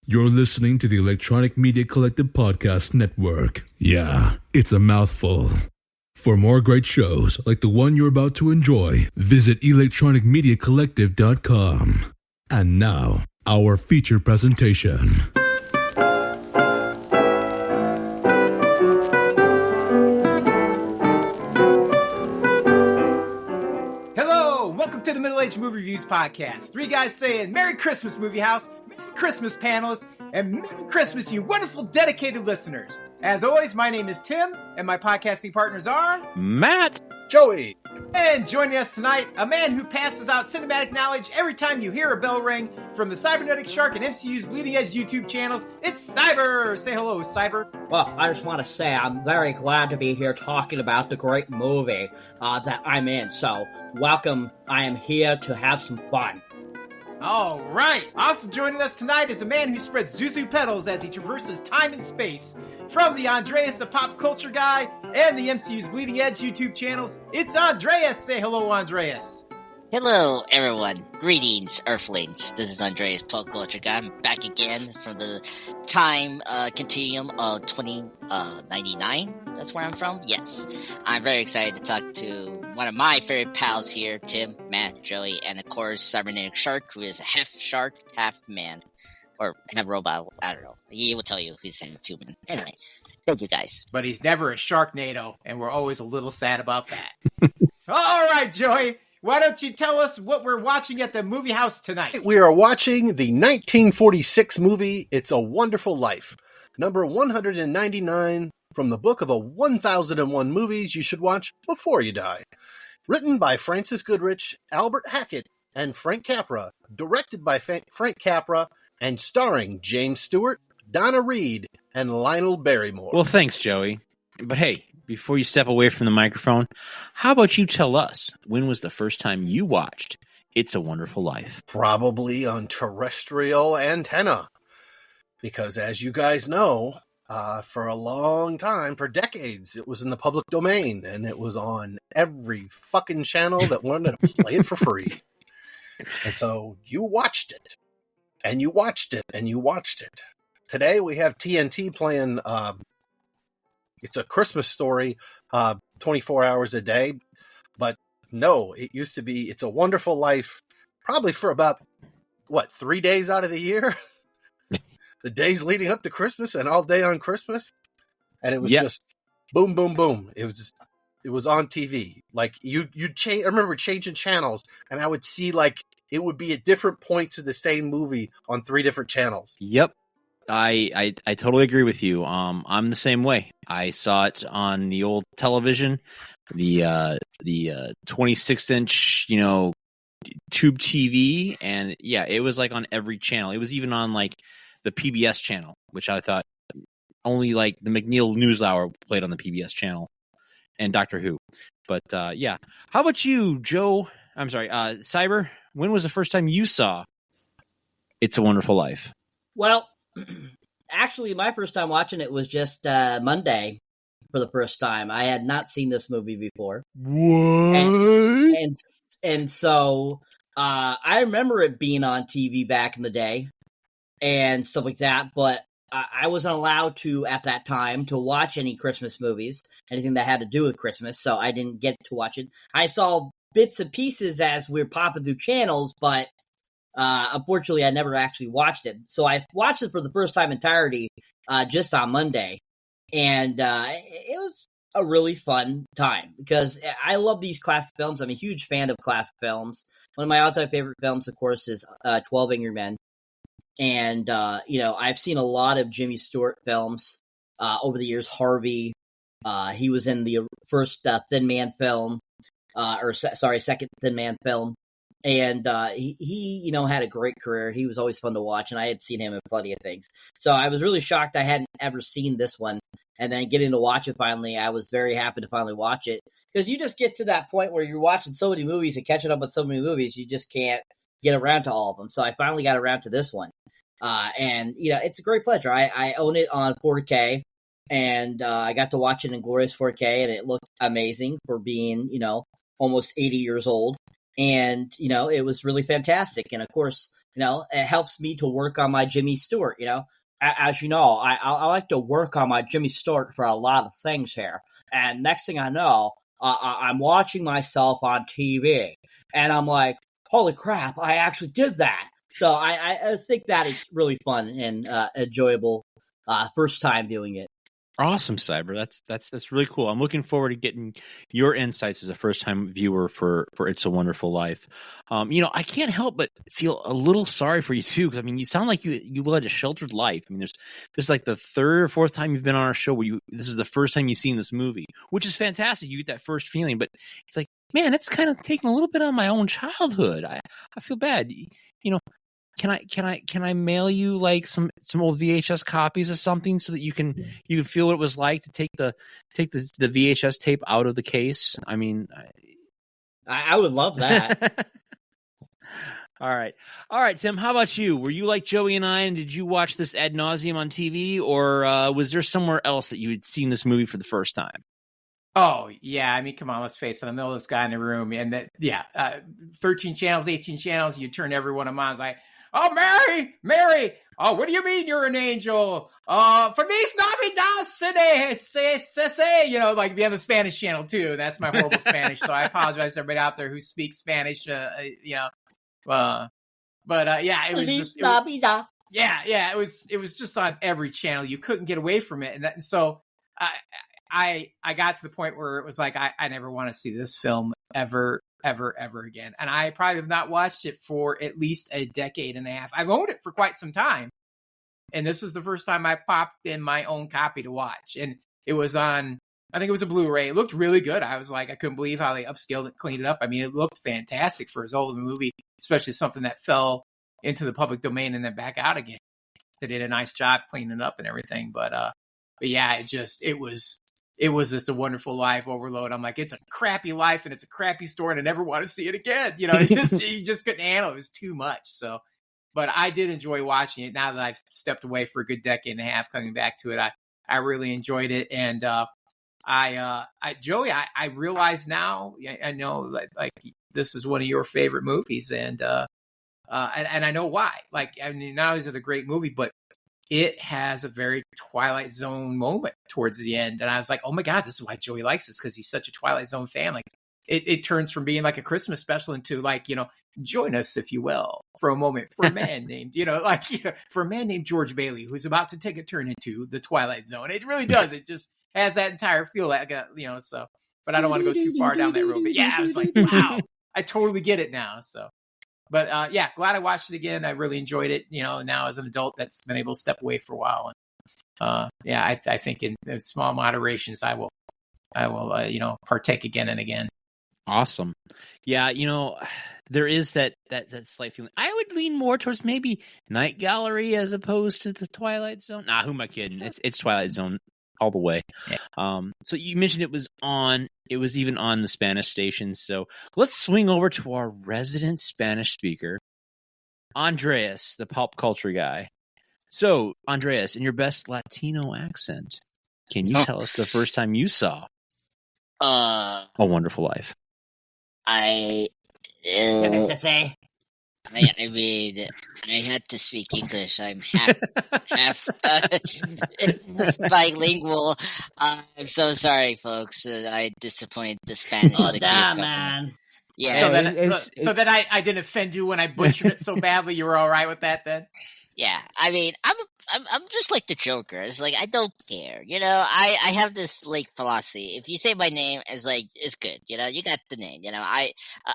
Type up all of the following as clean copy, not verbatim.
You're listening to the Electronic Media Collective Podcast Network. Yeah, it's a mouthful. For more great shows like the one you're about to enjoy, visit electronicmediacollective.com. And now, our feature presentation. Hello, and welcome to the Middle-Aged Movie Reviews Podcast. Three guys saying Merry Christmas, Movie House, Merry Christmas, panelists, and Merry Christmas, you wonderful, dedicated listeners. As always, my name is Tim, and my podcasting partners are... Matt. Joey. And joining us tonight, a man who passes out cinematic knowledge every time you hear a bell ring from the Cybernetic Shark and MCU's Bleeding Edge YouTube channels. It's Cyber! Say hello, Cyber. Well, I just want to say I'm very glad to be here talking about the great movie that I'm in. So, welcome. I am here to have some fun. All right. Also joining us tonight is a man who spreads Zuzu petals as he traverses time and space. From the Andreas, the PopCultureGuy, and the MCU's Bleeding Edge YouTube channels, it's Andreas. Say hello, Andreas. Hello, everyone. Greetings, Earthlings. This is Andreas, PopCultureGuy. I'm back again from the time continuum of 2099. That's where I'm from. Yes. I'm very excited to talk to one of my favorite pals here, Tim, Matt, Joey, and of course, Cybernetic Shark, who is half shark, half man. Or half robot. I don't know. He will tell you he's half human. Anyway, thank you guys. But he's never a Sharknado, and we're always a little sad about that. All right, Joey. Why don't you tell us what we're watching at the movie house tonight? We are watching the 1946 movie, It's a Wonderful Life, number 199 from the book of 1001 movies you should watch before you die. Written by Francis Goodrich, Albert Hackett, and Frank Capra. Directed by Frank Capra, and starring James Stewart, Donna Reed, and Lionel Barrymore. Well, thanks, Joey. But hey, before you step away from the microphone, how about you tell us, when was the first time you watched It's a Wonderful Life? Probably on terrestrial antenna. Because as you guys know, for a long time, for decades, it was in the public domain, and it was on every fucking channel that wanted to play it for free. And so you watched it. And you watched it, and you watched it. Today we have TNT playing, it's a Christmas Story, 24 hours a day. But no, it used to be It's a Wonderful Life, probably for about, 3 days out of the year? The days leading up to Christmas and all day on Christmas. And it was just boom, boom, boom. It was on TV. Like, I remember changing channels, and I would see, like, it would be at different points of the same movie on 3 different channels. Yep. I totally agree with you. I'm the same way. I saw it on the old television, the 26-inch, tube TV, and yeah, it was like on every channel. It was even on like the PBS channel, which I thought only like the McNeil NewsHour played on the PBS channel, and Doctor Who. But yeah, how about you, Joe? I'm sorry, Cyber. When was the first time you saw It's a Wonderful Life? Well, actually, my first time watching it was just Monday for the first time. I had not seen this movie before. What? And so I remember it being on TV back in the day and stuff like that, but I wasn't allowed to, at that time, to watch any Christmas movies, anything that had to do with Christmas, so I didn't get to watch it. I saw bits and pieces as we were popping through channels, but unfortunately I never actually watched it. So I watched it for the first time entirety just on Monday, and it was a really fun time because I love these classic films. I'm a huge fan of classic films. One of my all-time favorite films, of course, is 12 Angry Men, and I've seen a lot of Jimmy Stewart films over the years. Harvey, he was in the first Thin Man film. Second Thin Man film. And he had a great career. He was always fun to watch, and I had seen him in plenty of things. So I was really shocked I hadn't ever seen this one. And then getting to watch it finally, I was very happy to finally watch it. Because you just get to that point where you're watching so many movies and catching up with so many movies, you just can't get around to all of them. So I finally got around to this one. And it's a great pleasure. I own it on 4K. And I got to watch it in glorious 4K, and it looked amazing for being, almost 80 years old. And, it was really fantastic. And of course, it helps me to work on my Jimmy Stewart, As you know, I like to work on my Jimmy Stewart for a lot of things here. And next thing I know, I'm watching myself on TV and I'm like, holy crap, I actually did that. So I think that is really fun and enjoyable first time viewing it. Awesome, Cyber. That's really cool. I'm looking forward to getting your insights as a first time viewer for It's a Wonderful Life. I can't help but feel a little sorry for you too, because you sound like you led a sheltered life. This is like the third or fourth time you've been on our show where this is the first time you've seen this movie, which is fantastic. You get that first feeling, but it's like, man, it's kind of taking a little bit on my own childhood. I feel bad. Can I mail you like some old VHS copies of something so that you can feel what it was like to take the VHS tape out of the case? I would love that. All right, Tim. How about you? Were you like Joey and I, and did you watch this ad nauseum on TV, or was there somewhere else that you had seen this movie for the first time? Oh, yeah. Come on, let's face it. I'm the oldest guy in the room. And 13 channels, 18 channels, you turn every one of mine. I was like, oh, Mary. Oh, what do you mean you're an angel? Feliz Navidad, say, like be on the Spanish channel too. That's my horrible Spanish. So I apologize to everybody out there who speaks Spanish, it was just, it was just on every channel. You couldn't get away from it. And so I got to the point where it was like, I never want to see this film ever again. And I probably have not watched it for at least a decade and a half. I've owned it for quite some time. And this is the first time I popped in my own copy to watch. And it was on, I think it was a Blu-ray. It looked really good. I was like, I couldn't believe how they upscaled it, cleaned it up. It looked fantastic for as old of a movie, especially something that fell into the public domain and then back out again. They did a nice job cleaning it up and everything. But yeah, it was just a Wonderful Life overload. I'm like, it's a crappy life and it's a crappy story and I never want to see it again. You just couldn't handle it. It was too much. So, but I did enjoy watching it. Now that I've stepped away for a good decade and a half, coming back to it, I really enjoyed it. And Joey, I realize now, I know that like this is one of your favorite movies, and I know why. Like, not only is it a great movie, but it has a very Twilight Zone moment towards the end. And I was like, oh my God, this is why Joey likes this, because he's such a Twilight Zone fan. Like it turns from being like a Christmas special into like, join us, if you will, for a moment for a man named, for a man named George Bailey, who's about to take a turn into the Twilight Zone. It really does. It just has that entire feel like, so, but I don't want to go too far down that road. But yeah, I was like, wow, I totally get it now. So. But yeah, glad I watched it again. I really enjoyed it. Now as an adult that's been able to step away for a while. And I think in small moderations, I will partake again and again. Awesome. Yeah, there is that slight feeling. I would lean more towards maybe Night Gallery as opposed to the Twilight Zone. Nah, who am I kidding? It's Twilight Zone all the way. Yeah. So you mentioned it was even on the Spanish station. So let's swing over to our resident Spanish speaker, Andreas, the pop culture guy. So Andreas, in your best Latino accent, can you tell us the first time you saw A Wonderful Life? I mean, I had to speak English. I'm half bilingual. I'm so sorry, folks. I disappointed the Spanish. Oh, damn, man. Yeah. So that I didn't offend you when I butchered it so badly. You were all right with that then? Yeah. I mean, I'm just like the Joker. It's like, I don't care. I have this like philosophy. If you say my name, it's like, it's good. You got the name.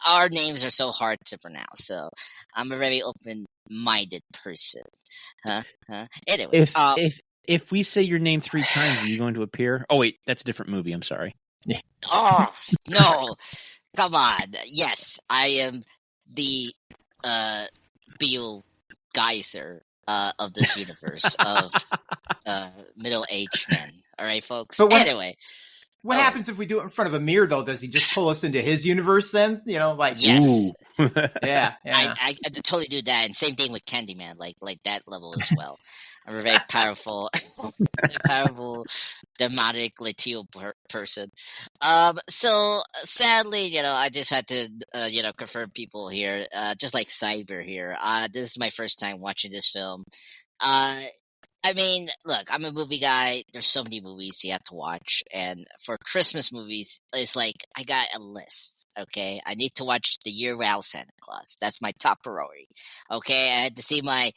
Our names are so hard to pronounce. So I'm a very open-minded person. Anyway. If we say your name 3 times, are you going to appear? Oh, wait, that's a different movie. I'm sorry. Oh, no. Come on. Yes, I am the Bill Geyser of this universe of middle-aged men. All right, folks? But anyway. What happens if we do it in front of a mirror, though? Does he just pull us into his universe then? Yes. Ooh. Yeah. I totally do that. And same thing with Candyman, like that level as well. I'm a very powerful, powerful, demonic Latino person. So sadly, I just had to, confirm people here, just like Cyber here. This is my first time watching this film. I mean, look, I'm a movie guy. There's so many movies you have to watch. And for Christmas movies, it's like I got a list, okay? I need to watch The Year-Round Santa Claus. That's my top priority, okay? I had to see my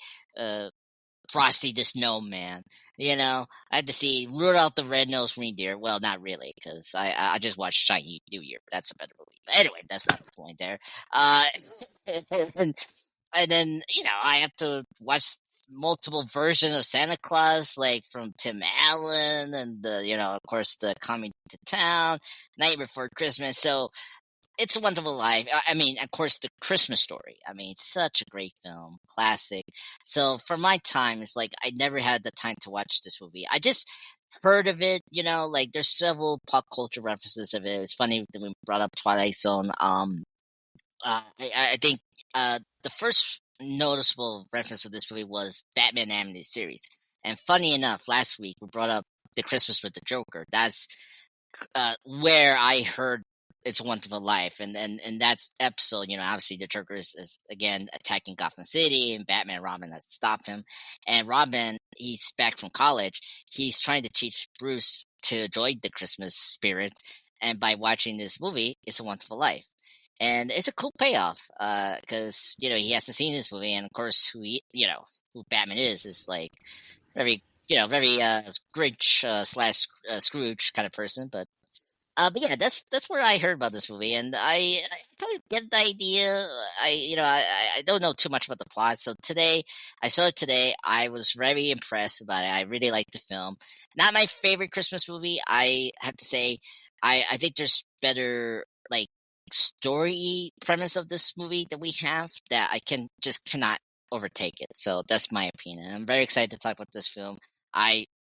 Frosty the Snowman. I had to see Rudolph the Red-Nosed Reindeer. Well, not really, because I just watched Shiny New Year. That's a better movie. But anyway, that's not the point there. And then, I have to watch multiple versions of Santa Claus, like from Tim Allen and of course, the Coming to Town, Night Before Christmas. So It's a Wonderful Life. I mean, of course, The Christmas Story. I mean, it's such a great film, classic. So for my time, it's like I never had the time to watch this movie. I just heard of it, like there's several pop culture references of it. It's funny that we brought up Twilight Zone. I think the first noticeable reference of this movie was Batman Animated Series. And funny enough, last week we brought up The Christmas with the Joker. That's where I heard It's a Wonderful Life. And that episode, obviously the Joker is again attacking Gotham City, and Batman and Robin has to stop him. And Robin, he's back from college. He's trying to teach Bruce to enjoy the Christmas spirit. And by watching this movie, It's a Wonderful Life. And it's a cool payoff, because, he hasn't seen this movie. And of course, who Batman is like very Grinch slash Scrooge kind of person. But yeah, that's where I heard about this movie, and I kind of get the idea. I don't know too much about the plot, so I saw it today. I was very impressed about it. I really liked the film. Not my favorite Christmas movie, I have to say. I think there's better story premise of this movie that we have that I cannot overtake it. So that's my opinion. I'm very excited to talk about this film.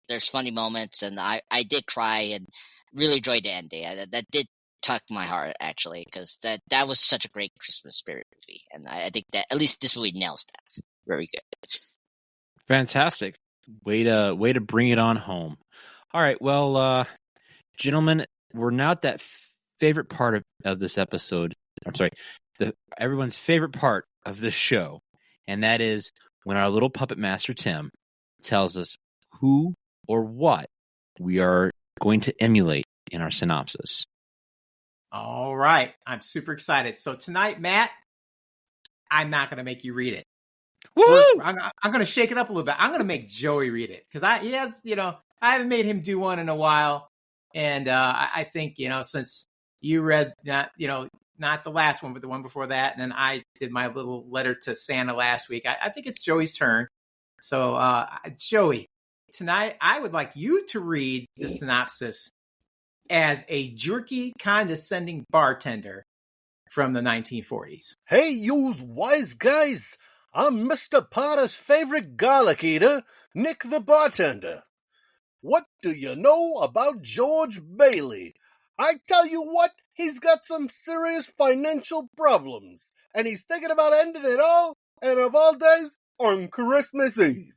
There's funny moments, and I did cry and really enjoyed the ending. That did tuck my heart, actually, because that was such a great Christmas spirit movie, and I think that at least this movie nails that. Very good. Fantastic. Way to bring it on home. All right, well, gentlemen, we're now at that favorite part of this episode. I'm sorry, everyone's favorite part of this show, and that is when our little puppet master Tim tells us who or what we are going to emulate in our synopsis. All right. I'm super excited. So tonight, Matt, I'm not going to make you read it. Woo! I'm going to shake it up a little bit. I'm going to make Joey read it, because I haven't made him do one in a while. And I think, since you read not the last one, but the one before that, and then I did my little letter to Santa last week, I think it's Joey's turn. So, Joey, tonight I would like you to read the synopsis as a jerky, condescending bartender from the 1940s. Hey, you wise guys! I'm Mr. Potter's favorite garlic eater, Nick the bartender. What do you know about George Bailey? I tell you what, he's got some serious financial problems, and he's thinking about ending it all, and of all days, on Christmas Eve.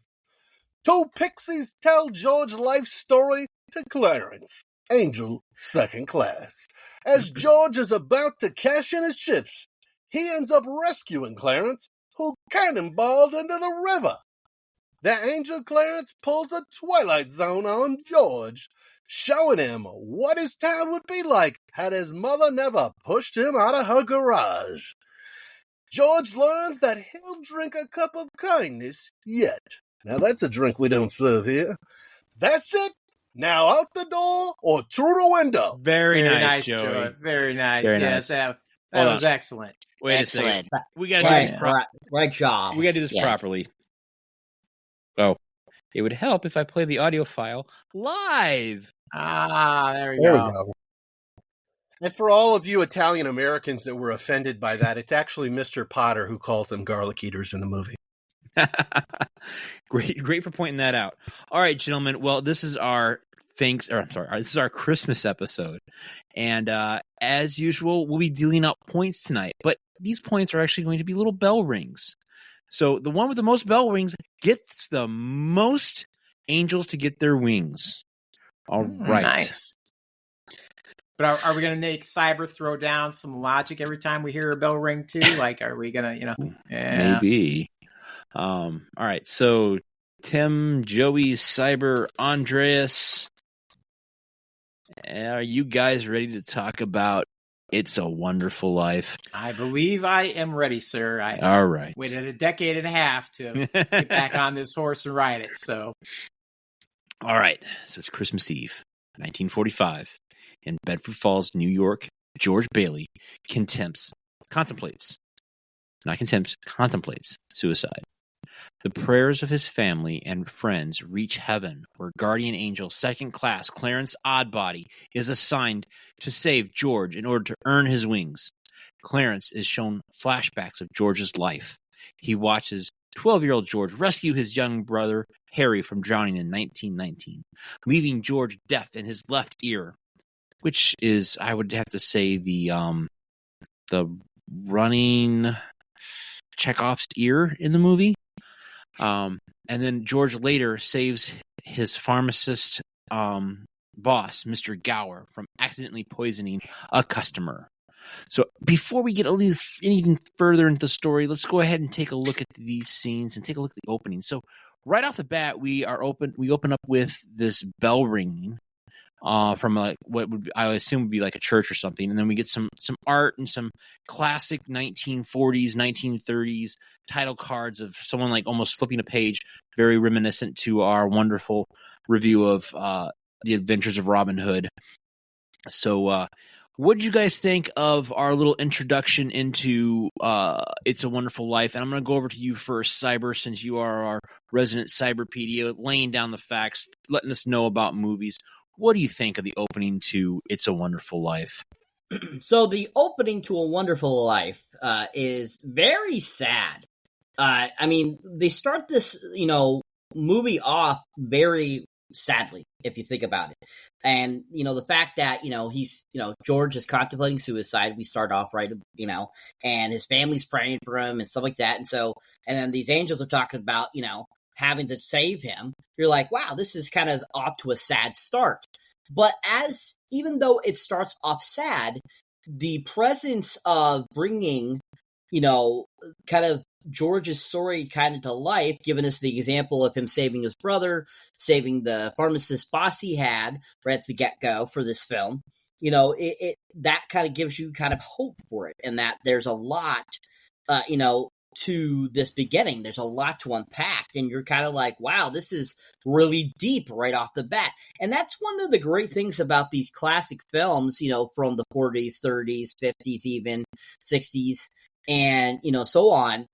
Two pixies tell George's life story to Clarence, Angel second class. As George is about to cash in his chips, he ends up rescuing Clarence, who cannonballed into the river. The Angel Clarence pulls a Twilight Zone on George, showing him what his town would be like had his mother never pushed him out of her garage. George learns that he'll drink a cup of kindness yet. Now that's a drink we don't serve here. That's it. Now out the door or through the window. Very nice, Joey. Very nice. Very Yes, nice. that was excellent. Wait Excellent. a second. We got to do this Right job. We got to do this properly. Oh, it would help if I play the audio file live. There we There go. we go. And for all of you Italian Americans that were offended by that, it's actually Mr. Potter who calls them garlic eaters in the movie. Great for pointing that out. All right, gentlemen. Well, this is this is our Christmas episode, and as usual, we'll be dealing out points tonight. But these points are actually going to be little bell rings. So the one with the most bell rings gets the most angels to get their wings. All right. Nice. But are we going to make Cyber throw down some logic every time we hear a bell ring too? Like, are we going to, Maybe. All right. So Tim, Joey, Cyber, Andreas, are you guys ready to talk about It's a Wonderful Life? I believe I am ready, sir. All right. Waited a decade and a half to get back on this horse and ride it. So, all right. So it's Christmas Eve, 1945. In Bedford Falls, New York, George Bailey contemplates suicide. The prayers of his family and friends reach heaven, where guardian angel second class Clarence Oddbody is assigned to save George in order to earn his wings. Clarence is shown flashbacks of George's life. He watches 12-year-old George rescue his young brother Harry from drowning in 1919, leaving George deaf in his left ear, which is, I would have to say, the running Chekhov's ear in the movie. And then George later saves his pharmacist boss, Mr. Gower, from accidentally poisoning a customer. So before we get anything further into the story, let's go ahead and take a look at these scenes and take a look at the opening. So right off the bat, we open up with this bell ringing from like what would I assume would be like a church or something, and then we get some art and some classic 1940s, 1930s title cards of someone like almost flipping a page, very reminiscent to our wonderful review of The Adventures of Robin Hood. So what did you guys think of our little introduction into It's a Wonderful Life? And I'm going to go over to you first, Cyber, since you are our resident Cyberpedia, laying down the facts, letting us know about movies. What do you think of the opening to It's a Wonderful Life? So the opening to A Wonderful Life is very sad. I mean, they start this, movie off very sadly, if you think about it. And, the fact that, he's, George is contemplating suicide. We start off right, and his family's praying for him and stuff like that. And then these angels are talking about, having to save him. You're like, wow, this is kind of off to a sad start. But even though it starts off sad, the presence of bringing, kind of George's story kind of to life, giving us the example of him saving his brother, saving the pharmacist boss he had right at the get-go for this film, that kind of gives you kind of hope for it, and that there's a lot, to this beginning. There's a lot to unpack, and you're kind of like, wow, this is really deep right off the bat. And that's one of the great things about these classic films, from the 40s, 30s, 50s, even 60s, and, so on.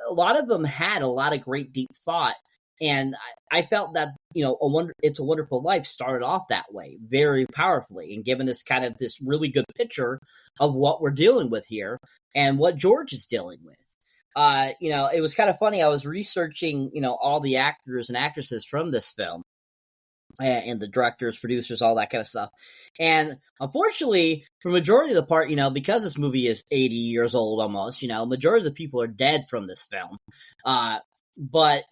A lot of them had a lot of great deep thought. And I felt that, It's a Wonderful Life started off that way, very powerfully, and giving us kind of this really good picture of what we're dealing with here and what George is dealing with. It was kind of funny. I was researching, all the actors and actresses from this film, and the directors, producers, all that kind of stuff. And unfortunately, for majority of the part, because this movie is 80 years old almost, majority of the people are dead from this film. But,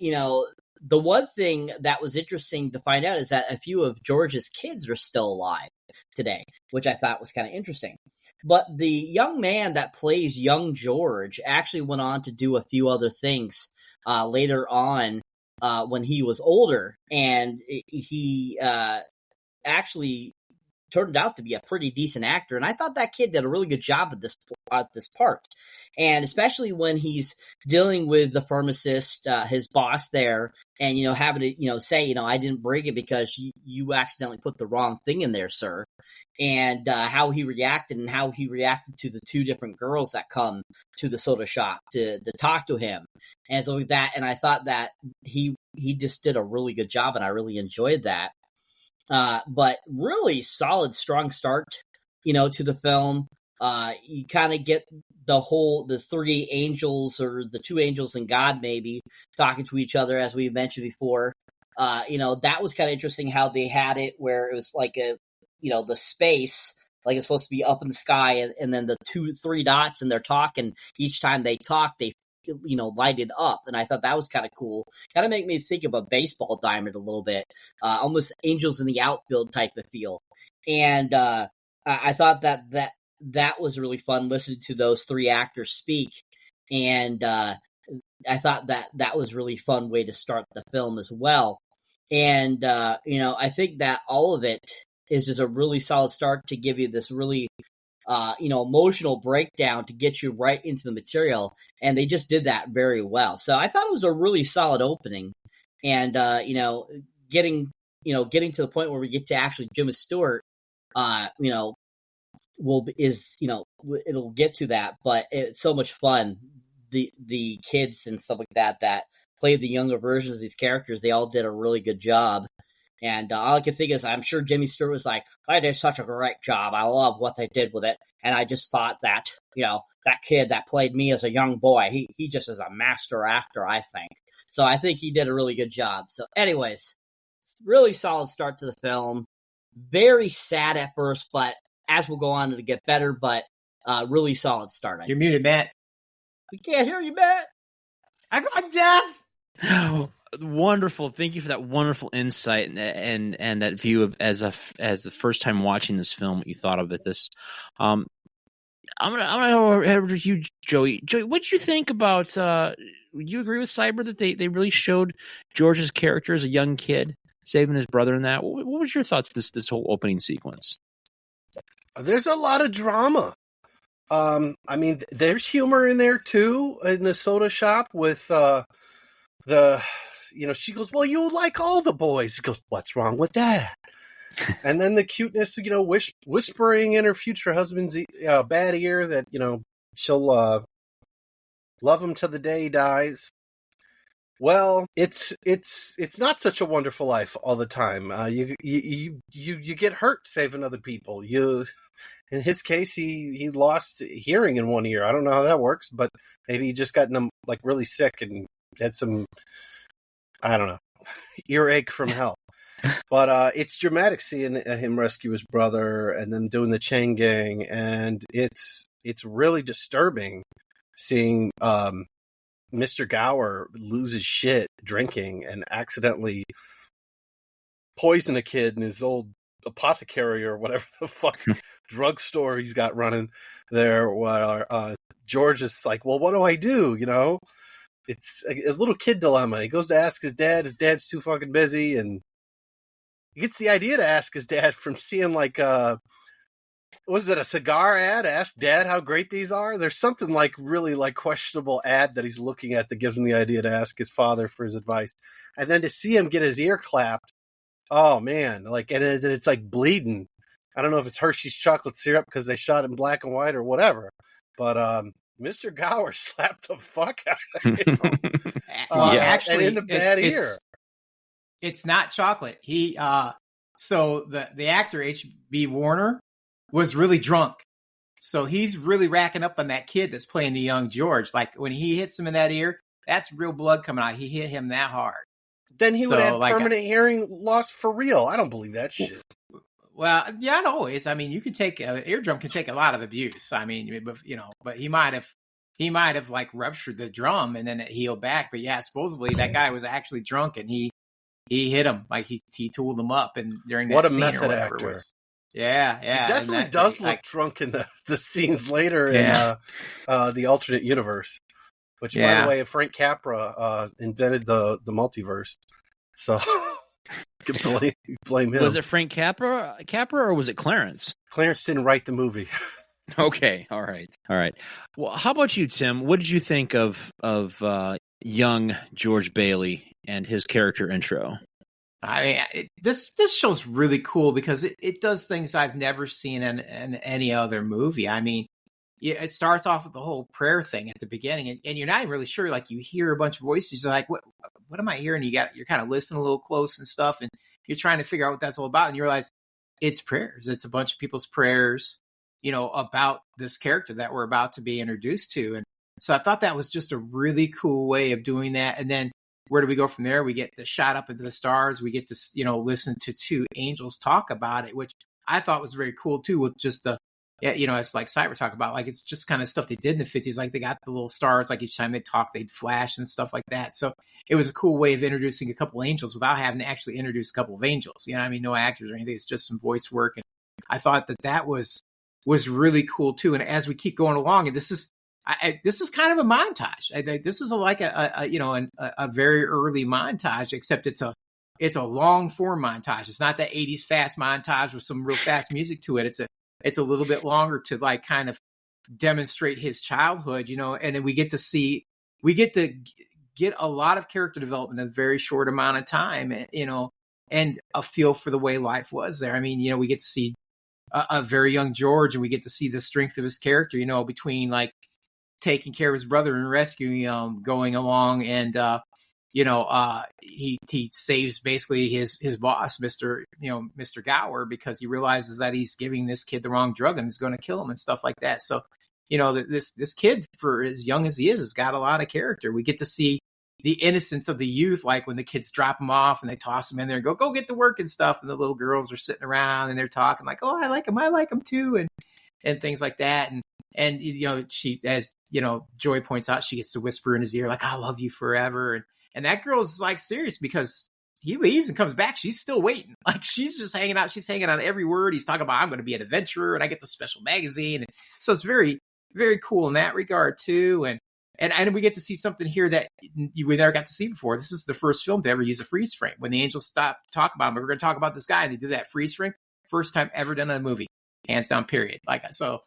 the one thing that was interesting to find out is that a few of George's kids are still alive today, which I thought was kind of interesting. But the young man that plays young George actually went on to do a few other things later on when he was older, and he actually turned out to be a pretty decent actor. And I thought that kid did a really good job at this part. And especially when he's dealing with the pharmacist, his boss there, and, having to, say, I didn't bring it because you accidentally put the wrong thing in there, sir. And how he reacted to the two different girls that come to the soda shop to talk to him and stuff like that. And I thought that he just did a really good job, and I really enjoyed that. But really solid, strong start, to the film. You kind of get the three angels, or the two angels and God maybe, talking to each other, as we mentioned before. That was kind of interesting how they had it, where it was like the space, like it's supposed to be up in the sky, and then the 2-3 dots, and they're talking. Each time they talk, they lighted up, and I thought that was kind of cool. Kind of make me think of a baseball diamond a little bit, almost Angels in the Outfield type of feel. And I thought that was really fun listening to those three actors speak, and I thought that was really fun way to start the film as well. And I think that all of it is just a really solid start to give you this really emotional breakdown to get you right into the material, and they just did that very well. So I thought it was a really solid opening, and getting to the point where we get to actually Jimmy Stewart, it'll get to that, but it's so much fun. The kids and stuff like that play the younger versions of these characters, they all did a really good job. And all I can think is, I'm sure Jimmy Stewart was like, I did such a great job. I love what they did with it. And I just thought that, that kid that played me as a young boy, he just is a master actor, I think. So I think he did a really good job. So anyways, really solid start to the film. Very sad at first, but as we'll go on, it'll get better, but really solid start. You're muted, Matt. We can't hear you, Matt. I got Jeff. Wonderful. Thank you for that wonderful insight and that view of as the first time watching this film, what you thought of it. I'm gonna go over to you, Joey. Joey, what did you think about? You agree with Cyber that they really showed George's character as a young kid saving his brother in that? What was your thoughts this whole opening sequence? There's a lot of drama. There's humor in there too in the soda shop with she goes, well, you like all the boys. He goes, what's wrong with that? And then the cuteness, whispering in her future husband's bad ear that, she'll love him till the day he dies. Well, it's not such a wonderful life all the time. You get hurt saving other people. In his case, he lost hearing in one ear. I don't know how that works, but maybe he just gotten really sick and had some, I don't know, earache from hell. But it's dramatic seeing him rescue his brother and them doing the chain gang, and it's really disturbing seeing Mr. Gower lose his shit drinking and accidentally poison a kid in his old apothecary or whatever the fuck drugstore he's got running there. While George is like, well, what do I do? It's a little kid dilemma. He goes to ask his dad. His dad's too fucking busy, and he gets the idea to ask his dad from seeing was it a cigar ad? Ask dad how great these are. There's something really questionable ad that he's looking at that gives him the idea to ask his father for his advice, and then to see him get his ear clapped. Oh man! And it's bleeding. I don't know if it's Hershey's chocolate syrup because they shot in black and white or whatever, but Mr. Gower slapped the fuck out of him. Actually, and in the bad ear. It's not chocolate. He so the actor H.B. Warner was really drunk. So he's really racking up on that kid that's playing the young George. Like when he hits him in that ear, that's real blood coming out. He hit him that hard. Then he would have permanent hearing loss for real. I don't believe that shit. Well, yeah, not always. You can take eardrum can take a lot of abuse. But he might have ruptured the drum and then it healed back. But yeah, supposedly that guy was actually drunk and he hit him, he tooled him up, and during that scene method or whatever actor. It was. Yeah. He definitely does look drunk in the scenes later in the alternate universe. Which, by the way, Frank Capra invented the multiverse. So you can blame him. Was it Frank Capra or was it Clarence? Clarence didn't write the movie. Okay, all right. Well, how about you, Tim? What did you think of young George Bailey and his character intro? This show's really cool because it does things I've never seen in any other movie. It starts off with the whole prayer thing at the beginning, and you're not even really sure. You hear a bunch of voices, you're like, what am I hearing? You're kind of listening a little close and stuff, and you're trying to figure out what that's all about, and you realize it's prayers. It's a bunch of people's prayers, about this character that we're about to be introduced to. And so I thought that was just a really cool way of doing that. And then where do we go from there? We get the shot up into the stars. We get to, listen to two angels talk about it, which I thought was very cool too, with just the yeah, it's like Cyber talk about, like, it's just kind of stuff they did in the 50s. Like, they got the little stars, like each time they talk, they'd flash and stuff like that. So it was a cool way of introducing a couple angels without having to actually introduce a couple of angels. I mean, no actors or anything. It's just some voice work. And I thought that was really cool too. And as we keep going along, and this is kind of a montage. This is like a very early montage, except it's a long form montage. It's not that 80s fast montage with some real fast music to it. It's a little bit longer to like kind of demonstrate his childhood, and then we get to get a lot of character development in a very short amount of time, and a feel for the way life was there. I mean, we get to see a very young George, and we get to see the strength of his character, between like taking care of his brother and rescuing him, going along, and he saves basically his boss, Mr. Gower, because he realizes that he's giving this kid the wrong drug and is going to kill him and stuff like that. So, this kid, for as young as he is, has got a lot of character. We get to see the innocence of the youth, like when the kids drop him off and they toss him in there and go get to work and stuff. And the little girls are sitting around and they're talking like, oh, I like him too. And things like that. And she, as Joy points out, she gets to whisper in his ear, like, I love you forever. And that girl's like serious, because he leaves and comes back. She's still waiting. Like, she's just hanging out. She's hanging on every word. He's talking about, I'm going to be an adventurer and I get the special magazine. And so it's very, very cool in that regard too. And we get to see something here that we never got to see before. This is the first film to ever use a freeze frame. When the angels stopped to talk about him, we're going to talk about this guy, and they did that freeze frame. First time ever done in a movie, hands down, period. So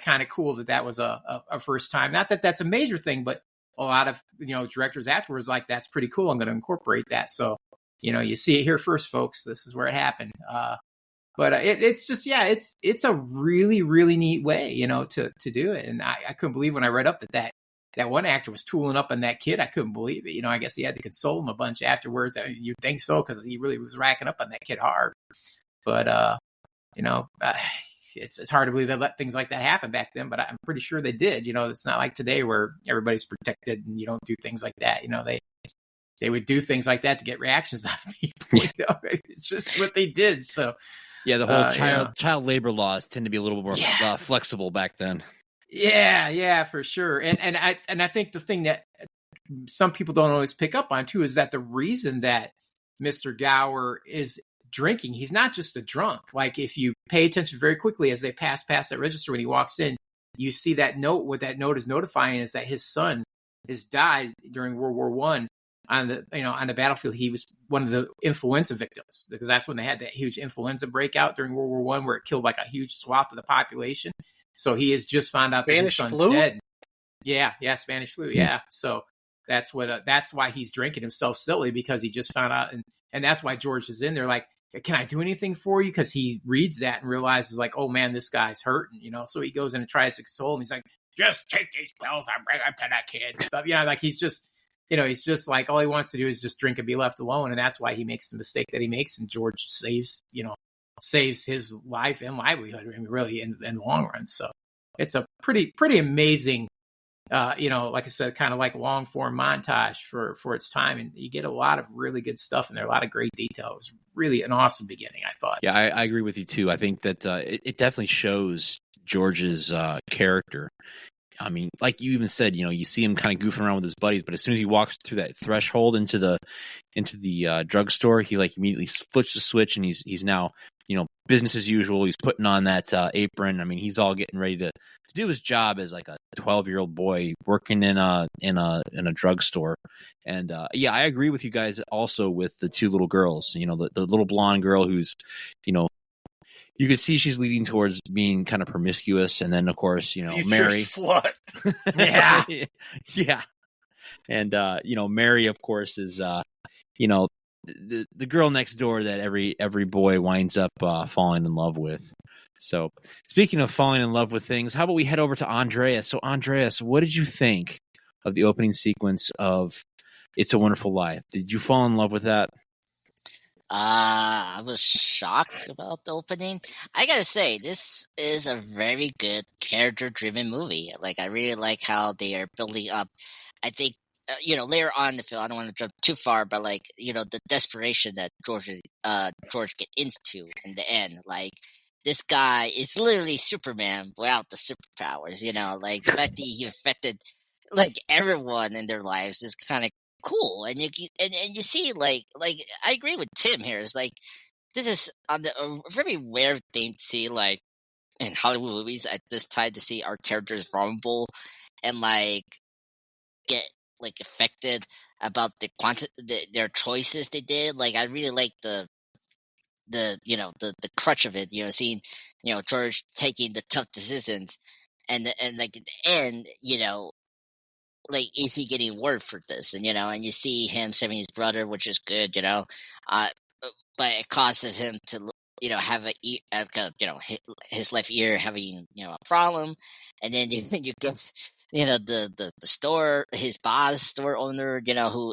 kind of cool that was a first time. Not that that's a major thing, but a lot of directors afterwards like, that's pretty cool, I'm going to incorporate that. So you see it here first, folks. This is where it happened. But it's just, it's a really, really neat way to do it. And I couldn't believe when I read up that one actor was tooling up on that kid. I couldn't believe it. I guess he had to console him a bunch afterwards. You'd think so, because he really was racking up on that kid hard. But it's hard to believe they let things like that happen back then, but I'm pretty sure they did. It's not like today where everybody's protected and you don't do things like that. They would do things like that to get reactions out of people. It's just what they did. So yeah, the whole child labor laws tend to be a little more flexible back then. Yeah, for sure. And I think the thing that some people don't always pick up on too is that the reason that Mr. Gower is drinking, he's not just a drunk. Like, if you pay attention very quickly as they pass that register when he walks in, you see that note. What that note is notifying is that his son has died during World War I on the battlefield. He was one of the influenza victims, because that's when they had that huge influenza breakout during World War I, where it killed like a huge swath of the population. So he has just found out Spanish that his son's flu? dead. Yeah, Spanish flu. Yeah. So that's why he's drinking himself silly, because he just found out. And that's why George is in there like, can I do anything for you? Because he reads that and realizes like, oh man, this guy's hurting, So he goes in and tries to console him. He's like, just take these pills. I'm bringing up to that kid and stuff. Like he's just, he's just like, all he wants to do is just drink and be left alone. And that's why he makes the mistake that he makes. And George saves his life and livelihood, I mean, really in the long run. So it's a pretty amazing, like I said, kind of like long form montage for its time. And you get a lot of really good stuff in there, a lot of great detail. It was really an awesome beginning, I thought. Yeah, I agree with you too. I think that it definitely shows George's character. I mean, like you even said, you see him kind of goofing around with his buddies, but as soon as he walks through that threshold into the drugstore, he like immediately flips the switch, and he's now, business as usual. He's putting on that apron. I mean, he's all getting ready to do his job as like a 12-year-old boy working in a drugstore. And I agree with you guys also with the two little girls. The little blonde girl who's, you could see she's leading towards being kind of promiscuous, and then of course, Future Mary slut. yeah. And Mary, of course, is the girl next door that every boy winds up falling in love with. So speaking of falling in love with things, how about we head over to Andreas? So Andreas, what did you think of the opening sequence of It's a Wonderful Life? Did you fall in love with that? I was shocked about the opening. I gotta say, this is a very good character-driven movie. Like, I really like how they are building up. I think, later on in the film, I don't want to jump too far, but like, the desperation that George get into in the end. Like, this guy is literally Superman without the superpowers. Like the fact that he affected like everyone in their lives is kind of cool. And you see like I agree with Tim here. It's like this is a very rare thing to see like in Hollywood movies at this time, to see our characters vulnerable and like get like affected about their choices they did. Like I really like the crutch of it, seeing George taking the tough decisions, and like at the end, like is he getting word for this, and and you see him saving his brother, which is good, but it causes him to have his left ear having a problem, and then you get the store, his boss, store owner, who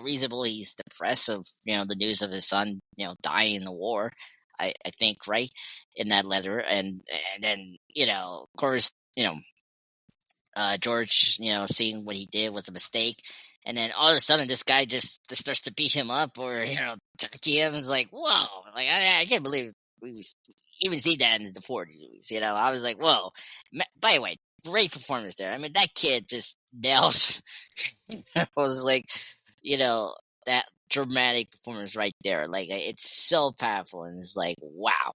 reasonably he's depressed of the news of his son dying in the war. I think, right, in that letter, and then of course George seeing what he did was a mistake, and then all of a sudden this guy just starts to beat him up or talking him. It's like, whoa, like I can't believe we even see that in the 40s movies. I was like, whoa. By the way, great performance there. I mean, that kid just nails. I was like, that dramatic performance right there. Like it's so powerful, and it's like, wow.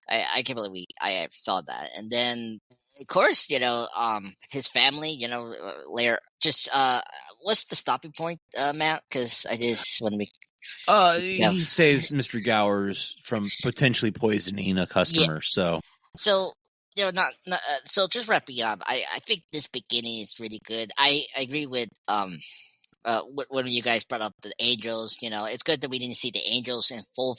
I can't believe I saw that. And then of course, his family, later just what's the stopping point, Matt? Because I just want to make he saves Mr. Gowers from potentially poisoning a customer. So so just wrapping up, I think this beginning is really good. I agree with when you guys brought up the angels. It's good that we didn't see the angels in full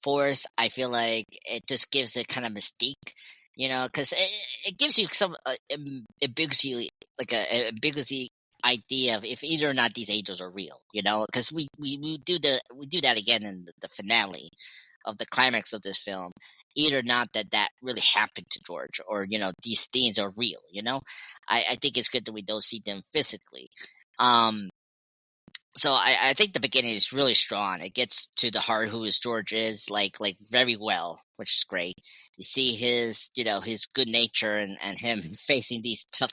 force. I feel like it just gives it kind of mystique, because it gives you some ambiguity, like a ambiguity idea of if either or not these angels are real, because we do that again in the finale of the climax of this film. Either or not that really happened to George, or these things are real. I think it's good that we don't see them physically. So I think the beginning is really strong. It gets to the heart who his George is, like very well, which is great. You see his his good nature and him facing these tough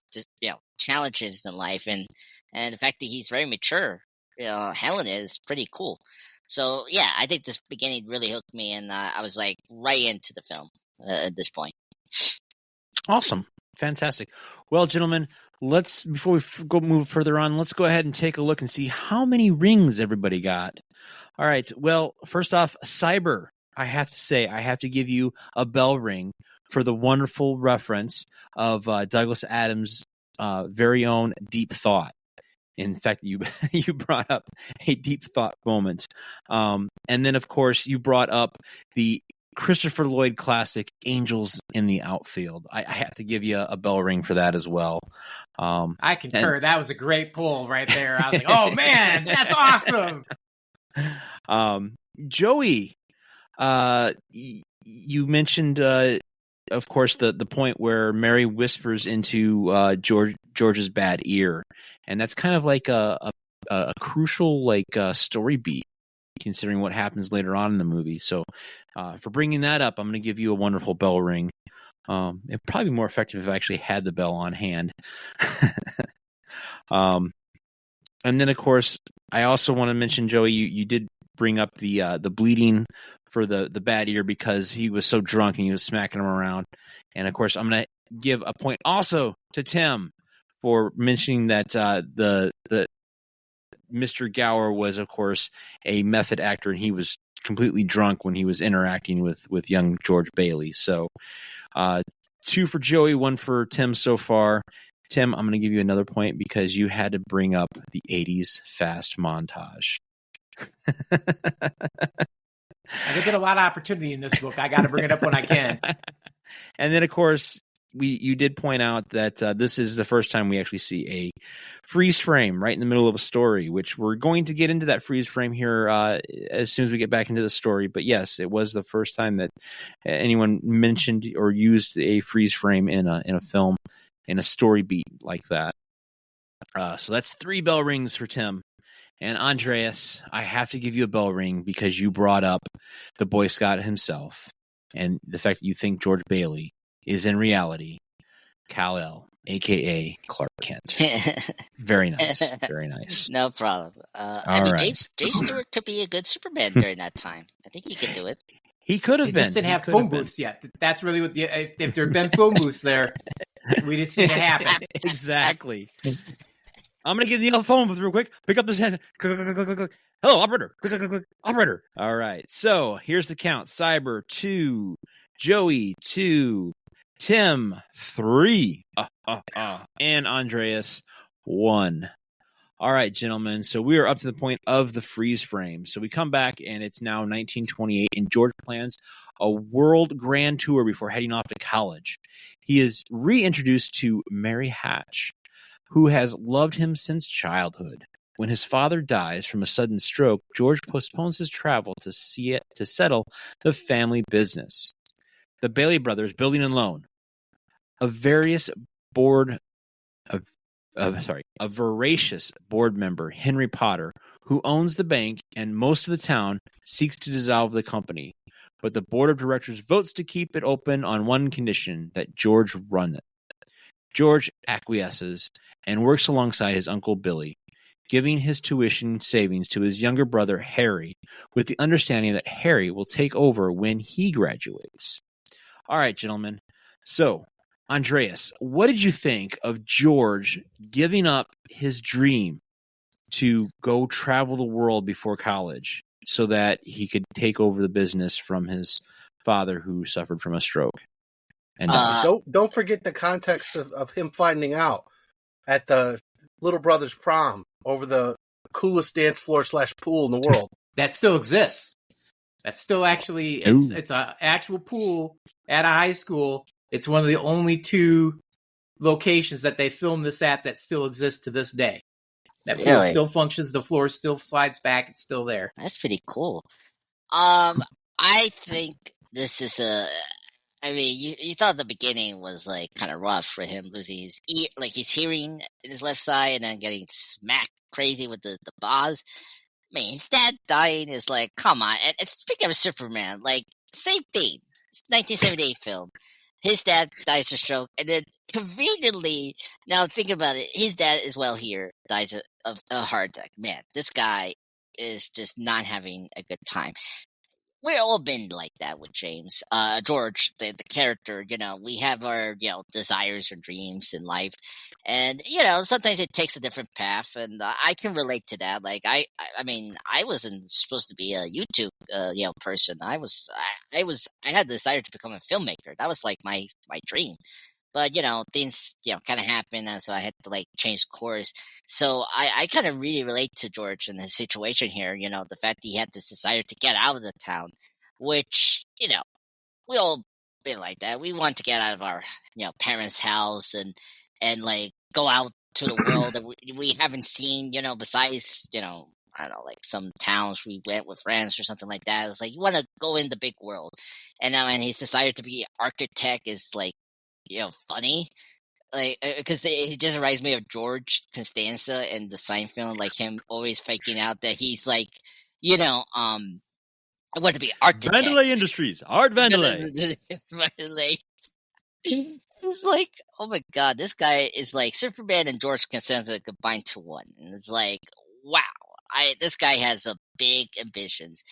challenges in life, and the fact that he's very mature. Helen is pretty cool. So yeah, I think this beginning really hooked me, and I was like right into the film at this point. Awesome. Fantastic. Well, gentlemen, before we move further on, let's go ahead and take a look and see how many rings everybody got. All right. Well, first off, Cyber, I have to say, I have to give you a bell ring for the wonderful reference of Douglas Adams' very own Deep Thought. In fact, you brought up a deep thought moment. And then, of course, you brought up the Christopher Lloyd classic, Angels in the Outfield. I have to give you a bell ring for that as well. I concur. That was a great pull right there. I was like, oh, man, that's awesome. Joey, you mentioned, of course, the point where Mary whispers into George's bad ear. And that's kind of like a crucial story beat, considering what happens later on in the movie. So for bringing that up, I'm going to give you a wonderful bell ring. It'd probably be more effective if I actually had the bell on hand. And then, of course, I also want to mention, Joey, you did bring up the bleeding for the bad ear because he was so drunk and he was smacking him around. And, of course, I'm going to give a point also to Tim for mentioning that the Mr. Gower was, of course, a method actor, and he was completely drunk when he was interacting with young George Bailey. So 2 for Joey, 1 for Tim so far. Tim, I'm going to give you another point because you had to bring up the 80s fast montage. I did get a lot of opportunity in this book. I got to bring it up when I can. And then, of course, you did point out that this is the first time we actually see a freeze frame right in the middle of a story, which we're going to get into that freeze frame here as soon as we get back into the story. But yes, it was the first time that anyone mentioned or used a freeze frame in a film, in a story beat like that. So that's 3 bell rings for Tim. And Andreas, I have to give you a bell ring because you brought up the Boy Scout himself, and the fact that you think George Bailey is in reality Kal-El, a.k.a. Clark Kent. Very nice. Very nice. No problem. All right. James Stewart could be a good Superman during that time. I think he could do it. He could have They been. just didn't He have could phone have been. booths yet. That's really what if there had been phone booths there, we just seen it happen. Exactly. I'm going to get the phone booth real quick. Pick up this head. Click, click, click, click, click. Hello, operator. Click, click, click, click. Operator. All right. So here's the count. Cyber 2, Joey 2, Tim 3, and Andreas 1. All right, gentlemen. So we are up to the point of the freeze frame. So we come back, and it's now 1928, and George plans a world grand tour before heading off to college. He is reintroduced to Mary Hatch, who has loved him since childhood. When his father dies from a sudden stroke, George postpones his travel to settle the family business. The Bailey brothers, building and loan, a voracious board member, Henry Potter, who owns the bank and most of the town, seeks to dissolve the company. But the board of directors votes to keep it open on one condition, that George run it. George acquiesces and works alongside his uncle Billy, giving his tuition savings to his younger brother Harry, with the understanding that Harry will take over when he graduates. All right, gentlemen. So, Andreas, what did you think of George giving up his dream to go travel the world before college so that he could take over the business from his father, who suffered from a stroke? And don't forget the context of him finding out at the little brother's prom over the coolest dance floor / pool in the world. That still exists. That's still actually it's an actual pool at a high school. It's one of the only 2 locations that they filmed this at that still exists to this day. That pool still functions. The floor still slides back. It's still there. That's pretty cool. I think this is I mean, you thought the beginning was like kind of rough for him, losing his ear, like his hearing in his left side, and then getting smacked crazy with the bars. I mean, his dad dying is like, come on. And speaking of Superman, like, same thing. It's 1978 film. His dad dies of stroke, and then conveniently, now think about it, his dad as well here dies of a heart attack. Man, this guy is just not having a good time. We've all been like that with James. George, the character, we have our, desires or dreams in life. And, sometimes it takes a different path. And I can relate to that. Like, I mean, I wasn't supposed to be a YouTube, person. I had the desire to become a filmmaker. That was like my dream. But, things, kind of happened, and so I had to, like, change course. So I kind of really relate to George in his situation here, the fact that he had this desire to get out of the town, which, we all been like that. We want to get out of our, parents' house and like, go out to the world that we haven't seen, besides, I don't know, like some towns we went with friends or something like that. It's like, you want to go in the big world. And now, and his desire to be an architect is, like, funny, like, because it just reminds me of George Costanza in the Seinfeld, like him always faking out that he's like, I want to be an architect. Vandelay Industries, Art Vandelay. Vandelay. It's like, oh my god, this guy is like Superman and George Costanza combined to one, and it's like, wow, this guy has a big ambitions.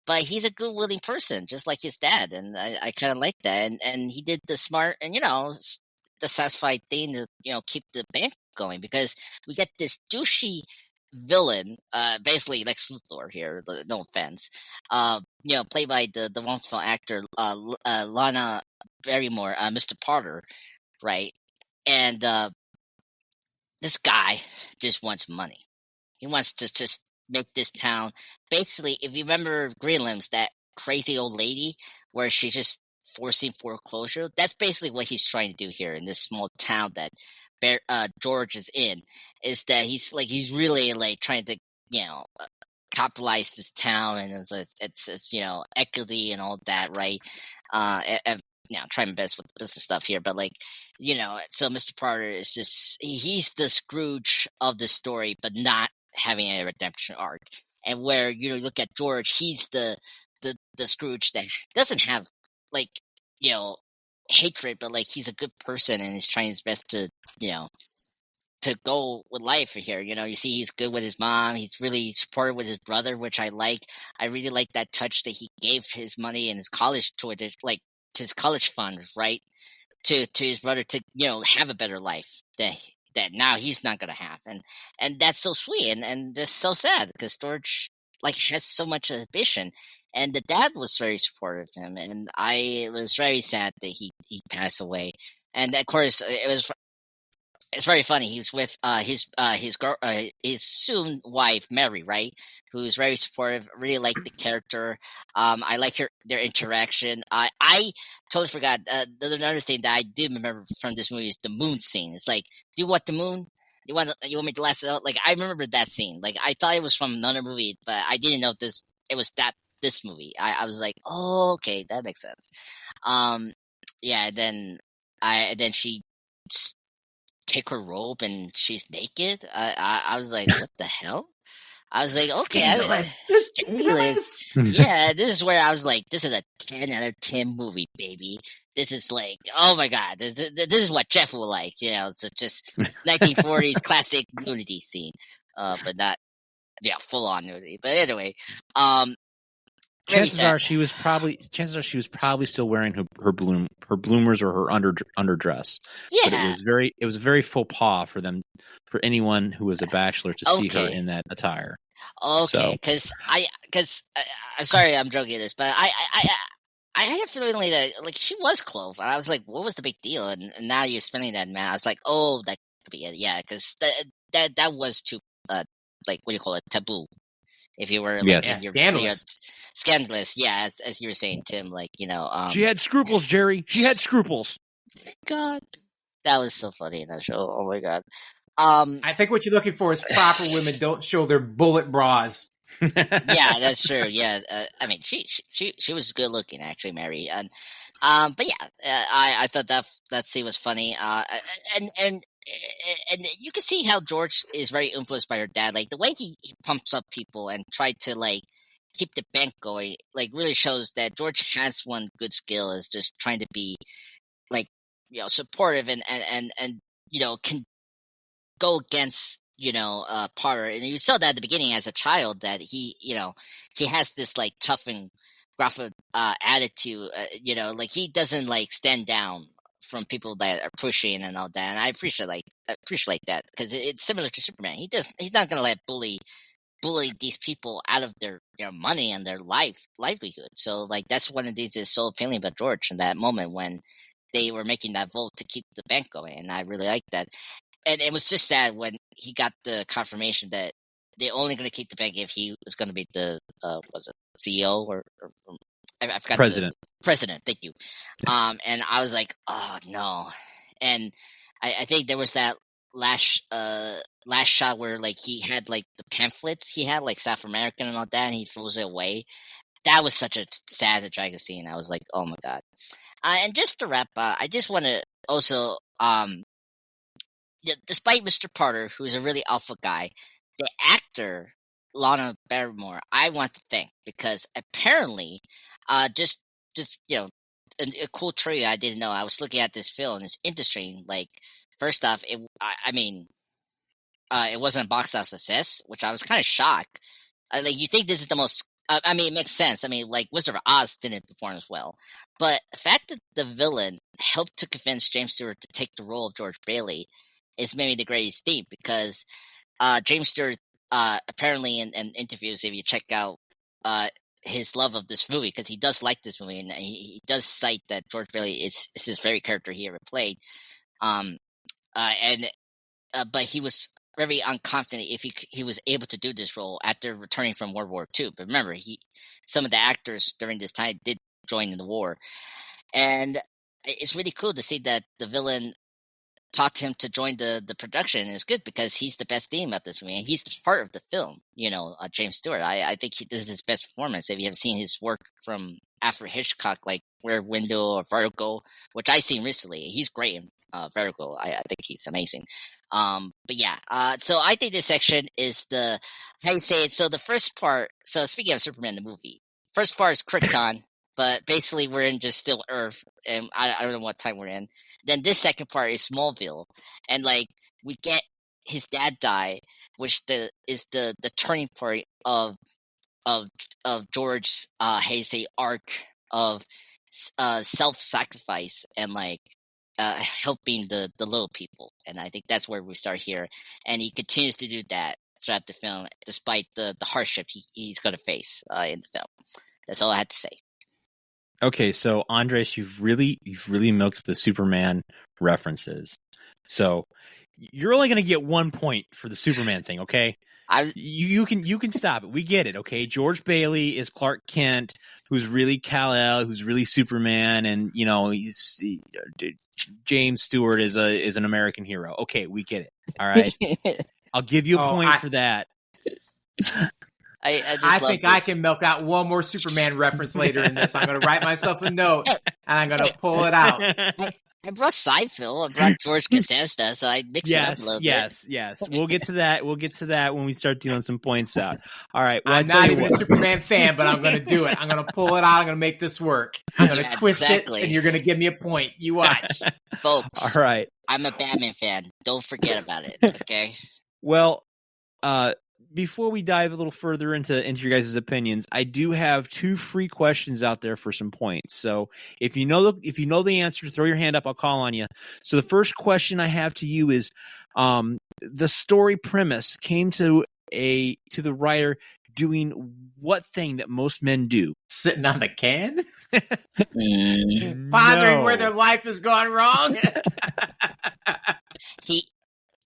But he's a good-willing person, just like his dad, and I kind of like that. And he did the smart and, the satisfied thing to, keep the bank going, because we get this douchey villain, basically Lex Luthor here, no offense, played by the wonderful actor Lana Barrymore, Mr. Potter, right? And this guy just wants money. He wants to just make this town. Basically, if you remember Greenland's, that crazy old lady where she's just forcing foreclosure, that's basically what he's trying to do here in this small town that George is in, is that he's really like trying to, capitalize this town, and it's equity and all that, right? Trying my best with the business stuff here, but so Mr. Potter is he's the Scrooge of the story, but not having a redemption arc. And where look at George, he's the Scrooge that doesn't have like, you know, hatred, but like he's a good person and he's trying his best to, you know, to go with life here. You know, you see he's good with his mom. He's really supportive with his brother, which I like. I really like that touch that he gave his money and his college toward it, like his college fund, right? To his brother to, you know, have a better life that now he's not gonna have. And that's so sweet and just so sad because George like has so much ambition. And the dad was very supportive of him, and I was very sad that he passed away. And of course, it's very funny. He was with his soon wife Mary, right? Who's very supportive. Really like the character. I like their interaction. I totally forgot. Another thing that I did remember from this movie is the moon scene. It's like, do you want the moon? You want me to last it out? Like I remember that scene. Like I thought it was from another movie, but I didn't know it was this movie. I was like, oh, okay, that makes sense. Yeah. Then she take her robe and she's naked. I was like, what the hell? I was like, okay, scandalous. Yeah, this is where I was like, this is a 10 out of 10 movie, baby. This is like, oh my god, this is what Jeff will like, you know. So just 1940s classic nudity scene, but not, full on nudity. But anyway, chances are she was probably still wearing her bloomers or her underdress. Yeah, but it was very faux pas for anyone who was a bachelor to see her in that attire. Okay, because I'm sorry I'm joking this, but I had a feeling like she was clothed, and I was like, what was the big deal? And now you're spending that, man. I was like, oh, that could be it, yeah, because that was too like, what do you call it, taboo. If you were like scandalous, yeah, as you were saying, Tim, like, you know, she had scruples, Jerry. She had scruples. God, that was so funny in that show. Oh my god. I think what you're looking for is proper women don't show their bullet bras. Yeah, that's true. Yeah, I mean, she was good looking, actually, Mary. And but yeah, I thought that scene was funny. And you can see how George is very influenced by her dad. Like the way he pumps up people and tried to like keep the bank going, like really shows that George has one good skill is just trying to be like, you know, supportive and you know, can go against, you know, Potter. And you saw that at the beginning as a child that he, you know, he has this like tough and gruff attitude, you know, like he doesn't like stand down from people that are pushing and all that. And I appreciate that because it's similar to Superman. He's not going to let bully these people out of their, you know, money and their livelihood. So like that's one of these is so appealing about George in that moment when they were making that vote to keep the bank going, and I really liked that. And it was just sad when he got the confirmation that they're only going to keep the bank if he was going to be the was it CEO or I forgot, president. President, thank you. And I was like, oh no. And I think there was that last shot where like he had like the pamphlets he had like South American and all that, and he throws it away. That was such a sad and tragic scene. I was like, oh my god. And just to wrap up, I just want to also despite Mr. Potter, who's a really alpha guy, the actor Lana Barrymore, I want to thank because apparently, just you know, a cool trivia I didn't know. I was looking at this film and it's interesting. Like, first off, it wasn't a box office success, which I was kind of shocked. Like, you think this is the most? I mean, it makes sense. I mean, like Wizard of Oz didn't perform as well, but the fact that the villain helped to convince James Stewart to take the role of George Bailey is maybe the greatest thing because James Stewart apparently in interviews, if you check out his love of this movie, because he does like this movie and he does cite that George Bailey is his very character he ever played, but he was very unconfident if he was able to do this role after returning from World War II. But remember, some of the actors during this time did join in the war, and it's really cool to see that the villain talked him to join the production, and it's good because he's the best theme of this movie, and he's the heart of the film. You know, James Stewart. I think this is his best performance. If you have seen his work from Alfred Hitchcock, like Rear Window or Vertigo, which I've seen recently, he's great in Vertigo. I think he's amazing. But yeah, so I think this section is how you say it. So the first part. So speaking of Superman the movie, first part is Krypton. but basically we're in just still Earth, and I don't know what time we're in. Then this second part is Smallville, and like we get his dad die, which is the turning point of George's Hayes arc of self-sacrifice and like helping the little people, and I think that's where we start here, and he continues to do that throughout the film despite the hardship he's going to face in the film. That's all I had to say. Okay, so Andres, you've really milked the Superman references. So you're only going to get 1 point for the Superman thing, okay? You can stop it. We get it, okay? George Bailey is Clark Kent, who's really Kal-El, who's really Superman, and James Stewart is an American hero. Okay, we get it. All right, I'll give you a point for that. I think I can milk out one more Superman reference later in this. I'm going to write myself a note, and I'm going to pull it out. I brought Seinfeld. I brought George Costanza, so I mixed it up a little bit. Yes. We'll get to that. We'll get to that when we start dealing some points out. All right. Well, I'm not even a Superman fan, but I'm going to do it. I'm going to pull it out. I'm going to make this work. I'm going to twist it, and you're going to give me a point. You watch. Folks. All right. I'm a Batman fan. Don't forget about it, okay? Well, before we dive a little further into your guys' opinions, I do have 2 free questions out there for some points. So if you know the answer, throw your hand up. I'll call on you. So the first question I have to you is, the story premise came to the writer doing what thing that most men do? Sitting on the can? Pondering where their life has gone wrong?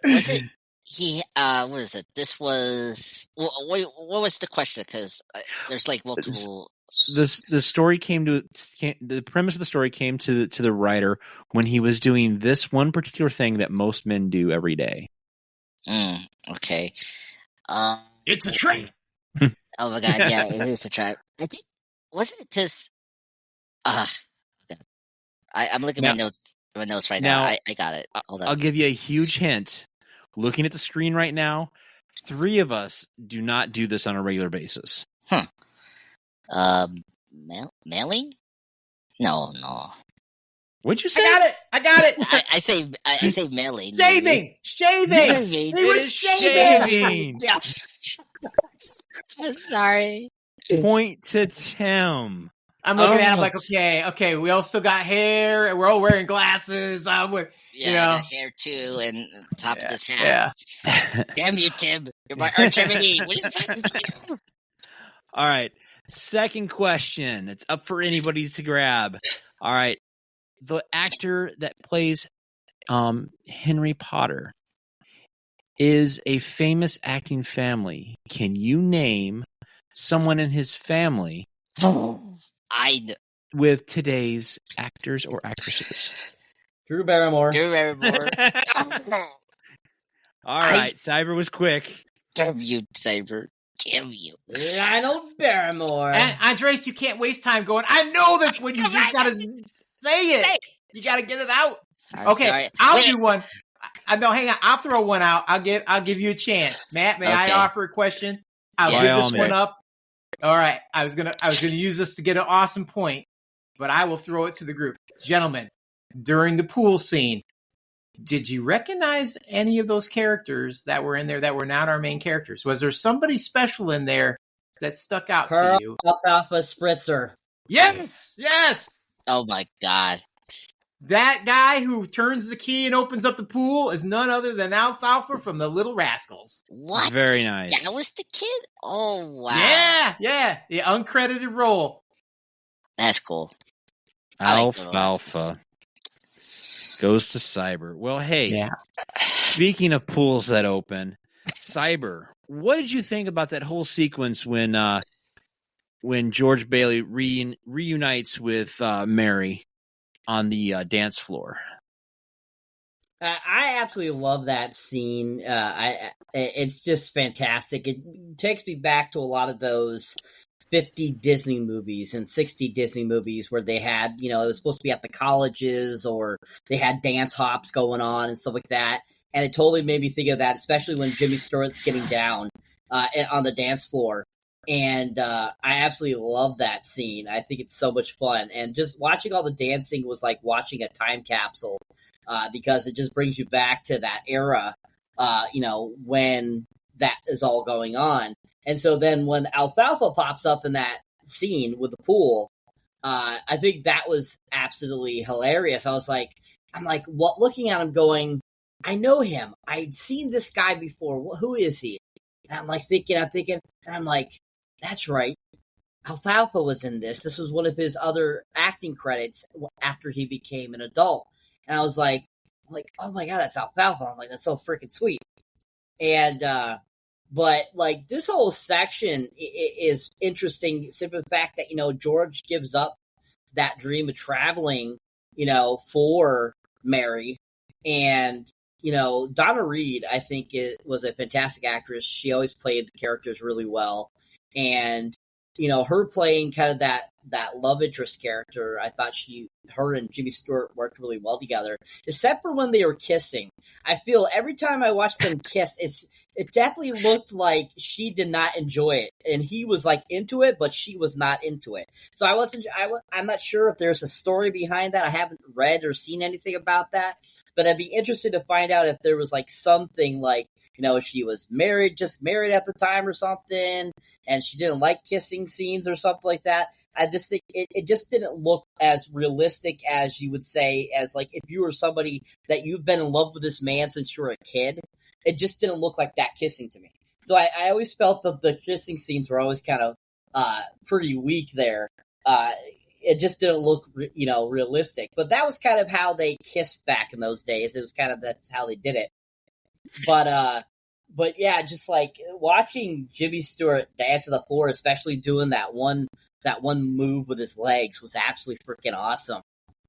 What is it? This was. Wait, what was the question? Because there's like multiple. The premise of the story came to the writer when he was doing this one particular thing that most men do every day. Okay. It's a trap. Oh my god! Yeah, it is a trap. I think was it because. I'm looking at my notes right now. I got it. Hold on. I'll give you a huge hint. Looking at the screen right now, 3 of us do not do this on a regular basis. Mailing? No. What'd you say? I got it. I say mailing. Shaving. It was shaving. Yeah. I'm sorry. Point to Tim. I'm looking at him like, okay, we all still got hair, and we're all wearing glasses. I got hair too, and top of this hat. Yeah. Damn you, Tim! You're my arch enemy. What is it? All right, second question. It's up for anybody to grab. All right, the actor that plays Henry Potter is a famous acting family. Can you name someone in his family? With today's actors or actresses. Drew Barrymore. All right, Cyber was quick. Damn you, Cyber. Damn you. Lionel Barrymore. And Andres, you can't waste time going, I know this one. You just got to say it. You got to get it out. Okay, sorry. I'll do one. No, hang on. I'll throw one out. I'll give you a chance. Matt, may I offer a question? I'll give this one up. All right, I was gonna use this to get an awesome point, but I will throw it to the group. Gentlemen, during the pool scene, did you recognize any of those characters that were in there that were not our main characters? Was there somebody special in there that stuck out to you? Alfalfa Spritzer. Yes! Oh my god. That guy who turns the key and opens up the pool is none other than Alfalfa from the Little Rascals. What? Very nice. That was the kid? Oh, wow. Yeah. The uncredited role. That's cool. Alfalfa goes to Cyber. Well, hey, speaking of pools that open, Cyber, what did you think about that whole sequence when George Bailey reunites with Mary on the dance floor? I absolutely love that scene. It's just fantastic. It takes me back to a lot of those 50 Disney movies and 60 Disney movies where they had, it was supposed to be at the colleges or they had dance hops going on and stuff like that. And it totally made me think of that, especially when Jimmy Stewart's getting down on the dance floor. And I absolutely love that scene. I think it's so much fun. And just watching all the dancing was like watching a time capsule because it just brings you back to that era, when that is all going on. And so then when Alfalfa pops up in that scene with the pool, I think that was absolutely hilarious. I'm like, what? Looking at him going, I know him. I'd seen this guy before. Who is he? And I'm thinking, and I'm like, that's right. Alfalfa was in this. This was one of his other acting credits after he became an adult. And I was like, oh my God, that's Alfalfa. I'm like, that's so freaking sweet. And, but like this whole section is interesting. Simply the fact that, George gives up that dream of traveling, for Mary. And, Donna Reed, I think was a fantastic actress. She always played the characters really well. And, her playing kind of that love interest character, I thought her and Jimmy Stewart worked really well together, except for when they were kissing. I feel every time I watched them kiss, it definitely looked like she did not enjoy it, and he was like into it, but she was not into it. So I'm not sure if there's a story behind that. I haven't read or seen anything about that, but I'd be interested to find out if there was like something like, she was just married at the time or something, and she didn't like kissing scenes or something like that. I just think it just didn't look as realistic as you would say, as like if you were somebody that you've been in love with this man since you were a kid. It just didn't look like that kissing to me. So I always felt that the kissing scenes were always kind of pretty weak there. It just didn't look, realistic. But that was kind of how they kissed back in those days. It was kind of that's how they did it. But yeah, just like watching Jimmy Stewart dance to the floor, especially doing that one move with his legs, was absolutely freaking awesome.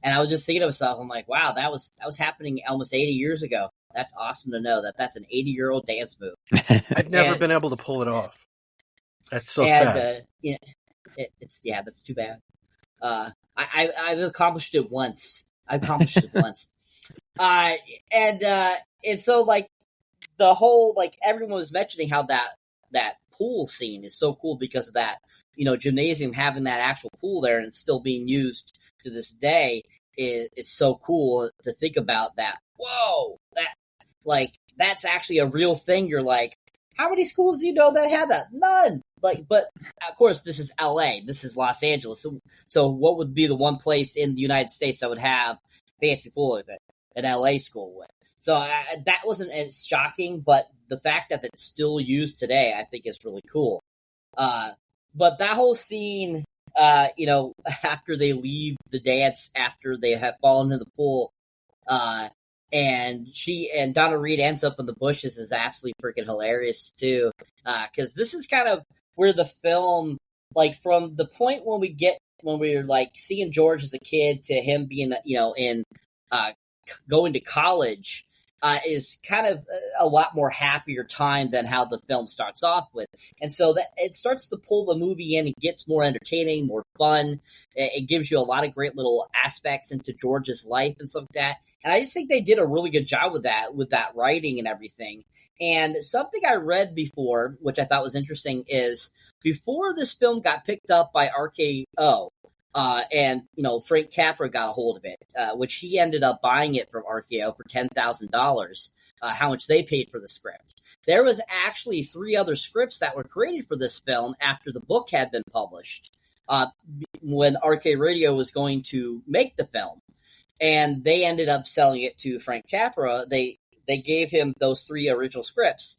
And I was just thinking to myself, I'm like, wow, that was happening almost 80 years ago. That's awesome to know that's an 80-year-old dance move. I've never been able to pull it off. That's so sad. That's too bad. I've accomplished it once. And so like the whole, like everyone was mentioning how that pool scene is so cool because of that, gymnasium having that actual pool there and it's still being used to this day is so cool to think about that. Whoa, that's actually a real thing. You're like, how many schools do you know that have that? None. Like, but of course, this is LA. This is Los Angeles. So what would be the one place in the United States that would have fancy pool with it? An LA school would. So that wasn't as shocking, but the fact that it's still used today, I think is really cool. But that whole scene, after they leave the dance, after they have fallen in the pool, and Donna Reed ends up in the bushes is absolutely freaking hilarious too. Cause this is kind of where the film, like from the point when we're like seeing George as a kid to him being, in, going to college, is kind of a lot more happier time than how the film starts off with. And so that it starts to pull the movie in. It gets more entertaining, more fun. It gives you a lot of great little aspects into George's life and stuff like that. And I just think they did a really good job with that writing and everything. And something I read before, which I thought was interesting, is before this film got picked up by RKO, and Frank Capra got a hold of it, which he ended up buying it from RKO for $10,000. How much they paid for the script? There was actually 3 other scripts that were created for this film after the book had been published. When RK Radio was going to make the film, and they ended up selling it to Frank Capra. They gave him those 3 original scripts.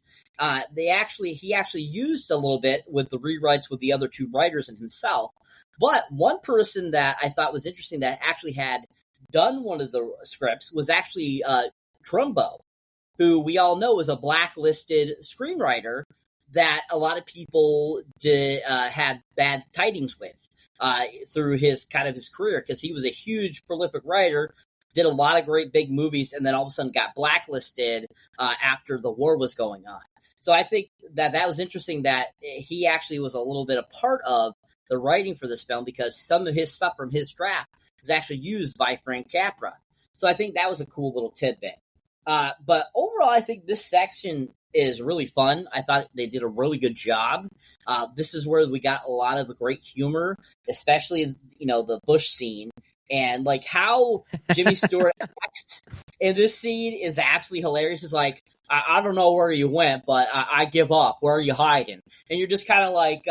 He actually used a little bit with the rewrites with the other 2 writers and himself. But one person that I thought was interesting that actually had done one of the scripts was actually Trumbo, who we all know is a blacklisted screenwriter that a lot of people had bad tidings with through his career, because he was a huge prolific writer, did a lot of great big movies, and then all of a sudden got blacklisted after the war was going on. So I think that was interesting that he actually was a little bit a part of the writing for this film, because some of his stuff from his draft was actually used by Frank Capra. So I think that was a cool little tidbit. But overall, I think this section is really fun. I thought they did a really good job. This is where we got a lot of great humor, especially, the Bush scene. And, like, how Jimmy Stewart acts in this scene is absolutely hilarious. It's like, I don't know where you went, but I give up. Where are you hiding? And you're just kind of like,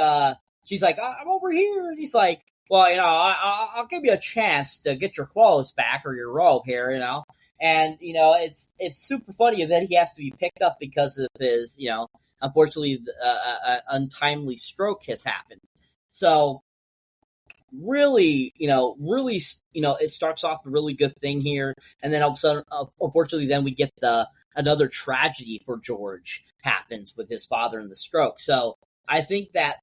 she's like, I'm over here. And he's like, well, I'll give you a chance to get your clothes back or your robe here, And, it's super funny. And then he has to be picked up because of his, unfortunately, untimely stroke has happened. So, really, it starts off a really good thing here, and then all of a sudden, unfortunately, then we get another tragedy for George happens with his father and the stroke. So I think that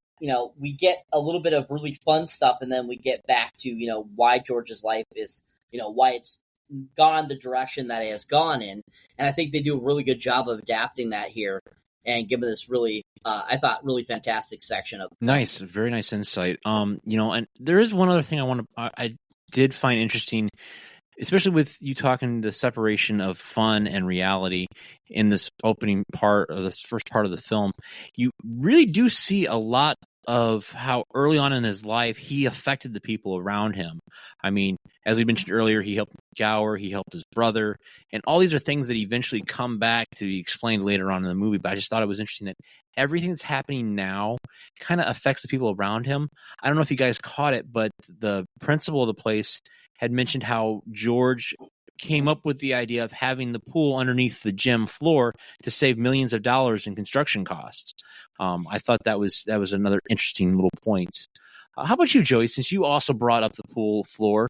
we get a little bit of really fun stuff, and then we get back to why George's life is why it's gone the direction that it has gone in, and I think they do a really good job of adapting that here and giving this really, I thought, really fantastic section of nice, very nice insight. And there is one other thing I did find interesting, especially with you talking the separation of fun and reality in this opening part of this first part of the film. You really do see a lot of how early on in his life he affected the people around him. I mean, as we mentioned earlier, he helped Gower, he helped his brother, and all these are things that eventually come back to be explained later on in the movie. But I just thought it was interesting that everything that's happening now kind of affects the people around him. I don't know if you guys caught it, but the principal of the place had mentioned how George came up with the idea of having the pool underneath the gym floor to save millions of dollars in construction costs. I thought that was another interesting little point. How about you, Joey? Since you also brought up the pool floor,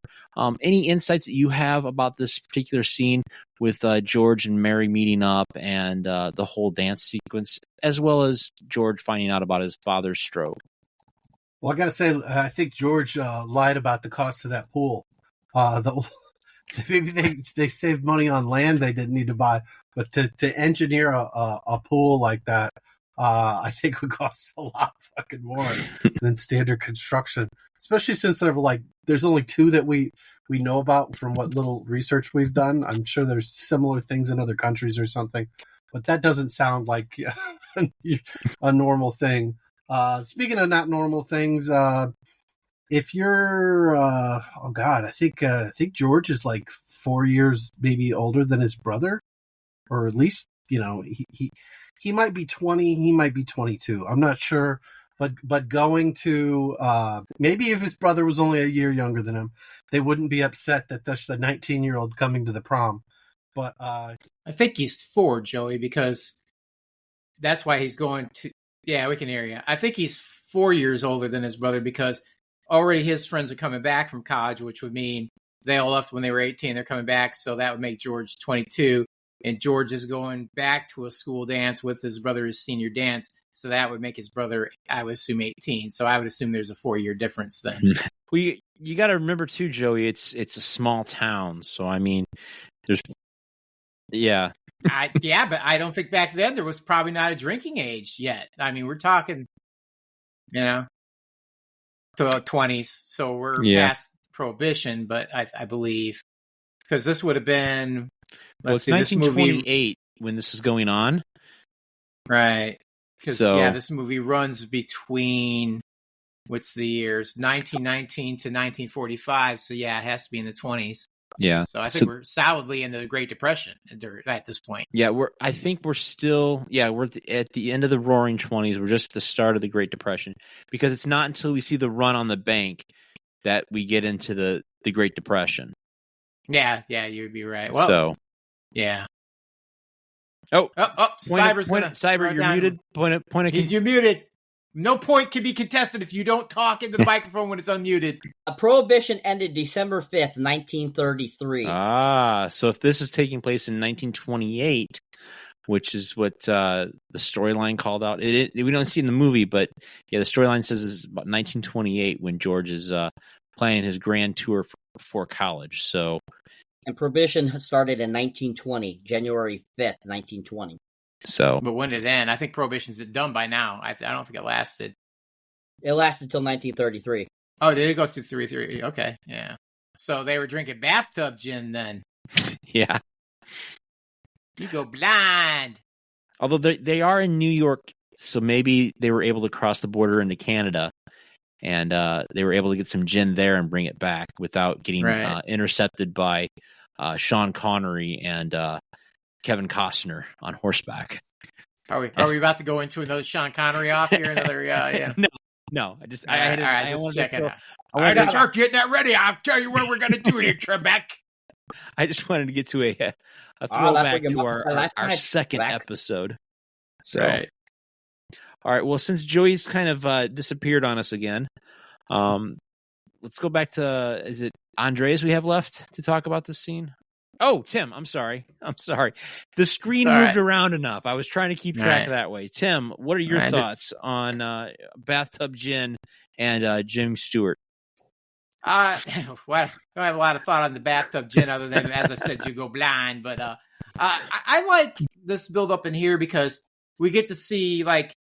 any insights that you have about this particular scene with George and Mary meeting up and the whole dance sequence, as well as George finding out about his father's stroke? Well, I got to say, I think George lied about the cost of that pool. Maybe they saved money on land they didn't need to buy, but to engineer a pool like that, I think would cost a lot fucking more than standard construction. Especially since there's only two that we know about from what little research we've done. I'm sure there's similar things in other countries or something, but that doesn't sound like a normal thing. Speaking of not normal things, if you're, I think George is like 4 years maybe older than his brother, or at least, he might be 20, he might be 22. I'm not sure, but going to, maybe if his brother was only a year younger than him, they wouldn't be upset that that's the 19-year-old coming to the prom. But, I think he's 4, Joey, because that's why he's going to, yeah, we can hear you. I think he's 4 years older than his brother because already his friends are coming back from college, which would mean they all left when they were 18. They're coming back, so that would make George 22. And George is going back to a school dance with his brother's senior dance, so that would make his brother, I would assume, 18. So I would assume there's a 4-year difference then. You got to remember too, Joey. It's a small town, so I mean, there's yeah. But I don't think back then there was probably not a drinking age yet. I mean, we're talking, to the 20s, so we're past Prohibition, but I believe because this would have been. It's 1928 when this is going on, right? Because this movie runs between what's the years 1919 to 1945. So it has to be in the 20s. Yeah. So I think we're solidly in the Great Depression at this point. Yeah, we're at the end of the Roaring 20s. We're just at the start of the Great Depression because it's not until we see the run on the bank that we get into the Great Depression. Yeah, you'd be right. Well, yeah. Cyber's Cyber, you're muted. You're muted. No point can be contested if you don't talk into the microphone when it's unmuted. Prohibition ended December 5th, 1933. So if this is taking place in 1928, which is what the storyline called out, we don't see it in the movie, but the storyline says it's about 1928 when George is planning his grand tour for college. So. And Prohibition started in 1920, January 5th, 1920. So, but when did it end? I think Prohibition's done by now. I don't think it lasted. It lasted till 1933. Oh, did it go through 33? Okay, yeah. So they were drinking bathtub gin then. Yeah. You go blind. Although they are in New York, so maybe they were able to cross the border into Canada, and they were able to get some gin there and bring it back without getting Right. intercepted by Sean Connery and Kevin Costner on horseback. Are we about to go into another Sean Connery off here? Another yeah. No, I just All right, I just wanted checking to out. All right, start getting that ready. I'll tell you what we're going to do here, Trebek. I just wanted to get to a that's throwback like to our lifetime second throwback. episode. So, Right. all right. Well, since Joey's kind of disappeared on us again, let's go back to, is it Andres we have left to talk about this scene? Oh, Tim, I'm sorry. The screen moved around enough. I was trying to keep track of that way. Tim, what are your thoughts on Bathtub Gin and Jim Stewart? Well, I don't have a lot of thought on the Bathtub Gin other than, as I said, you go blind. But I like this build up in here because we get to see, like,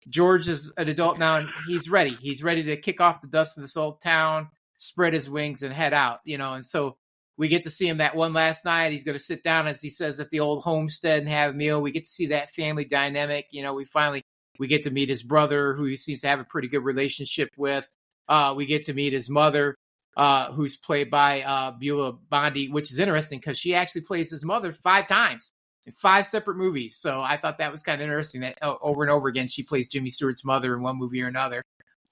George is an adult now and he's ready. He's ready to kick off the dust of this old town, spread his wings and head out, and so we get to see him that one last night. He's going to sit down, as he says, at the old homestead and have a meal. We get to see that family dynamic. We get to meet his brother, who he seems to have a pretty good relationship with. We get to meet his mother, who's played by Beulah Bondi, which is interesting because she actually plays his mother 5 times in 5 separate movies. So I thought that was kind of interesting that over and over again, she plays Jimmy Stewart's mother in one movie or another.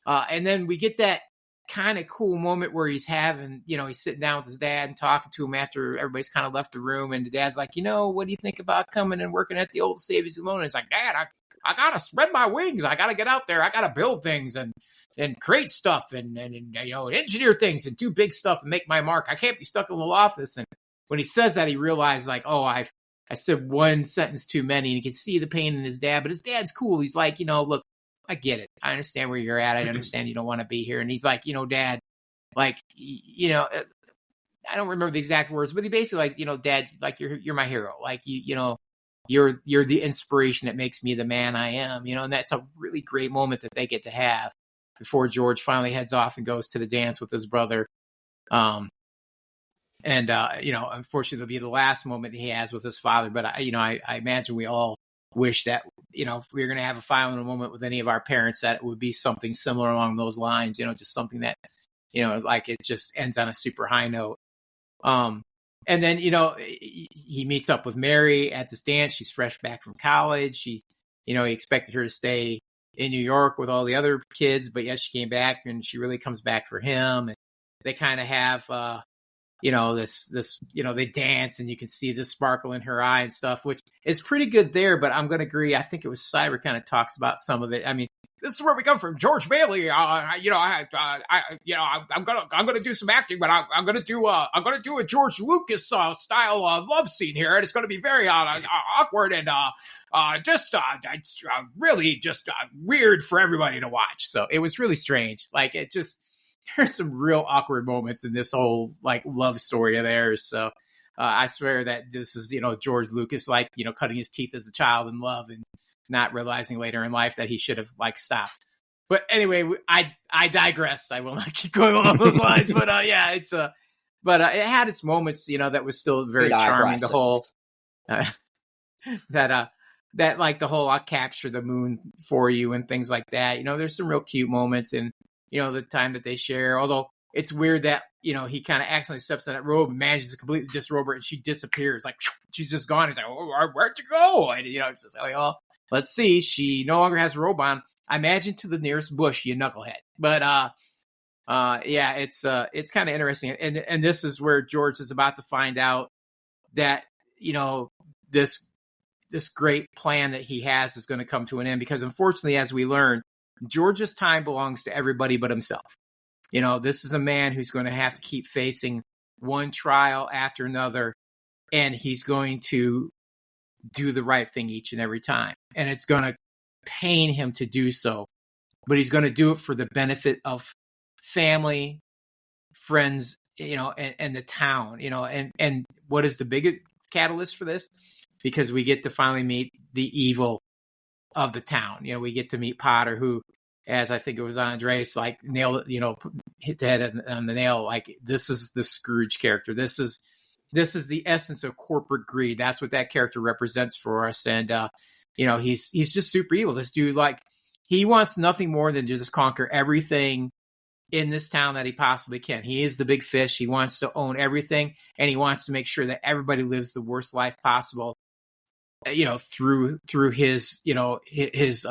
And then we get that kind of cool moment where he's sitting down with his dad and talking to him after everybody's kind of left the room. And the dad's like, what do you think about coming and working at the old Savings and Loan? And it's like, Dad, I got to spread my wings. I got to get out there. I got to build things and create stuff and engineer things and do big stuff and make my mark. I can't be stuck in a little office. And when he says that, he realized, like, oh, I said one sentence too many. And he can see the pain in his dad, but his dad's cool. He's like, look, I get it. I understand where you're at. I understand you don't want to be here. And he's like, Dad, like, I don't remember the exact words, but he basically like, Dad, like you're my hero. Like, you're the inspiration that makes me the man I am, and that's a really great moment that they get to have before George finally heads off and goes to the dance with his brother. Unfortunately it'll be the last moment he has with his father. But I imagine we all wish that, if we were going to have a final moment with any of our parents, that it would be something similar along those lines, just something that, like it just ends on a super high note. And then, he meets up with Mary at this dance. She's fresh back from college. He expected her to stay in New York with all the other kids, but yes, she came back and she really comes back for him. And they kind of have, they dance and you can see the sparkle in her eye and stuff, which is pretty good there. But I'm going to agree. I think it was Cyber kind of talks about some of it. I mean, this is where we come from. George Bailey, I'm gonna do some acting, but I'm gonna do a George Lucas style love scene here, and it's gonna be very awkward and really just weird for everybody to watch. So it was really strange. Like there's some real awkward moments in this whole like love story of theirs. So I swear that this is George Lucas cutting his teeth as a child in love and not realizing later in life that he should have stopped. But anyway, I digress. I will not keep going along those lines. But it had its moments, that was still very charming. The whole that like the whole I'll capture the moon for you and things like that. There's some real cute moments and the time that they share. Although it's weird that he kind of accidentally steps on that robe and manages to completely disrobe her and she disappears. Like she's just gone. He's like, oh, where'd you go? And it's just like, oh. Let's see. She no longer has a robe on. I imagine to the nearest bush, you knucklehead. But it's kind of interesting. And this is where George is about to find out that this great plan that he has is going to come to an end, because unfortunately, as we learn, George's time belongs to everybody but himself. This is a man who's going to have to keep facing one trial after another, and he's going to do the right thing each and every time. And it's going to pain him to do so, but he's going to do it for the benefit of family, friends, and the town, and what is the biggest catalyst for this? Because we get to finally meet the evil of the town. We get to meet Potter, who, as I think it was Andres, nailed it, hit the head on the nail. Like, this is the Scrooge character. This is the essence of corporate greed. That's what that character represents for us. And he's just super evil. This dude, like, he wants nothing more than to just conquer everything in this town that he possibly can. He is the big fish. He wants to own everything, and he wants to make sure that everybody lives the worst life possible, through his, his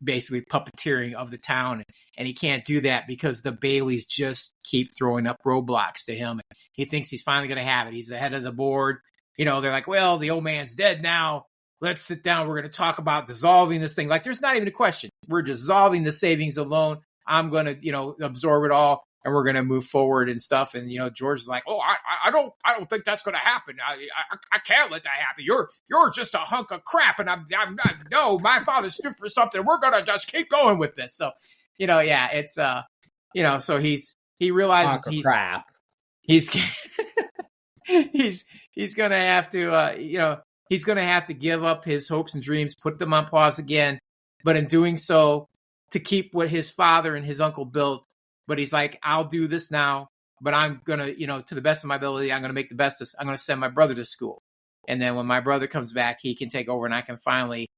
basically puppeteering of the town. And he can't do that because the Baileys just keep throwing up roadblocks to him. He thinks he's finally going to have it. He's the head of the board. They're like, well, the old man's dead now. Let's sit down. We're going to talk about dissolving this thing. Like, there's not even a question. We're dissolving the savings of loan. I'm going to, absorb it all, and we're going to move forward and stuff. And, George is like, oh, I don't think that's going to happen. I can't let that happen. You're just a hunk of crap. And I'm not, no, my father stood for something. We're going to just keep going with this. So, it's, so he realizes he's crap. He's going to have to, he's going to have to give up his hopes and dreams, put them on pause again. But in doing so, to keep what his father and his uncle built. But he's like, I'll do this now, but I'm going to, to the best of my ability, I'm going to make the best of, I'm going to send my brother to school. And then when my brother comes back, he can take over and I can finally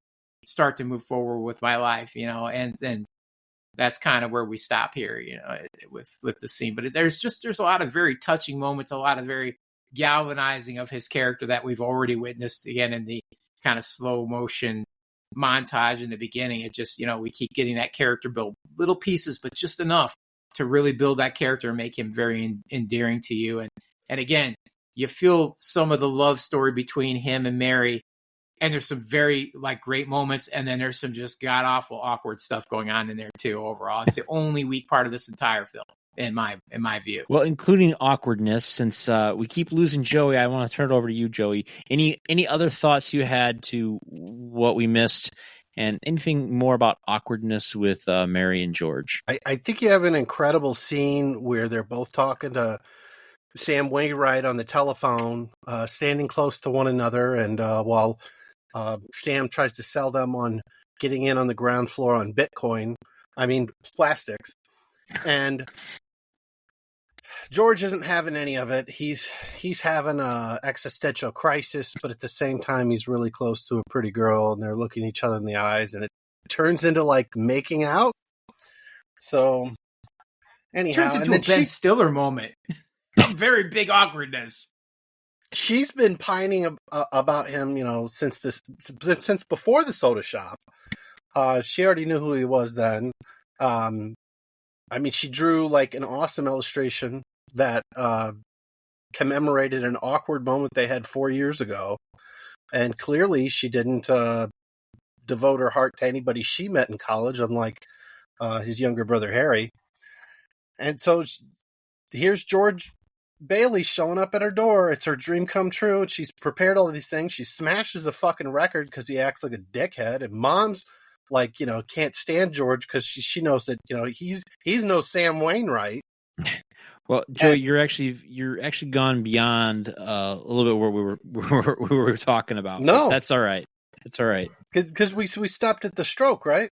start to move forward with my life, and that's kind of where we stop here, with the scene. But there's a lot of very touching moments, a lot of very galvanizing of his character that we've already witnessed again in the kind of slow motion montage in the beginning. It just, we keep getting that character built, little pieces, but just enough to really build that character and make him very endearing to you. And again, you feel some of the love story between him and Mary, and there's some very great moments, and then there's some just god awful awkward stuff going on in there too. Overall, it's the only weak part of this entire film, in my view. Well, including awkwardness, since we keep losing Joey, I want to turn it over to you, Joey. Any other thoughts you had to what we missed, and anything more about awkwardness with Mary and George? I think you have an incredible scene where they're both talking to Sam Wainwright on the telephone, standing close to one another, and while Sam tries to sell them on getting in on the ground floor on plastics. And George isn't having any of it. He's having a existential crisis, but at the same time, he's really close to a pretty girl, and they're looking each other in the eyes, and it turns into making out. So, anyhow, turns into a Ben Stiller moment. A very big awkwardness. She's been pining about him, since before the soda shop. She already knew who he was then. She drew an awesome illustration that commemorated an awkward moment they had 4 years ago. And clearly she didn't devote her heart to anybody she met in college, unlike his younger brother, Harry. And so here's George Bailey showing up at her door. It's her dream come true. She's prepared all of these things. She smashes the fucking record because he acts like a dickhead. And Mom's can't stand George because she knows that, he's no Sam Wainwright. Well, Joe, you're actually gone beyond a little bit where we were talking about. No, that's all right. It's all right. Because we stopped at the stroke, right?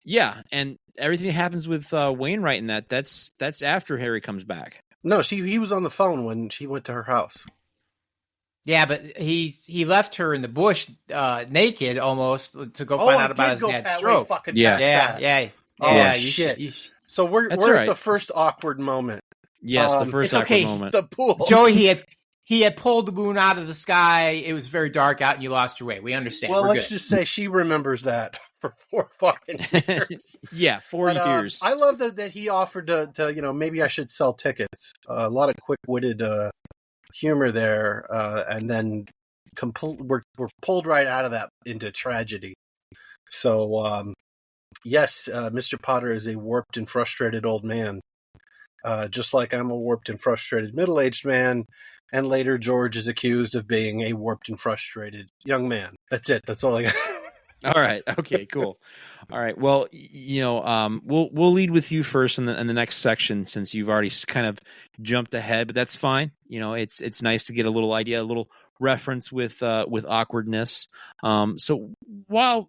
Yeah, and everything that happens with Wainwright and that's after Harry comes back. No, he was on the phone when she went to her house. Yeah, but he left her in the bush naked almost to go find out about his dad's stroke. Yeah. Oh, shit. So we're at the first awkward moment. Yes, the first awkward moment. The pool. Joey, he had pulled the moon out of the sky. It was very dark out, and you lost your way. We understand. Well, let's just say she remembers that for 4 fucking years. Yeah, 4 years. I love that he offered to maybe I should sell tickets. A lot of quick-witted humor there, and then we're pulled right out of that into tragedy. So, yes, Mr. Potter is a warped and frustrated old man, just like I'm a warped and frustrated middle-aged man, and later George is accused of being a warped and frustrated young man. That's it. That's all I got. All right. Okay, cool. All right. Well, we'll lead with you first in the next section, since you've already kind of jumped ahead, but that's fine. It's nice to get a little idea, a little reference with awkwardness. So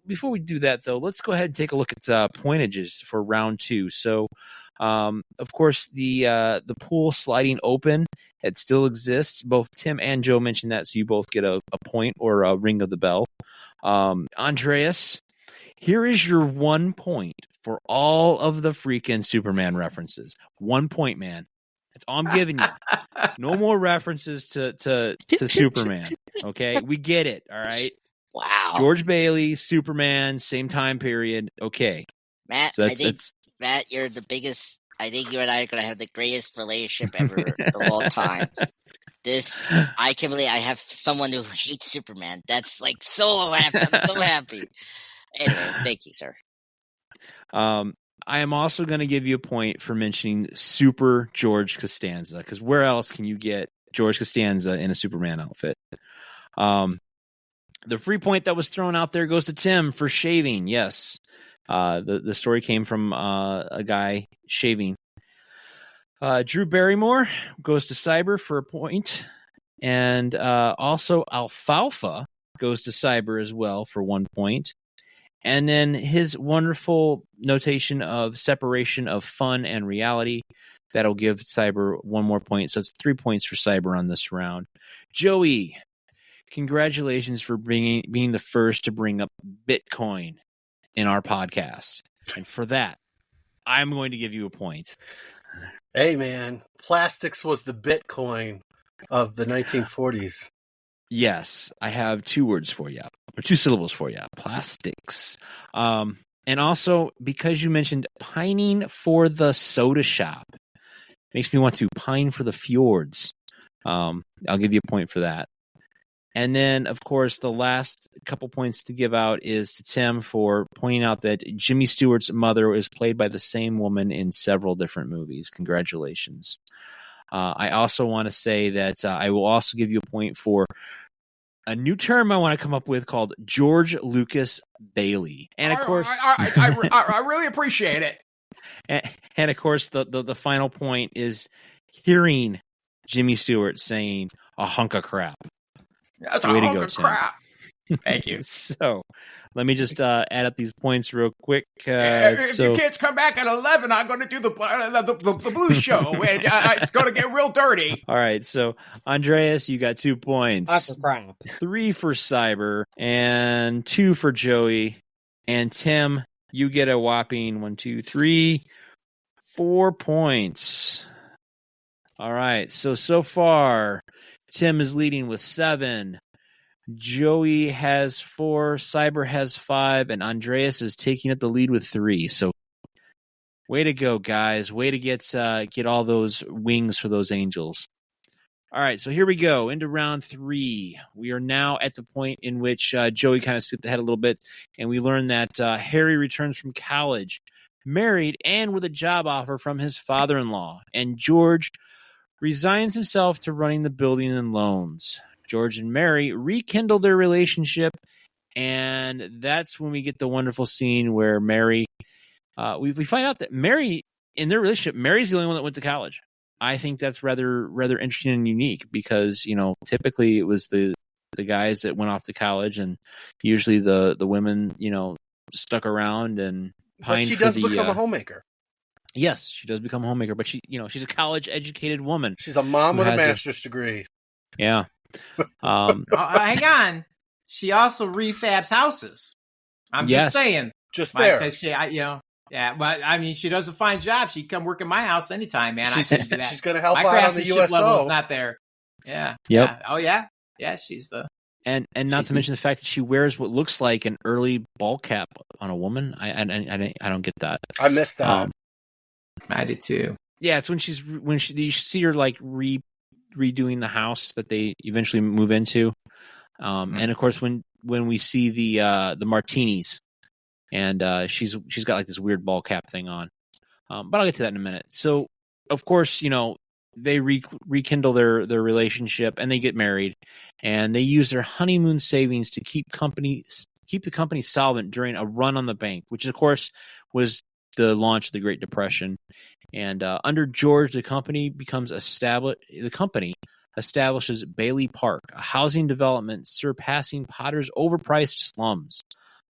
before we do that though, let's go ahead and take a look at pointages for round 2. So, of course, the pool sliding open, it still exists. Both Tim and Joe mentioned that, so you both get a point or a ring of the bell. Andreas, here is your 1 point for all of the freaking Superman references. 1 point, man. That's all I'm giving you. No more references to Superman. Okay, we get it. All right. Wow. George Bailey, Superman, same time period. Okay. Matt, So Matt, you're the biggest. I think you and I are going to have the greatest relationship ever of all time. I can't believe I have someone who hates Superman. That's like so happy. I'm so happy. Anyway, thank you, sir. I am also going to give you a point for mentioning Super George Costanza, because where else can you get George Costanza in a Superman outfit? The free point that was thrown out there goes to Tim for shaving. Yes. The story came from a guy shaving. Drew Barrymore goes to Cyber for a point. And also Alfalfa goes to Cyber as well for 1 point. And then his wonderful notation of separation of fun and reality. That'll give Cyber 1 more point. So it's 3 points for Cyber on this round. Joey, congratulations for being the first to bring up Bitcoin in our podcast. And for that, I'm going to give you a point. Hey, man. Plastics was the Bitcoin of the 1940s. Yes, I have 2 words for you, or 2 syllables for you. Plastics. And also, because you mentioned pining for the soda shop, makes me want to pine for the fjords. I'll give you a point for that. And then, of course, the last couple points to give out is to Tim for pointing out that Jimmy Stewart's mother is played by the same woman in several different movies. Congratulations. I also want to say that I will also give you a point for a new term I want to come up with called George Lucas Bailey. And of course, I really appreciate it. And of course, the final point is hearing Jimmy Stewart saying a hunk of crap. That's a hunk of crap. Thank you. So let me just add up these points real quick. If you kids come back at 11, I'm going to do the blues show, and it's going to get real dirty. All right. So Andreas, you got 2 points. That's a crap. 3 for Cyber and 2 for Joey. And Tim, you get a whopping 1, 2, 3, 4 points. All right. So far, Tim is leading with 7. Joey has 4, Cyber has 5, and Andreas is taking up the lead with 3. So, way to go, guys! Way to get all those wings for those angels. All right, so here we go into round 3. We are now at the point in which Joey kind of skipped ahead a little bit, and we learn that Harry returns from college, married, and with a job offer from his father-in-law, and George resigns himself to running the building and loans. George and Mary rekindle their relationship, and that's when we get the wonderful scene where Mary, we find out that Mary, in their relationship, Mary's the only one that went to college. I think that's rather interesting and unique because, typically it was the guys that went off to college, and usually the women, stuck around and pined. But she does become a homemaker. Yes, she does become a homemaker, but she's a college educated woman. She's a mom with a master's degree. Yeah. Hang on. She also refabs houses. I'm just saying. Just there. Yeah, but I mean, she does a fine job. She can come work in my house anytime, man. She's going to help my out on the USO. Level is not there. Yeah. Yep. Yeah. Oh yeah. Yeah. She's the. And not to mention the fact that she wears what looks like an early ball cap on a woman. I don't get that. I missed that. I did too. Yeah, it's when you see her like redoing the house that they eventually move into, and of course when we see the Martinis, and she's got like this weird ball cap thing on, but I'll get to that in a minute. So of course they rekindle their relationship and they get married, and they use their honeymoon savings to keep the company solvent during a run on the bank, which of course was the launch of the Great Depression. And under George, the company establishes Bailey Park, a housing development surpassing Potter's overpriced slums.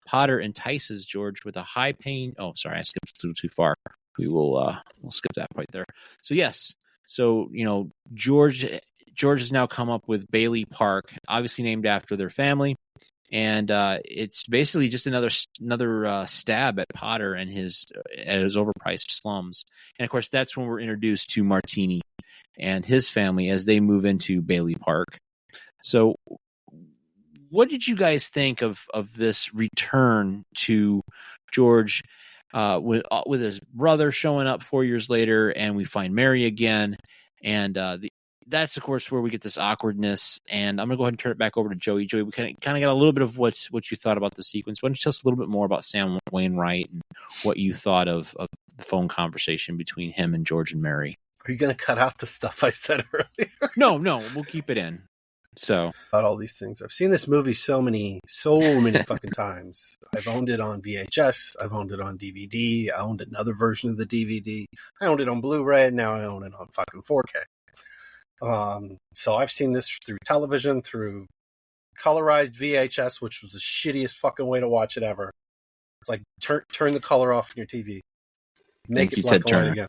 Potter entices George with a high-paying. Oh, sorry, I skipped a little too far. We'll skip that point there. So yes, George has now come up with Bailey Park, obviously named after their family, and it's basically just another stab at Potter and his overpriced slums. And of course, that's when we're introduced to Martini and his family as they move into Bailey Park. So, what did you guys think of this return to George with his brother showing up 4 years later, and we find Mary again, and that's of course where we get this awkwardness. And I'm gonna go ahead and turn it back over to Joey. Joey, we kind of got a little bit of what you thought about the sequence. Why don't you tell us a little bit more about Sam Wainwright and what you thought of the phone conversation between him and George and Mary? Are you going to cut out the stuff I said earlier? No, we'll keep it in. So about all these things, I've seen this movie so many fucking times. I've owned it on VHS. I've owned it on DVD. I owned another version of the DVD. I owned it on Blu-ray. Now I own it on fucking 4K. So I've seen this through television, through colorized VHS, which was the shittiest fucking way to watch it ever. It's like turn the color off in your TV, make it black and white again.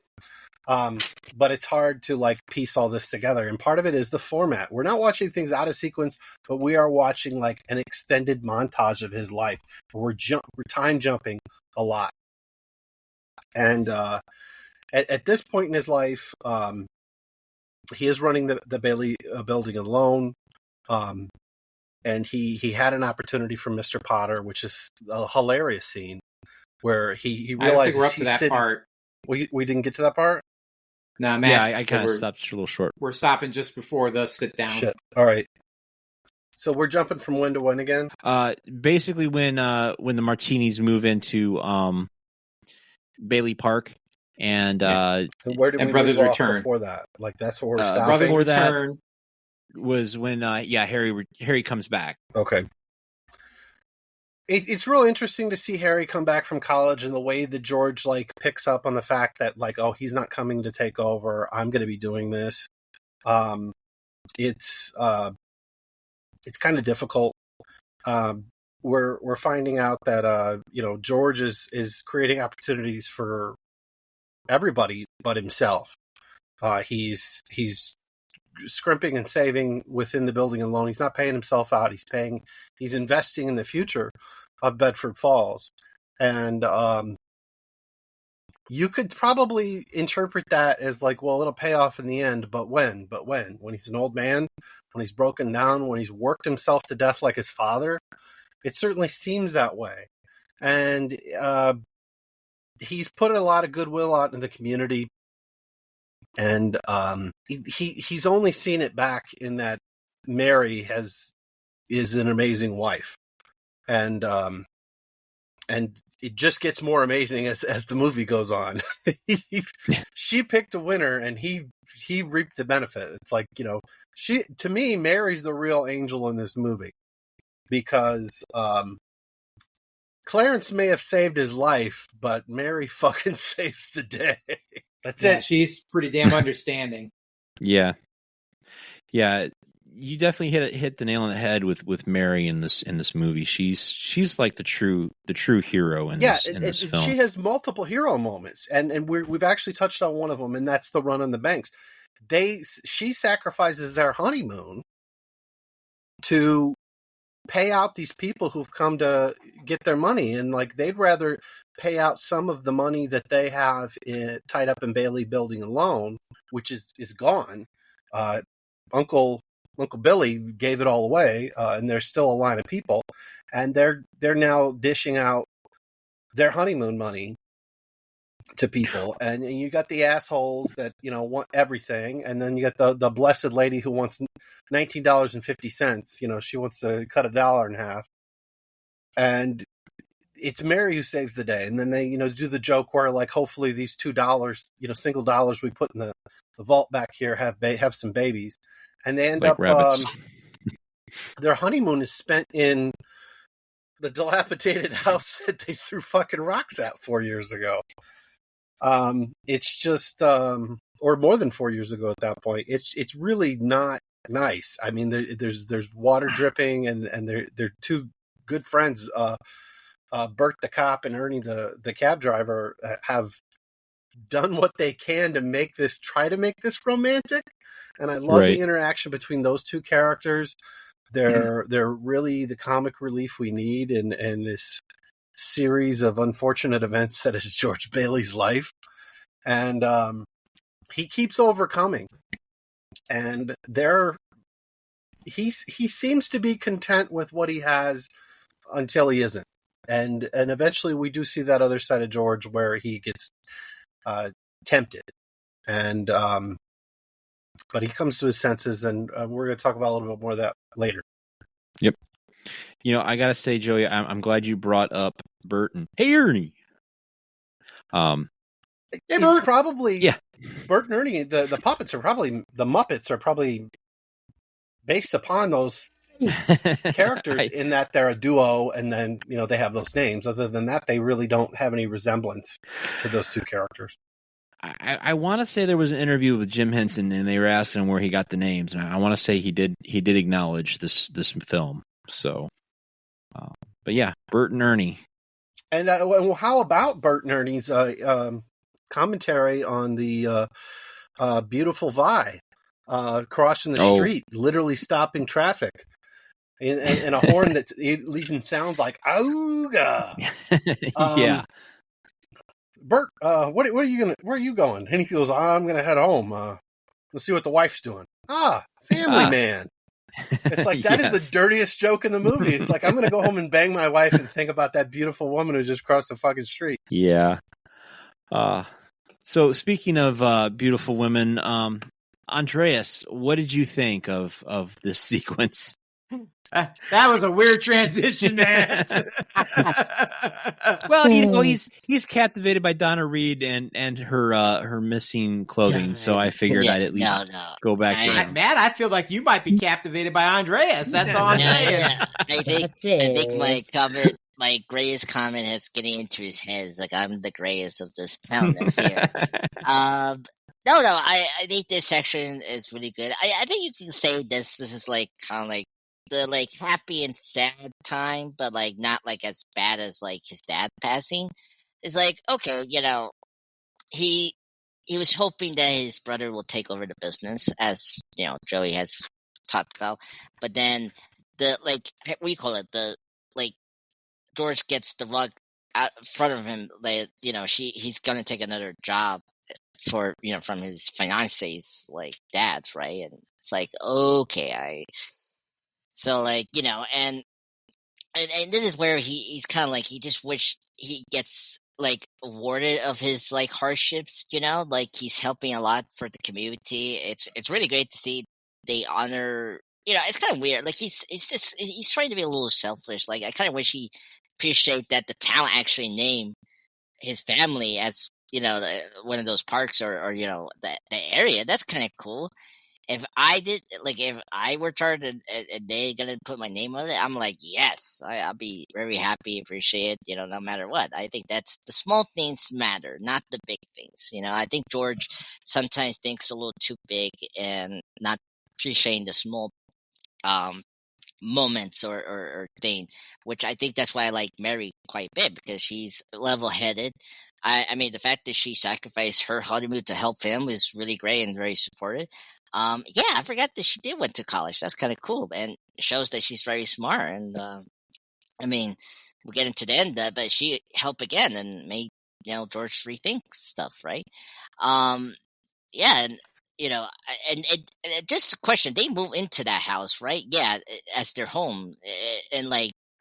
But it's hard to like piece all this together, and part of it is the format. We're not watching things out of sequence, but we are watching like an extended montage of his life. We're time jumping a lot, and at this point in his life, he is running the Bailey building alone, and he had an opportunity from Mr. Potter, which is a hilarious scene where he realizes we're up to that part. We didn't get to that part. No, man. Yeah, I kind of stopped a little short. We're stopping just before the sit down. Shit. All right. So we're jumping from when to when again? Basically, when the Martinis move into Bailey Park, and where did we Brothers leave off Return before that? Like that's where we're stopping. Brothers Before that Return was when Harry comes back. Okay. It's real interesting to see Harry come back from college, and the way that George like picks up on the fact that like, oh, he's not coming to take over. I'm going to be doing this. It's kind of difficult. We're finding out that George is creating opportunities for everybody but himself. He's scrimping and saving within the building alone. He's not paying himself out. He's investing in the future of Bedford Falls. And you could probably interpret that as like, well, it'll pay off in the end, but when? When he's an old man, when he's broken down, when he's worked himself to death like his father? It certainly seems that way. And he's put a lot of goodwill out in the community. And he's only seen it back in that Mary is an amazing wife, and it just gets more amazing as the movie goes on. She picked a winner, and he reaped the benefit. It's like, to me, Mary's the real angel in this movie, because Clarence may have saved his life, but Mary fucking saves the day. That's it. She's pretty damn understanding. Yeah. You definitely hit the nail on the head with Mary in this movie. She's like the true hero in this film. She has multiple hero moments, and we've actually touched on one of them, and that's the run on the banks. She sacrifices their honeymoon to pay out these people who've come to get their money, and like they'd rather pay out some of the money that they have tied up in Bailey building alone, which is gone. Uncle Billy gave it all away, and there's still a line of people, and they're now dishing out their honeymoon money to people, and you got the assholes that want everything, and then you got the blessed lady who wants $19.50. She wants to cut $1 in half, and it's Mary who saves the day. And then they do the joke where like hopefully these $2 single dollars we put in the vault back here have some babies, and they end like up rabbits. Their honeymoon is spent in the dilapidated house that they threw fucking rocks at 4 years ago. It's just or more than 4 years ago at that point. It's really not nice. I mean, there's water dripping, and they're two good friends, Bert the cop and Ernie the cab driver, have done what they can to try to make this romantic. And I love the interaction between those two characters. They're really the comic relief we need in this series of unfortunate events that is George Bailey's life. And he keeps overcoming. And he seems to be content with what he has until he isn't. And eventually we do see that other side of George where he gets tempted. And but he comes to his senses, and we're going to talk about a little bit more of that later. Yep. You know, I got to say, Joey, I'm glad you brought up Burton. Hey, Ernie. It's probably Yeah. Bert and Ernie. The puppets are probably the Muppets are probably based upon those characters in that they're a duo, and then they have those names. Other than that, they really don't have any resemblance to those two characters. I want to say there was an interview with Jim Henson, and they were asking him where he got the names, and I want to say he did acknowledge this film. So, but yeah, Bert and Ernie. And how about Bert and Ernie's commentary on the beautiful Vi crossing the street, literally stopping traffic, and a horn that even sounds like "Auga." Yeah. Bert, where are you going? And he goes, I'm gonna head home. Let's see what the wife's doing. Family Man. It's like that is the dirtiest joke in the movie. It's like I'm gonna go home and bang my wife and think about that beautiful woman who just crossed the fucking street. Yeah. So speaking of beautiful women, Andreas, what did you think of this sequence? That was a weird transition, man. Well, he's captivated by Donna Reed and her missing clothing, so I figured I'd at least go back to Matt, I feel like you might be captivated by Andreas. That's all I'm saying. Yeah. I think my greatest comment is getting into his head. It's like I'm the greatest of this town that's here. I think this section is really good. I think you can say this is like kind of like the happy and sad time, but not as bad as his dad passing. It's like, okay, he was hoping that his brother will take over the business, as Joey has talked about. But then George gets the rug out in front of him. He's gonna take another job for from his fiance's dad's, right? And it's like, okay, So and this is where he's kind of he just wished he gets awarded of his hardships, he's helping a lot for the community. It's really great to see they honor. It's kind of weird. He's trying to be a little selfish. I kind of wish he appreciate that the town actually named his family as one of those parks or the area. That's kind of cool. If I did, if I were charged and they gonna put my name on it, I'm like, yes, I'll be very happy, appreciate, no matter what. I think that's the small things matter, not the big things. I think George sometimes thinks a little too big and not appreciating the small moments or thing, which I think that's why I like Mary quite a bit, because she's level-headed. I mean, the fact that she sacrificed her honeymoon to help him was really great and very supportive. I forgot that she did went to college. That's kind of cool, and it shows that she's very smart. And I mean, we'll get into the end, but she helped again and made George rethink stuff, right? And just a question: they move into that house, right? Yeah, as their home, and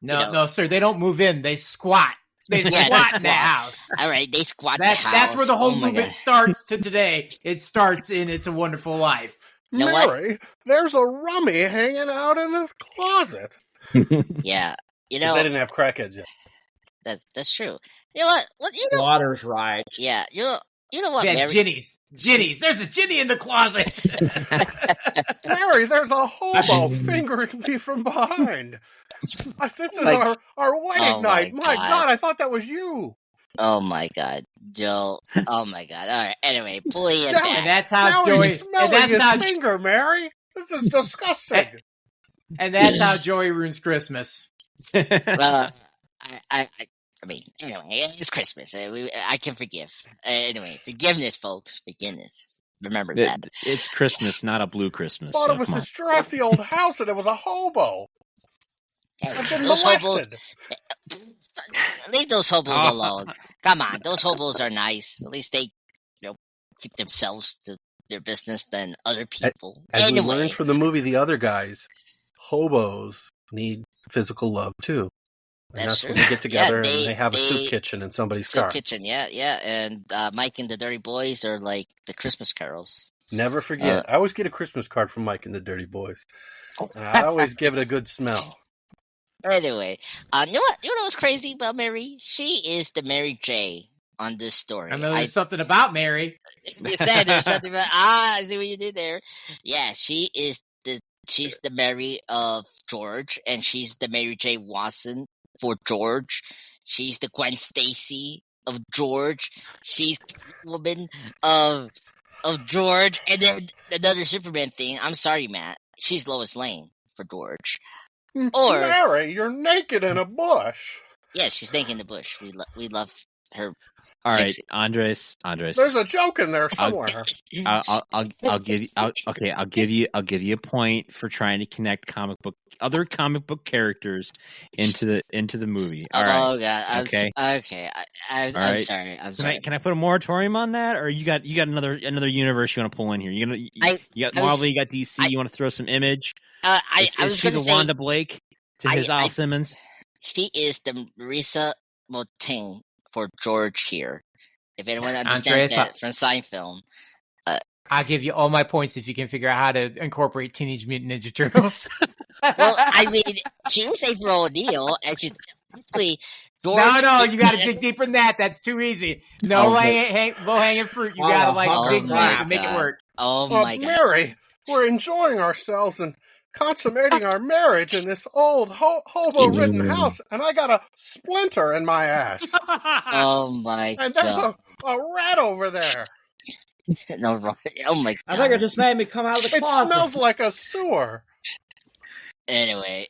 no, sir, they don't move in; they squat. They squat in the house. All right, they squat in the house. That's where the whole movement starts to today. It starts in It's a Wonderful Life. Mary, there's a rummy hanging out in the closet. Yeah. They didn't have crackheads yet. That's true. You know what? Water's right. Yeah. You know what, Yeah, Mary? Ginny's. There's a Ginny in the closet. Mary, there's a hobo fingering me from behind. This is our wedding night. My God, I thought that was you. Oh my God, Joe. Oh my God. All right. Anyway, pulling it back. And that's how Joey. And that's his finger, Mary. This is disgusting. And that's how Joey ruins Christmas. Well, I mean, anyway, it's Christmas. I can forgive. Anyway, forgiveness, folks. Forgiveness. Remember that. It's Christmas, not a blue Christmas. Thought So it was come on. this drafty old house and it was a hobo. Hey, I've been those molested. leave those hobos alone. Come on, those hobos are nice. At least they, keep themselves to their business than other people. As we Anyway, learned from the movie The Other Guys, hobos need physical love too. And that's true. when they get together Yeah, and they have a soup kitchen in somebody's soup car. kitchen, yeah. And Mike and the Dirty Boys are like the Christmas carols. Never forget. I always get a Christmas card from Mike and the Dirty Boys. I always give it a good smell. Anyway, you know what? You know what's crazy about Mary? She is the Mary J on this story. I know there's something about Mary. You said there's something about I see what you did there. Yeah, she's the Mary of George, and she's the Mary J. Watson for George. She's the Gwen Stacy of George. She's woman of George, and then another Superman thing. I'm sorry, Matt. She's Lois Lane for George. Or Mary, you're naked in a bush. yeah, she's naked in the bush. We love her. All right, Sexy. Andres. There's a joke in there somewhere. I'll give you. I'll give you a point for trying to connect other comic book characters into the movie. All right. Oh god. Okay. Okay. I'm right. sorry. I'm sorry. Can I put a moratorium on that, or you got another universe you want to pull in here? You got Marvel, you got DC. You want to throw some Image? I was going to to say Wanda Blake to his Al Simmons. she is the Marisa Moting for George here. If anyone understands Andreas, that from Seinfeld. I'll give you all my points if you can figure out how to incorporate Teenage Mutant Ninja Turtles. Well, I mean, she was April O'Neil, and she's actually George. No, you got to dig deeper than that. That's too easy. No low-hanging fruit. You got to dig deep and make it work. Oh my god, Mary, we're enjoying ourselves and consummating our marriage in this old hobo-ridden house, and I got a splinter in my ass. Oh my And there's god. a rat over there. No, oh my god. I think it just made me come out of the It closet. smells like a sewer. Anyway.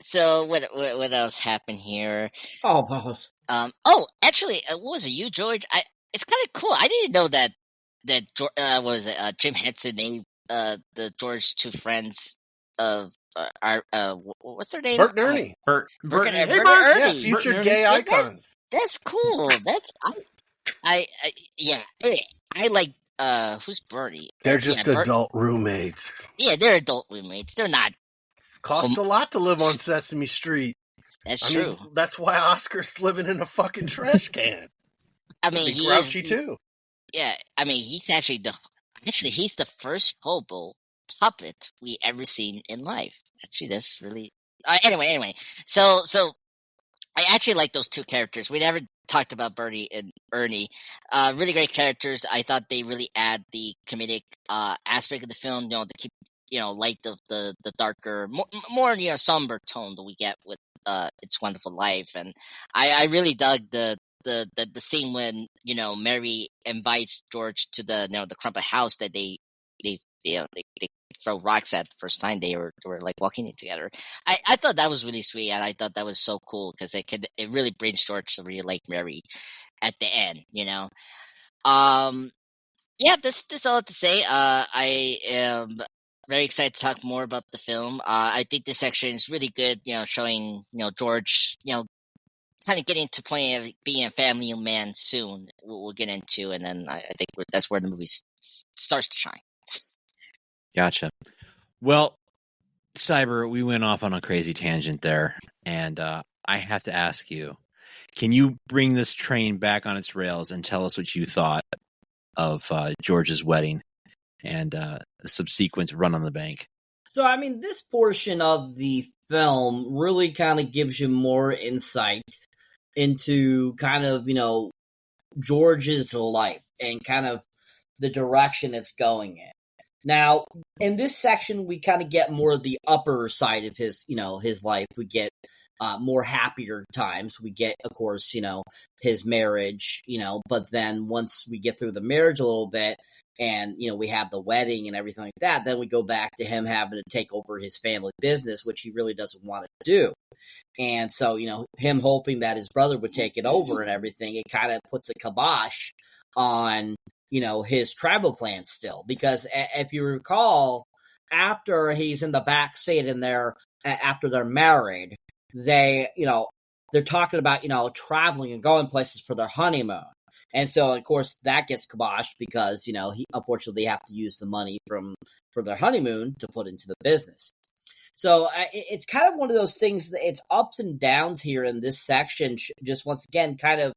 So what else happened here? Oh, Actually, what was it? You, George? It's kind of cool. I didn't know that Jim Henson named the George two friends of what's their name? Bert and Ernie. Bert Bert and Hey, Ernie. Bert. Yeah, future gay Yeah, icons. That's cool. I like who's Bertie? They're just Bert- adult roommates. Yeah, they're adult roommates. They're not. It costs a lot to live on Sesame Street. That's true. That's why Oscar's living in a fucking trash can. I mean, Be grouchy too. Yeah, I mean, he's actually he's the first hobo puppet we ever seen in life. Actually, that's really anyway. So I actually like those two characters. We never talked about Bertie and Ernie. Really great characters. I thought they really add the comedic aspect of the film. To keep light of the darker, more somber tone that we get with It's Wonderful Life. And I really dug the scene when Mary invites George to the Crumpet house that they throw rocks at the first time they were like walking in together. I thought that was really sweet, and I thought that was so cool because it really brings George to really like Mary at the end. Yeah, this all to say. I am very excited to talk more about the film. I think this section is really good. Showing George kind of getting to the point of being a family man soon. We'll get into, and then I think that's where the movie starts to shine. Gotcha. Well, Cyber, we went off on a crazy tangent there, and I have to ask you, can you bring this train back on its rails and tell us what you thought of George's wedding and the subsequent run on the bank? So, I mean, this portion of the film really kind of gives you more insight into kind of, George's life and kind of the direction it's going in. Now, in this section, we kind of get more of the upper side of his life. We get more happier times. We get, of course, his marriage, but then once we get through the marriage a little bit and, we have the wedding and everything like that, then we go back to him having to take over his family business, which he really doesn't want to do. And so, him hoping that his brother would take it over and everything, it kind of puts a kibosh on his travel plans still. Because if you recall, after he's in the back seat and after they're married, they're talking about, traveling and going places for their honeymoon. And so, of course, that gets kiboshed because, unfortunately, they have to use the money for their honeymoon to put into the business. So it's kind of one of those things that it's ups and downs here in this section, just once again, kind of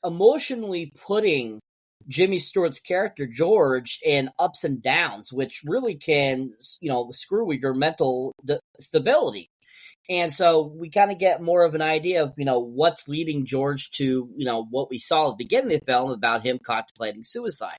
emotionally putting Jimmy Stewart's character, George, in ups and downs, which really can, screw with your mental stability. And so we kind of get more of an idea of, what's leading George to, what we saw at the beginning of the film about him contemplating suicide.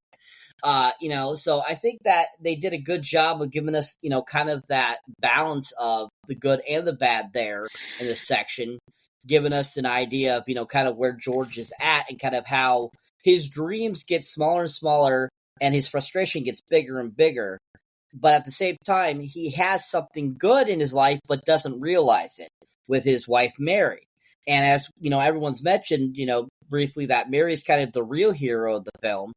So I think that they did a good job of giving us, kind of that balance of the good and the bad there in this section, giving us an idea of, kind of where George is at and kind of how his dreams get smaller and smaller and his frustration gets bigger and bigger. But at the same time, he has something good in his life, but doesn't realize it with his wife, Mary. And as, everyone's mentioned, briefly that Mary's kind of the real hero of the film.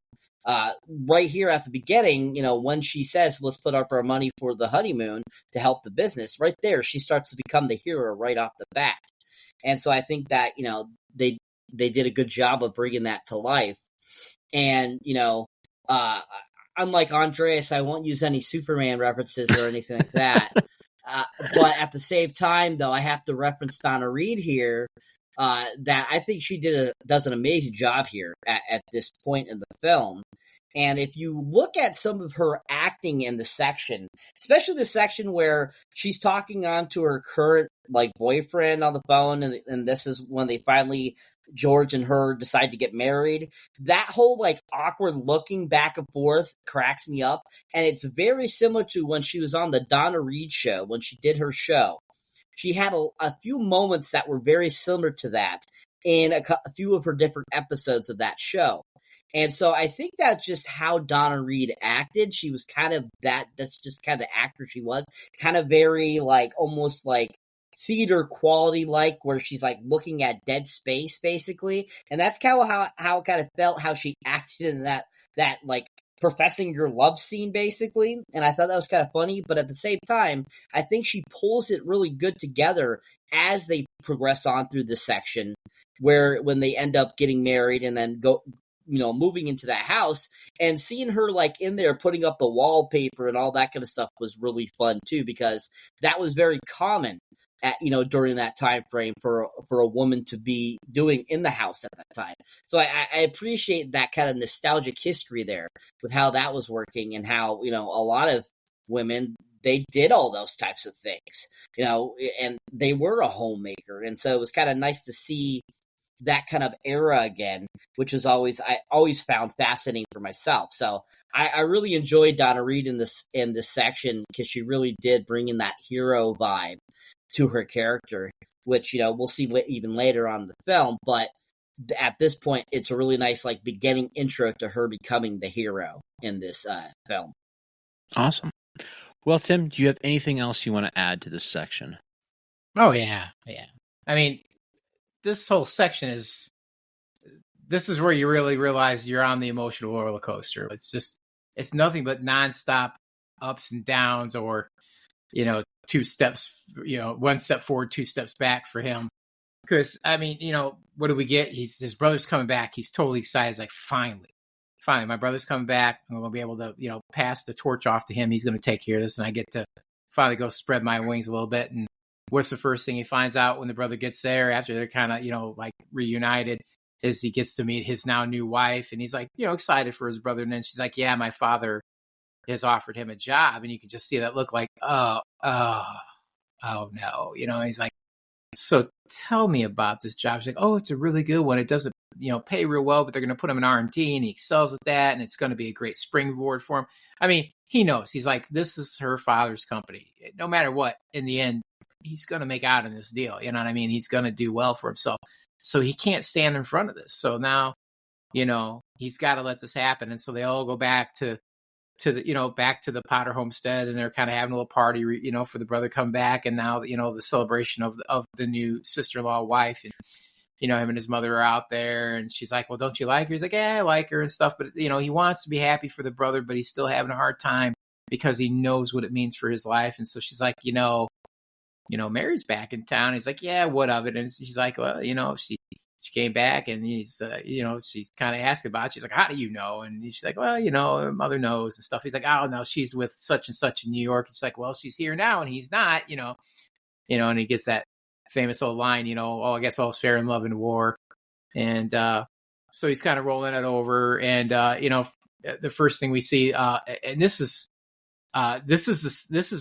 Right here at the beginning, when she says, let's put up our money for the honeymoon to help the business, right there, she starts to become the hero right off the bat. And so I think that, they did a good job of bringing that to life. And, unlike Andreas, I won't use any Superman references or anything like that. But at the same time, though, I have to reference Donna Reed here, that I think she does an amazing job here at this point in the film. And if you look at some of her acting in the section, especially the section where she's talking on to her current boyfriend on the phone, and this is when they finally, George and her, decide to get married, that whole awkward looking back and forth cracks me up. And it's very similar to when she was on the Donna Reed show, when she did her show. She had a few moments that were very similar to that in a few of her different episodes of that show. And so I think that's just how Donna Reed acted. She was kind of that's just kind of the actor she was. Kind of very almost theater quality, where she's looking at dead space basically. And that's kind of how it kind of felt, how she acted in that professing your love scene basically. And I thought that was kind of funny, but at the same time, I think she pulls it really good together as they progress on through this section, where when they end up getting married and then moving into that house, and seeing her in there putting up the wallpaper and all that kind of stuff was really fun too, because that was very common at during that time frame for a woman to be doing in the house at that time. So I appreciate that kind of nostalgic history there with how that was working, and how a lot of women, they did all those types of things, and they were a homemaker. And so it was kind of nice to see that kind of era again, which is I always found fascinating for myself. So I really enjoyed Donna Reed in this section, because she really did bring in that hero vibe to her character, which we'll see even later on in the film. But at this point, it's a really nice beginning intro to her becoming the hero in this film. Awesome. Well, Tim, do you have anything else you want to add to this section? Oh yeah. I mean, this whole section is where you really realize you're on the emotional roller coaster. It's nothing but nonstop ups and downs, or, two steps, one step forward, two steps back for him. Because, I mean, what do we get? His brother's coming back. He's totally excited. He's like, finally, my brother's coming back. I'm going to be able to, pass the torch off to him. He's going to take care of this. And I get to finally go spread my wings a little bit. And what's the first thing he finds out when the brother gets there, after they're kind of, reunited, is he gets to meet his now new wife. And he's excited for his brother. And then she's like, yeah, my father has offered him a job. And you can just see that look oh no. He's like, so tell me about this job. She's like, oh, it's a really good one. It doesn't, pay real well, but they're going to put him in R&D, and he excels at that. And it's going to be a great springboard for him. I mean, he knows. He's like, this is her father's company. No matter what, in the end, he's going to make out in this deal. You know what I mean? He's going to do well for himself. So he can't stand in front of this. So now, he's got to let this happen. And so they all go back to the, back to the Potter homestead, and they're kind of having a little party, for the brother come back. And now, the celebration of the new sister-in-law wife. And, him and his mother are out there, and she's like, well, don't you like her? He's like, yeah, I like her and stuff. But, he wants to be happy for the brother, but he's still having a hard time because he knows what it means for his life. And so she's like, Mary's back in town. He's like, yeah, what of it? And she's like, well, she came back, and he's, she's kind of asking about it. She's like, how do you know? And she's like, well, her mother knows and stuff. He's like, oh, no, she's with such and such in New York. And she's like, well, she's here now, and he's not, and he gets that famous old line, oh, I guess all's fair in love and war. And so he's kind of rolling it over. And, the first thing we see, and this is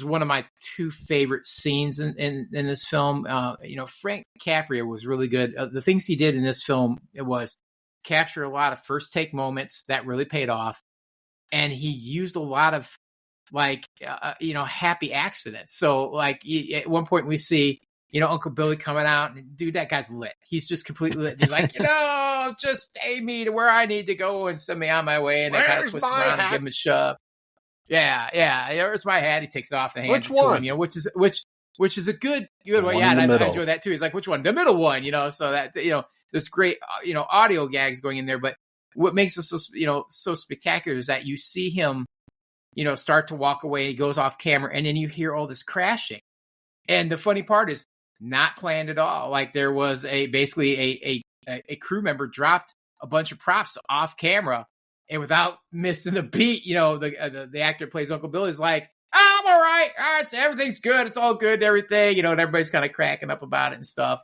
one of my two favorite scenes in this film. Frank Caprio was really good. The things he did in this film, it was capture a lot of first take moments that really paid off. And he used a lot of happy accidents. So at one point we see, Uncle Billy coming out, and dude, that guy's lit. He's just completely lit. He's like, just take me to where I need to go and send me on my way. And they kind of twist around and give him a shove. Yeah. Where's my hat? He takes it off and hands it to him, which is a good one. Yeah, and I enjoy that too. He's like, which one? The middle one, so that, there's great, audio gags going in there. But what makes this so spectacular is that you see him, start to walk away. He goes off camera, and then you hear all this crashing. And the funny part is not planned at all. Like there was basically a crew member dropped a bunch of props off camera, and without missing the beat, the actor who plays Uncle Bill is like, oh, I'm all right. All right, so everything's good. It's all good and everything. And everybody's kind of cracking up about it and stuff.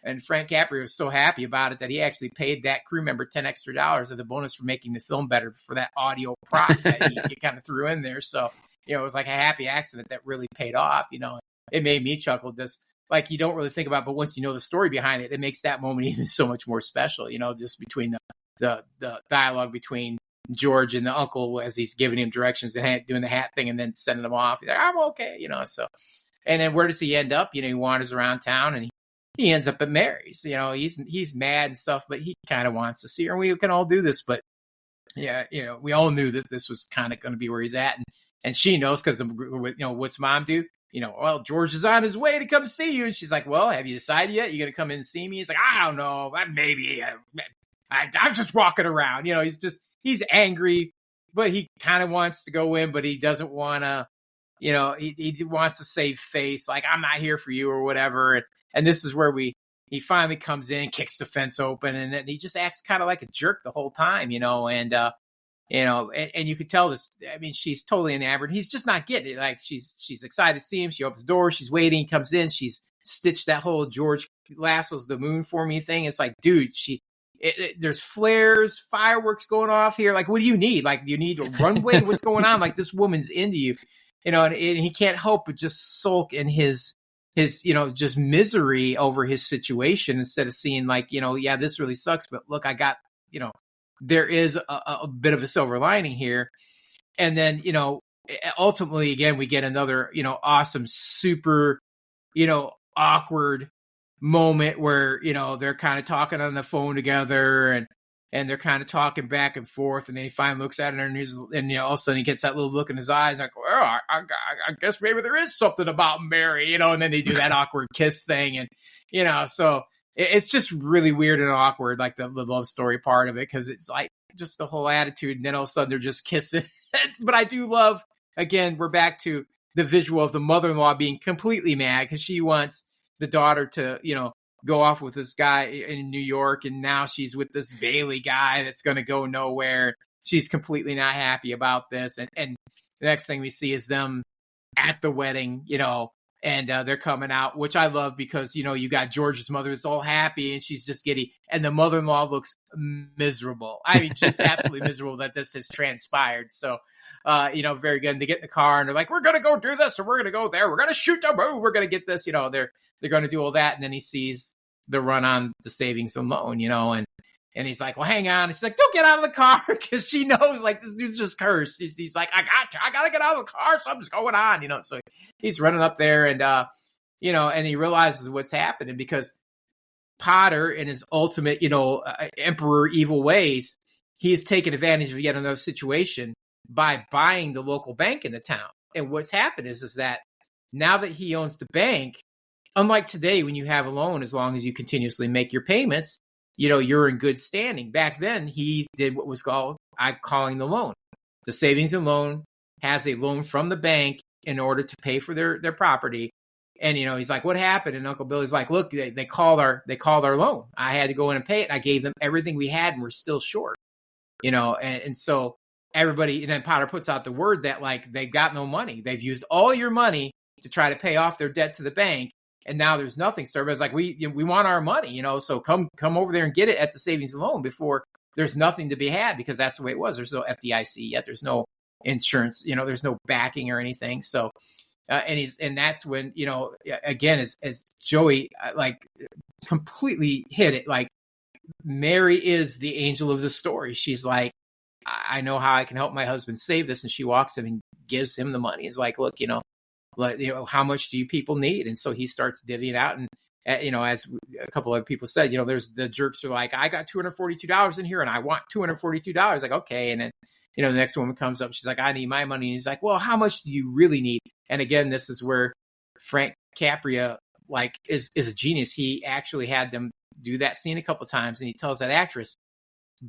And Frank Caprio was so happy about it that he actually paid that crew member $10 extra as a bonus for making the film better for that audio prop that he kind of threw in there. So, it was like a happy accident that really paid off, It made me chuckle, just like you don't really think about it, but once you know the story behind it, it makes that moment even so much more special, just between the dialogue between George and the uncle as he's giving him directions and doing the hat thing and then sending him off. He's like, I'm okay, so. And then where does he end up? He wanders around town, and he ends up at Mary's. He's mad and stuff, but he kind of wants to see her. And we can all do this, but yeah, we all knew that this was kind of going to be where he's at. And she knows because, what's mom do? Well, George is on his way to come see you. And she's like, well, have you decided yet? You going to come in and see me? He's like, I don't know. Maybe I'm just walking around. He's angry, but he kind of wants to go in, but he doesn't want to, he wants to save face. Like, I'm not here for you or whatever. And this is where he finally comes in, kicks the fence open, and then he just acts kind of like a jerk the whole time, and you could tell this. I mean, she's totally enamored. He's just not getting it. Like she's excited to see him. She opens the door. She's waiting. He comes in. She's stitched that whole George lassos the moon for me thing. It's like, dude, there's flares, fireworks going off here. Like, what do you need? Like, you need a runway? What's going on? Like, this woman's into you, and he can't help but just sulk in his just misery over his situation instead of seeing like, yeah, this really sucks, but look, I got, there is a bit of a silver lining here. And then, ultimately, again, we get another, awesome, super, awkward moment where, they're kind of talking on the phone together and they're kind of talking back and forth. And then he finally looks at her and all of a sudden he gets that little look in his eyes like, well, I guess maybe there is something about Mary, and then they do that awkward kiss thing. And, so it's just really weird and awkward, like the love story part of it, because it's like just the whole attitude. And then all of a sudden they're just kissing. But I do love, again, we're back to the visual of the mother-in-law being completely mad because she wants the daughter to, go off with this guy in New York. And now she's with this Bailey guy that's going to go nowhere. She's completely not happy about this. And the next thing we see is them at the wedding, and they're coming out, which I love because, you got George's mother is all happy and she's just giddy. And the mother-in-law looks miserable. I mean, just absolutely miserable that this has transpired. So, very good. And they get in the car and they're like, we're going to go do this or we're going to go there. We're going to shoot the moon. We're going to get this, they're going to do all that. And then he sees the run on the savings and loan, and he's like, well, hang on. And she's like, don't get out of the car because she knows like this dude's just cursed. He's like, I got to get out of the car. Something's going on, so he's running up there and, and he realizes what's happening because Potter in his ultimate, emperor evil ways, he's taken advantage of yet another situation by buying the local bank in the town. And what's happened is that now that he owns the bank, unlike today, when you have a loan, as long as you continuously make your payments, you're in good standing. Back then, he did what was called calling the loan. The savings and loan has a loan from the bank in order to pay for their property. And, he's like, what happened? And Uncle Billy's like, look, they called our loan. I had to go in and pay it. And I gave them everything we had and we're still short, and so everybody, and then Potter puts out the word that like, they got no money. They've used all your money to try to pay off their debt to the bank. And now there's nothing. So everybody's like, we want our money, so come over there and get it at the savings and loan before there's nothing to be had, because that's the way it was. There's no FDIC yet. There's no insurance, there's no backing or anything. So, and that's when, again, as Joey, like completely hit it. Like Mary is the angel of the story. She's like, I know how I can help my husband save this. And she walks in and gives him the money. It's like, look, how much do you people need? And so he starts divvying out. And, as a couple other people said, there's the jerks are like, I got $242 in here and I want $242. Like, okay. And then, the next woman comes up. She's like, I need my money. And he's like, well, how much do you really need? And again, this is where Frank Capria, like, is a genius. He actually had them do that scene a couple of times. And he tells that actress,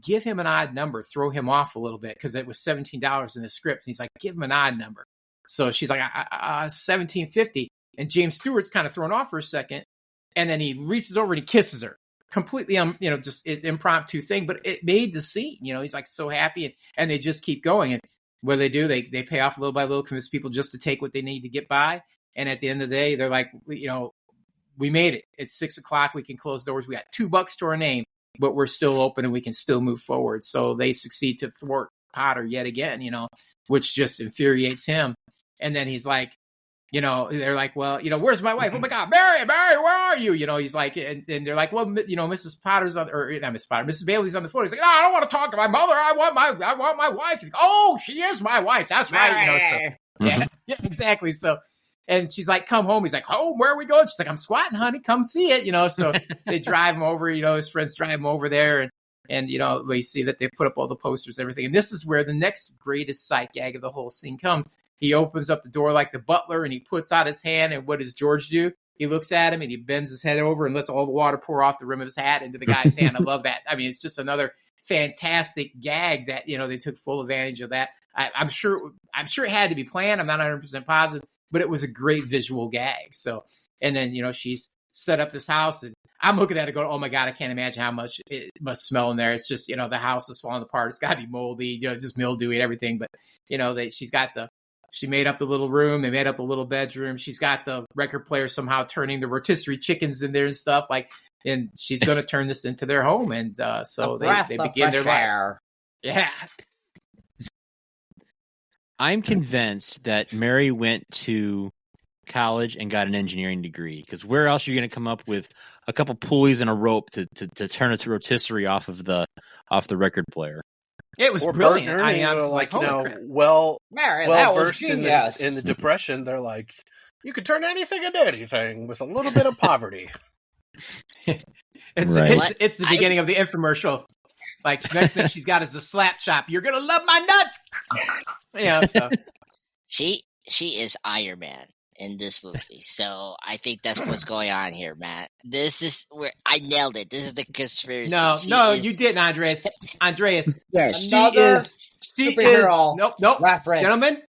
give him an odd number, throw him off a little bit, because it was $17 in the script. And he's like, give him an odd number. So she's like, $17.50. And James Stewart's kind of thrown off for a second. And then he reaches over and he kisses her. Completely, just an impromptu thing, but it made the scene. He's like so happy, and they just keep going. And what do, they pay off little by little, convince people just to take what they need to get by. And at the end of the day, they're like, we made it. It's 6:00. We can close doors. We got $2 to our name, but we're still open and we can still move forward. So they succeed to thwart Potter yet again, which just infuriates him. And then he's like, they're like, well, where's my wife? Oh my God, Mary, where are you? He's like, and they're like, well, Mrs. Potter's on, or not Mrs. Potter, Mrs. Bailey's on the phone. He's like, no, I don't want to talk to my mother. I want my wife. Like, oh, she is my wife. That's right. So yeah, exactly. So, and she's like, come home. He's like, home? Where are we going? She's like, I'm squatting, honey. Come see it. So they drive him over. His friends drive him over there, and we see that they put up all the posters, and everything. And this is where the next greatest sight gag of the whole scene comes. He opens up the door like the butler, and he puts out his hand. And what does George do? He looks at him and he bends his head over and lets all the water pour off the rim of his hat into the guy's hand. I love that. I mean, it's just another fantastic gag that, they took full advantage of that. I'm sure it had to be planned. I'm not 100% positive, but it was a great visual gag. So, and then, she's set up this house, and I'm looking at it going, oh my God, I can't imagine how much it must smell in there. It's just, the house is falling apart. It's got to be moldy, just mildewy and everything. But, she made up the little room. They made up the little bedroom. She's got the record player somehow turning the rotisserie chickens in there and stuff, and she's going to turn this into their home. And so they begin their life. Yeah. I'm convinced that Mary went to college and got an engineering degree, because where else are you going to come up with a couple pulleys and a rope to turn a rotisserie off the record player? It was brilliant. I was like, Mary, well versed in the Depression. They're like, you could turn anything into anything with a little bit of poverty. It's the beginning of the infomercial. Like, next thing she's got is the slap chop. You're gonna love my nuts. So she is Iron Man in this movie, so I think that's what's going on here, Matt. This is where I nailed it. This is the conspiracy. No, you didn't, Andreas. Yes, she is superhero. Nope. Reference. Gentlemen,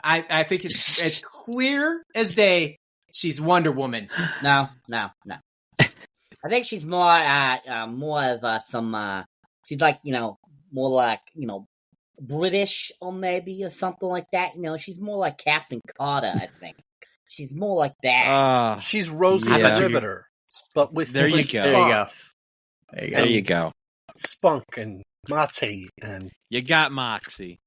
I think it's as clear as day. She's Wonder Woman. No. I think she's more of some. She's like more like British or maybe or something like that. She's more like Captain Carter. I think she's more like that. She's Rosie the Riveter, but with there you go. There you go. Spunk and Moxie, and you got Moxie.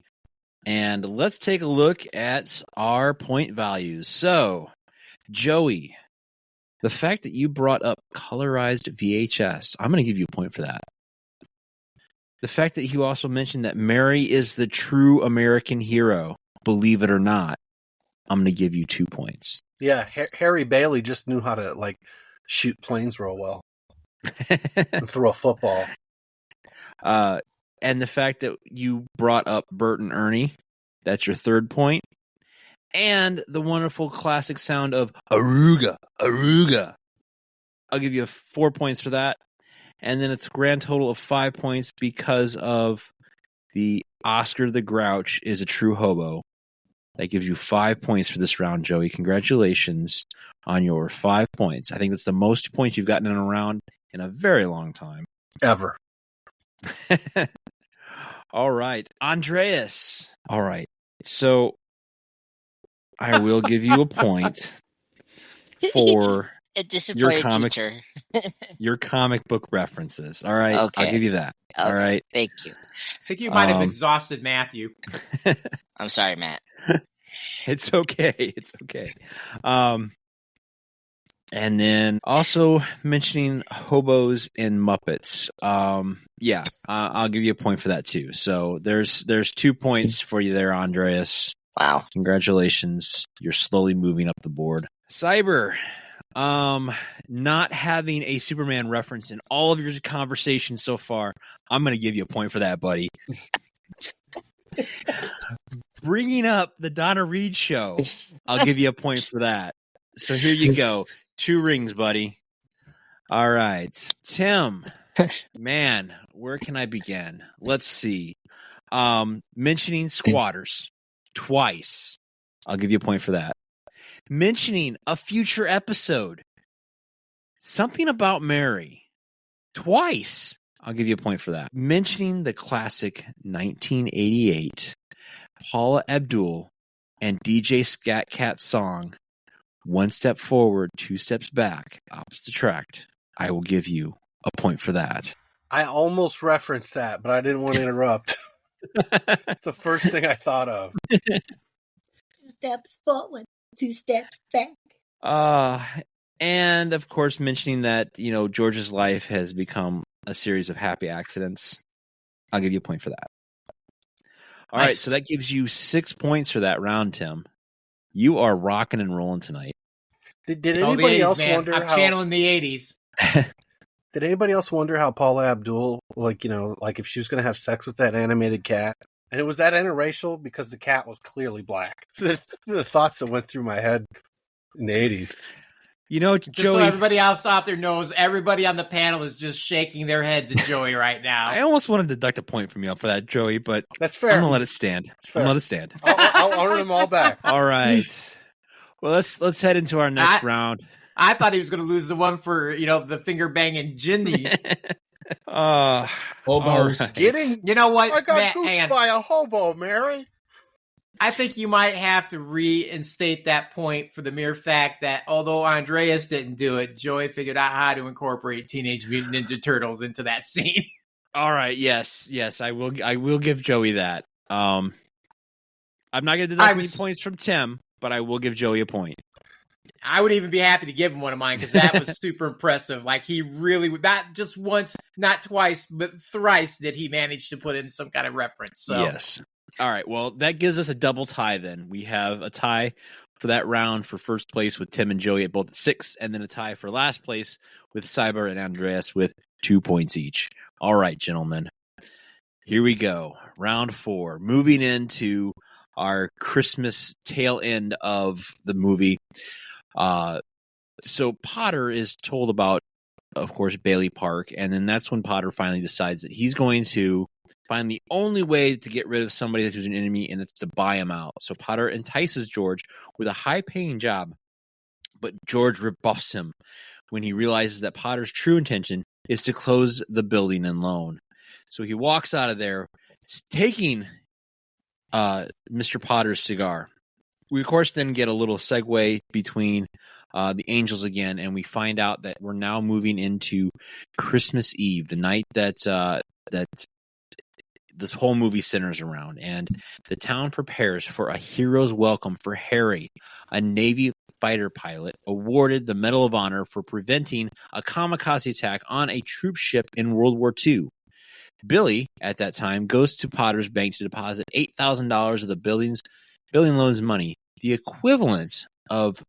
And let's take a look at our point values. So, Joey, the fact that you brought up colorized VHS, I'm going to give you a point for that. The fact that you also mentioned that Mary is the true American hero, believe it or not, I'm going to give you 2 points. Yeah, Harry Bailey just knew how to shoot planes real well and throw a football. And the fact that you brought up Bert and Ernie, that's your 3rd point. and the wonderful classic sound of Aruga, Aruga. I'll give you 4 points for that. And then it's a grand total of 5 points because of the Oscar the Grouch is a true hobo. That gives you 5 points for this round, Joey. Congratulations on your 5 points. I think that's the most points you've gotten in a round in a very long time. Ever. All right. Andreas. All right. So I will give you a point for A disappointed teacher. your comic book references. All right. Okay. I'll give you that. Okay, all right. Thank you. I think you might have exhausted Matthew. I'm sorry, Matt. It's okay. It's okay. And then also mentioning hobos and Muppets. Yeah, I'll give you a point for that too. So there's 2 points for you there, Andreas. Wow. Congratulations. You're slowly moving up the board. Cyber, not having a Superman reference in all of your conversations so far, I'm going to give you a point for that, buddy. Bringing up the Donna Reed show, I'll give you a point for that. So here you go. 2 rings, buddy. All right. Tim, man, where can I begin? Let's see. Mentioning squatters twice. I'll give you a point for that. Mentioning a future episode. Something about Mary. Twice. I'll give you a point for that. Mentioning the classic 1988 Paula Abdul and DJ Scat Cat song, One Step Forward, Two Steps Back, Opposite Attract. I will give you a point for that. I almost referenced that, but I didn't want to interrupt. It's the first thing I thought of. 2 steps forward, 2 steps back. And of course, mentioning that, George's life has become a series of happy accidents. I'll give you a point for that. All right, so that gives you 6 points for that round, Tim. You are rocking and rolling tonight. Did anybody else wonder I'm channeling the 80s. Did anybody else wonder how Paula Abdul, like if she was going to have sex with that animated cat? And it was that interracial because the cat was clearly black. So the thoughts that went through my head in the 80s. Just Joey, so everybody else out there knows, everybody on the panel is just shaking their heads at Joey right now. I almost wanted to deduct a point from you for that, Joey, but that's fair. I'm going to let it stand. I'll earn them all back. All right. Well, let's head into our next round. I thought he was going to lose the one for, the finger banging Jindy. Hobos. Right. Kidding? You know what, I got Matt, goosed by a hobo, Mary. I think you might have to reinstate that point for the mere fact that although Andreas didn't do it, Joey figured out how to incorporate Teenage Mutant Ninja Turtles into that scene. All right. Yes, I will give Joey that. I'm not going to deduct any points from Tim, but I will give Joey a point. I would even be happy to give him one of mine because that was super impressive. Like he really would, not just once, not twice, but thrice did he manage to put in some kind of reference. So. Yes. All right. Well, that gives us a double tie then. We have a tie for that round for first place with Tim and Joey at both at 6, and then a tie for last place with Cyber and Andreas with 2 points each. All right, gentlemen. Here we go. Round 4. Moving into our Christmas tail end of the movie. So Potter is told about, of course, Bailey Park, and then that's when Potter finally decides that he's going to find the only way to get rid of somebody who's an enemy, and it's to buy him out. So Potter entices George with a high-paying job, but George rebuffs him when he realizes that Potter's true intention is to close the building and loan. So he walks out of there, taking Mr. Potter's cigar. We, of course, then get a little segue between the angels again, and we find out that we're now moving into Christmas Eve, the night that this whole movie centers around, and the town prepares for a hero's welcome for Harry, a Navy fighter pilot awarded the Medal of Honor for preventing a kamikaze attack on a troop ship in World War II. Billy, at that time, goes to Potter's bank to deposit $8,000 of the building loan's money, the equivalent of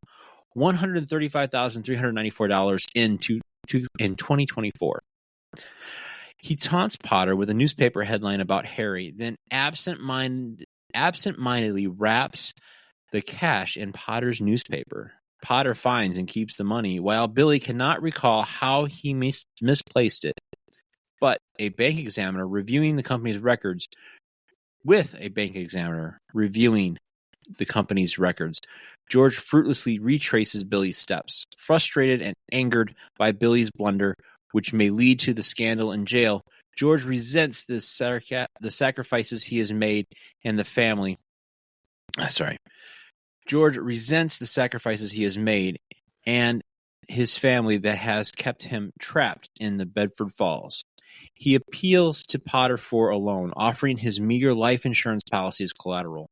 $135,394 in 2024. He taunts Potter with a newspaper headline about Harry, then absent-mindedly wraps the cash in Potter's newspaper. Potter finds and keeps the money, while Billy cannot recall how he misplaced it. But a bank examiner reviewing the company's records, George fruitlessly retraces Billy's steps. Frustrated and angered by Billy's blunder, which may lead to the scandal in jail, George resents the sacrifices he has made and the family. George resents the sacrifices he has made and his family that has kept him trapped in the Bedford Falls. He appeals to Potter for a loan, offering his meager life insurance policy as collateral.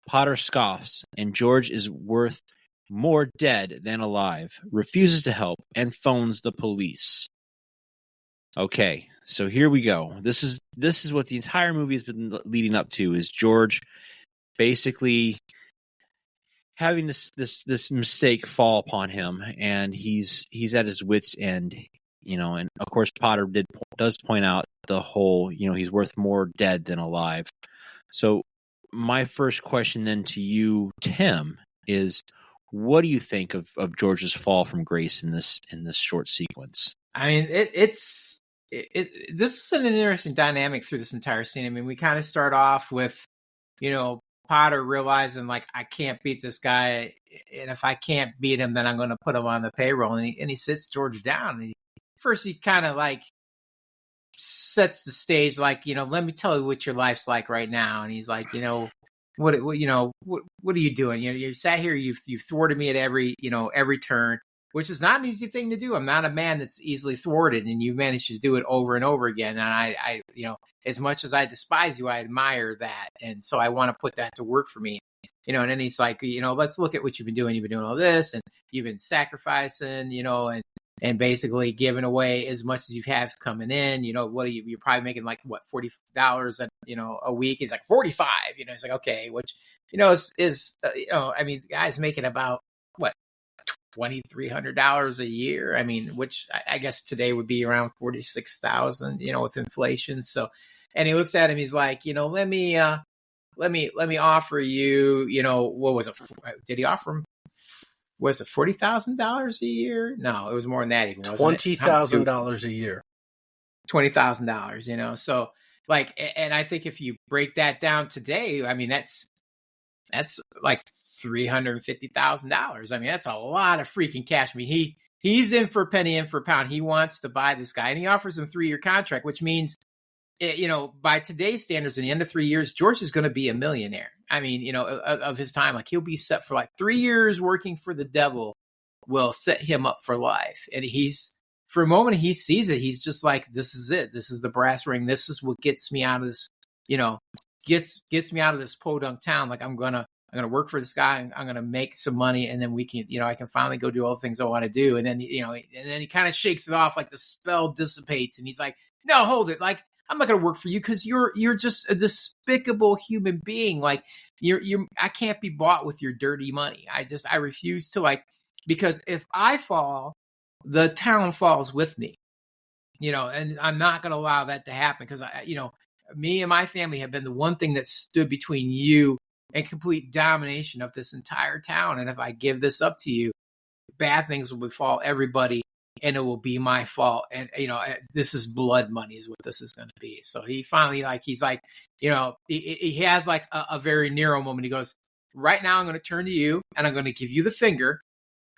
Potter scoffs, and George is worth more dead than alive, refuses to help, and phones the police. Okay, so here we go. This is what the entire movie has been leading up to, is George basically having this mistake fall upon him, and he's at his wit's end, and of course Potter does point out the whole, he's worth more dead than alive. So my first question then to you, Tim, is what do you think of George's fall from grace in this short sequence? I mean, this is an interesting dynamic through this entire scene. I mean, we kind of start off with, Potter realizing, like, I can't beat this guy, and if I can't beat him, then I'm going to put him on the payroll. And he sits George down. And first, he kind of like sets the stage, like, let me tell you what your life's like right now. And he's like, what are you doing? You sat here, you've thwarted me at every turn, which is not an easy thing to do. I'm not a man that's easily thwarted, and you managed to do it over and over again. And I as much as I despise you, I admire that. And so I want to put that to work for me, and then he's like, let's look at what you've been doing. You've been doing all this, and you've been sacrificing, and basically giving away as much as you have coming in. What are you're probably making like what, $40 a week. He's like 45, it's like, okay, which, is I mean, the guy's making about what, $2,300 a year. I mean, which I guess today would be around 46,000, with inflation. So, and he looks at him, he's like, let me offer you, what was it? Did he offer him? Was it $40,000 a year? No, it was more than that. Even $20,000 a year. $20,000, So like, and I think if you break that down today, I mean, that's like $350,000. I mean, that's a lot of freaking cash. I mean, he's in for a penny, in for a pound. He wants to buy this guy, and he offers him a 3-year contract, which means, by today's standards, in the end of 3 years, George is going to be a millionaire. I mean, of his time, like, he'll be set for like 3 years working for the devil will set him up for life. And for a moment, he sees it. He's just like, this is it. This is the brass ring. This is what gets me out of this, gets me out of this podunk town. Like, I'm gonna work for this guy, and I'm gonna make some money, and then we can, I can finally go do all the things I want to do. And then, and then he kind of shakes it off, like the spell dissipates, and he's like, no, hold it. Like, I'm not gonna work for you because you're just a despicable human being. Like, I can't be bought with your dirty money. I refuse to, like, because if I fall, the town falls with me, and I'm not gonna allow that to happen, because me and my family have been the one thing that stood between you and complete domination of this entire town. And if I give this up to you, bad things will befall everybody, and it will be my fault. And, this is blood money is what this is going to be. So he finally, like, he's like, he has like a very Nero moment. He goes, right now I'm going to turn to you, and I'm going to give you the finger.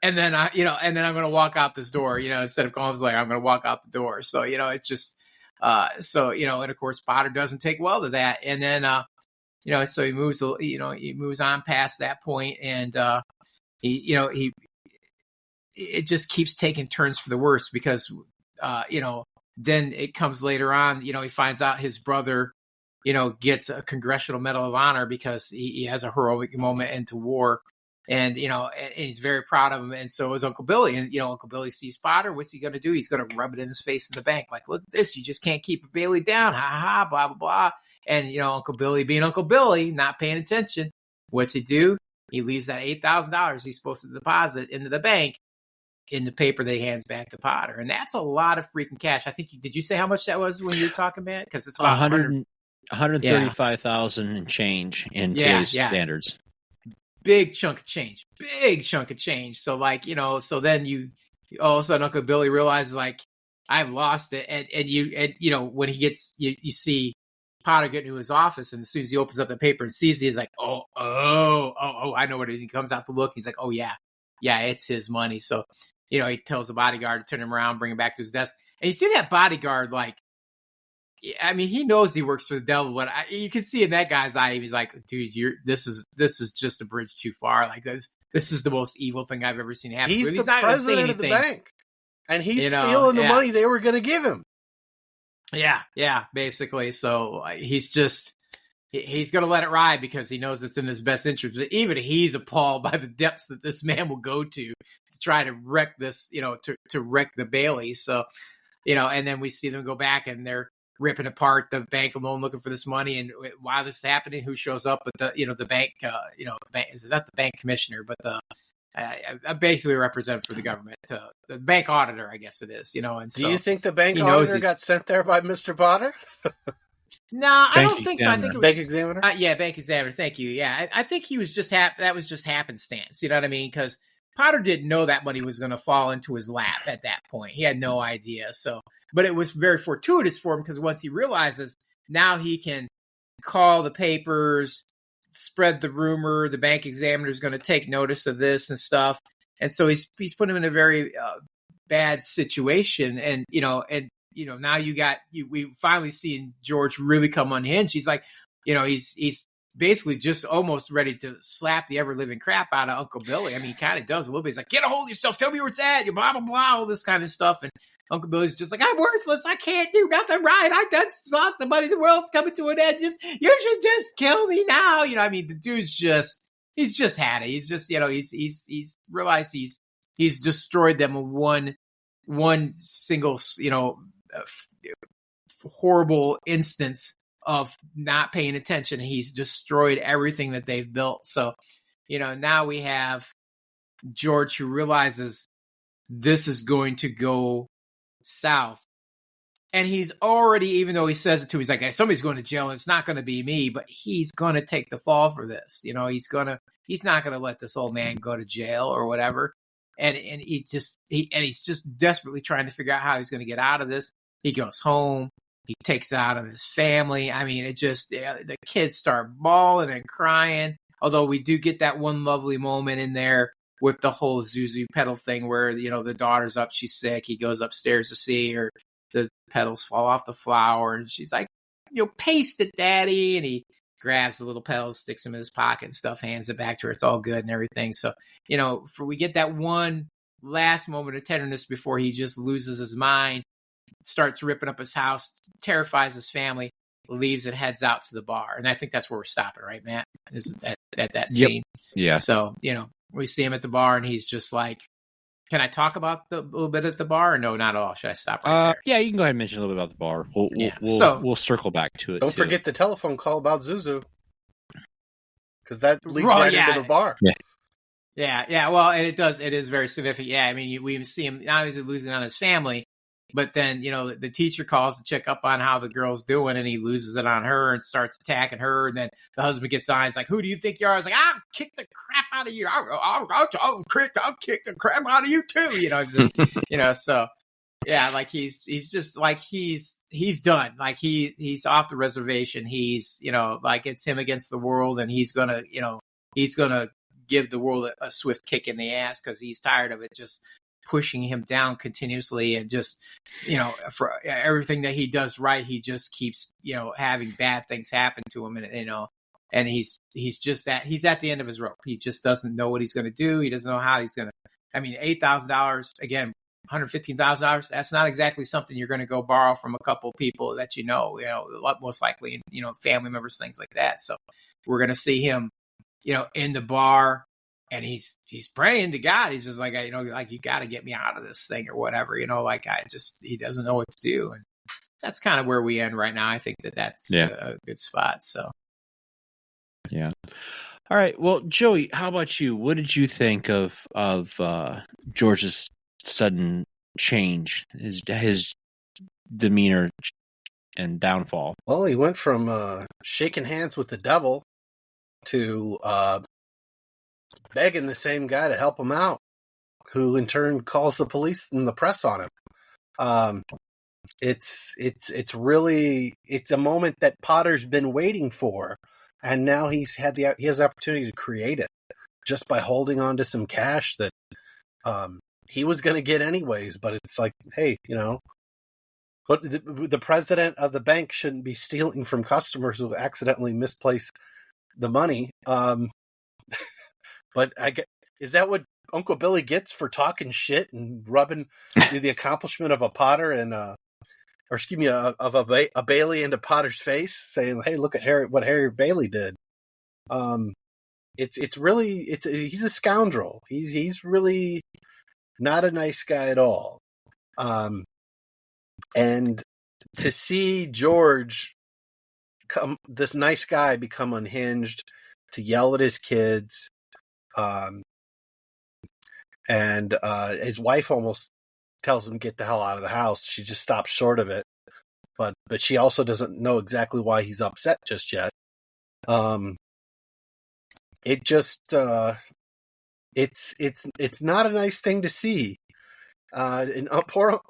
And then I'm going to walk out this door, instead of calling, like, I'm going to walk out the door. So, it's just, and of course Potter doesn't take well to that. And then, so he moves on past that point, and, it just keeps taking turns for the worse, because, then it comes later on, he finds out his brother, gets a Congressional Medal of Honor because he has a heroic moment into war. And, and he's very proud of him. And so is Uncle Billy. And, Uncle Billy sees Potter. What's he going to do? He's going to rub it in his face in the bank. Like, look at this. You just can't keep Bailey down. Ha ha, blah, blah, blah. And, Uncle Billy being Uncle Billy, not paying attention. What's he do? He leaves that $8,000 he's supposed to deposit into the bank in the paper that he hands back to Potter. And that's a lot of freaking cash. I think, did you say how much that was when you were talking about it? Because it's about 135,000 and change in today's standards. big chunk of change. So like, so then all of a sudden Uncle Billy realizes like, I've lost it. And when he gets, you see Potter get into his office, and as soon as he opens up the paper and sees it, he's like, oh, I know what it is. He comes out to look. He's like, oh yeah, it's his money. So, he tells the bodyguard to turn him around, bring him back to his desk. And you see that bodyguard, like, I mean, he knows he works for the devil, but you can see in that guy's eye, he's like, dude, this is just a bridge too far. Like this is the most evil thing I've ever seen happen. He's the not president of the bank, and he's stealing the money they were going to give him. Yeah, basically. So he's going to let it ride because he knows it's in his best interest. But even he's appalled by the depths that this man will go to try to wreck this, to wreck the Bailey. So, and then we see them go back and they're ripping apart the bank alone looking for this money. And while this is happening, who shows up? But the bank, the bank is not the bank commissioner, but the basically representative for the government, the bank auditor, I guess it is, And so do you think the bank auditor got sent there by Mr. Potter? No, I don't think so. I think it was bank examiner. Bank examiner. Thank you. Yeah, I think he was just that was just happenstance. You know what I mean? Because Potter didn't know that money was going to fall into his lap at that point. He had no idea. So, but it was very fortuitous for him because once he realizes, now he can call the papers, spread the rumor, the bank examiner is going to take notice of this and stuff. And so he's put him in a very bad situation. And, now we finally seen George really come unhinged. He's like, he's basically just almost ready to slap the ever living crap out of Uncle Billy. I mean, he kind of does a little bit. He's like, get a hold of yourself. Tell me where it's at. You blah, blah, blah, all this kind of stuff. And Uncle Billy's just like, I'm worthless. I can't do nothing right. I've done lost the money. The world's coming to an end. You should just kill me now. The dude's he's just had it. He's just, he's realized he's destroyed them in one single, horrible instance of not paying attention. He's destroyed everything that they've built. So, now we have George who realizes this is going to go south. And he's already, even though he says it to him, he's like, hey, somebody's going to jail and it's not going to be me, but he's going to take the fall for this. He's not going to let this old man go to jail or whatever. And he's just desperately trying to figure out how he's going to get out of this. He goes home. He takes it out on his family. I mean, the kids start bawling and crying. Although we do get that one lovely moment in there with the whole Zuzu pedal thing where, the daughter's up, she's sick. He goes upstairs to see her. The petals fall off the flower and she's like, paste it, Daddy. And he grabs the little petals, sticks them in his pocket and stuff, hands it back to her. It's all good and everything. So, we get that one last moment of tenderness before he just loses his mind, starts ripping up his house, terrifies his family, leaves and heads out to the bar. And I think that's where we're stopping, right, Matt? Is at that scene. Yep. Yeah. So, we see him at the bar and he's just like, can I talk about a little bit at the bar or no, not at all? Should I stop right there? Yeah, you can go ahead and mention a little bit about the bar. We'll circle back to it. Don't forget the telephone call about Zuzu. Because that leads into the bar. Yeah. Well, and it is very significant. Yeah, I mean, we see him, now he's losing on his family. But then, the teacher calls to check up on how the girl's doing, and he loses it on her and starts attacking her. And then the husband gets on. He's like, "Who do you think you are?" I was like, "I'll kick the crap out of you. I'll kick the crap out of you too." It's just, so yeah, like he's just like he's done. Like he's off the reservation. He's like it's him against the world, and he's gonna give the world a swift kick in the ass because he's tired of it just pushing him down continuously, and just for everything that he does right, he just keeps having bad things happen to him, and he's at the end of his rope. He just doesn't know what he's going to do. He doesn't know how he's going to. I mean, $8,000 again, $115,000. That's not exactly something you're going to go borrow from a couple of people that most likely family members, things like that. So we're going to see him in the bar. And he's praying to God. He's just like, you got to get me out of this thing or whatever, he doesn't know what to do. And that's kind of where we end right now. I think that's a good spot. So. Yeah. All right. Well, Joey, how about you? What did you think of George's sudden change, his demeanor and downfall? Well, he went from shaking hands with the devil to begging the same guy to help him out, who in turn calls the police and the press on him. It's really a moment that Potter's been waiting for, and now he has the opportunity to create it just by holding on to some cash that he was going to get anyways. But it's like, hey, but the president of the bank shouldn't be stealing from customers who accidentally misplace the money. But is that what Uncle Billy gets for talking shit and rubbing the accomplishment of a Potter and of a Bailey into Potter's face, saying, "Hey, look at what Harry Bailey did." It's really he's a scoundrel. He's really not a nice guy at all. And to see George this nice guy become unhinged, to yell at his kids, and his wife almost tells him get the hell out of the house. She just stops short of it, but she also doesn't know exactly why he's upset just yet. It just it's not a nice thing to see. And poor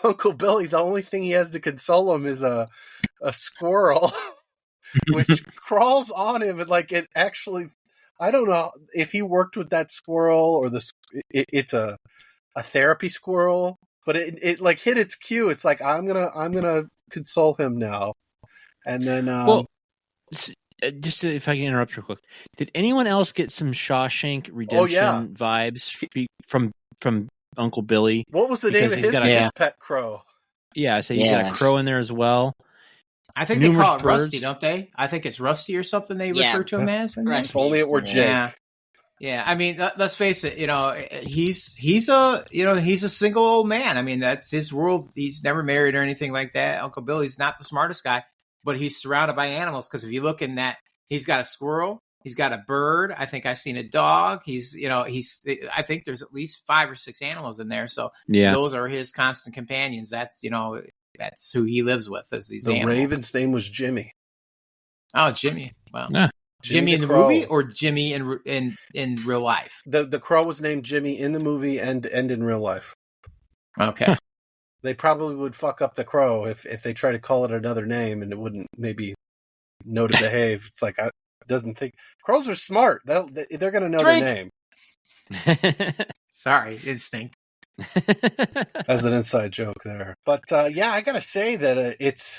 Uncle Billy, the only thing he has to console him is a squirrel, which crawls on him, and like it actually. I don't know if he worked with that squirrel or it's a therapy squirrel, but it like hit its cue. It's like I'm gonna console him now, and then if I can interrupt real quick, did anyone else get some Shawshank Redemption vibes from Uncle Billy? What was the name of his pet crow? Yeah, so he's got a crow in there as well. I think they call it Rusty, don't they? I think it's Rusty or something they refer to him as. If only it were Jake. Yeah. I mean, let's face it. He's a single old man. I mean, that's his world. He's never married or anything like that. Uncle Billy's not the smartest guy, but he's surrounded by animals. Because if you look in that, he's got a squirrel, he's got a bird. I think I've seen a dog. I think there's at least 5 or 6 animals in there. So those are his constant companions. That's who he lives with. Is these animals. Raven's name was Jimmy. Oh, Jimmy. Well, Jimmy in the movie or Jimmy in real life? The crow was named Jimmy in the movie and in real life. Okay. They probably would fuck up the crow if they try to call it another name, and it wouldn't maybe know to behave. It's like doesn't think crows are smart. They're going to know their name. Sorry, instinct. As an inside joke there. But I gotta say that it's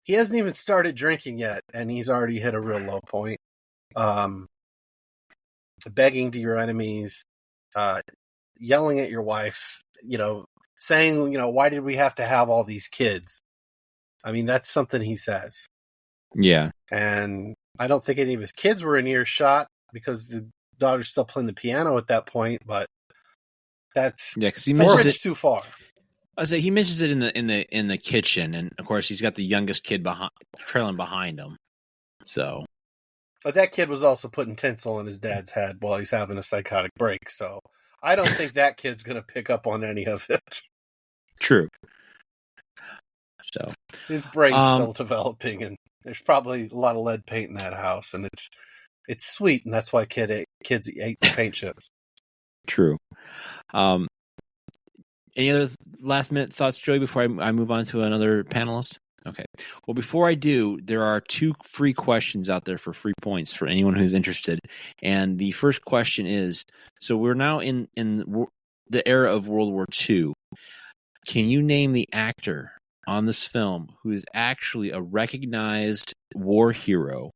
he hasn't even started drinking yet, and he's already hit a real low point. Begging to your enemies, yelling at your wife, saying, why did we have to have all these kids? I mean, that's something he says. Yeah. And I don't think any of his kids were in earshot because the daughter's still playing the piano at that point, but that's because he mentions it too far. I say he mentions it in the kitchen, and of course he's got the youngest kid trailing behind him. So, but that kid was also putting tinsel in his dad's head while he's having a psychotic break. So I don't think that kid's going to pick up on any of it. True. So his brain's still developing, and there's probably a lot of lead paint in that house, and it's sweet, and that's why kids ate paint chips. True. Any other last minute thoughts, Joey, before I move on to another panelist? Okay. Well, before I do, there are 2 free questions out there for free points for anyone who's interested. And the first question is, so we're now in the era of World War II. Can you name the actor on this film who is actually a recognized war hero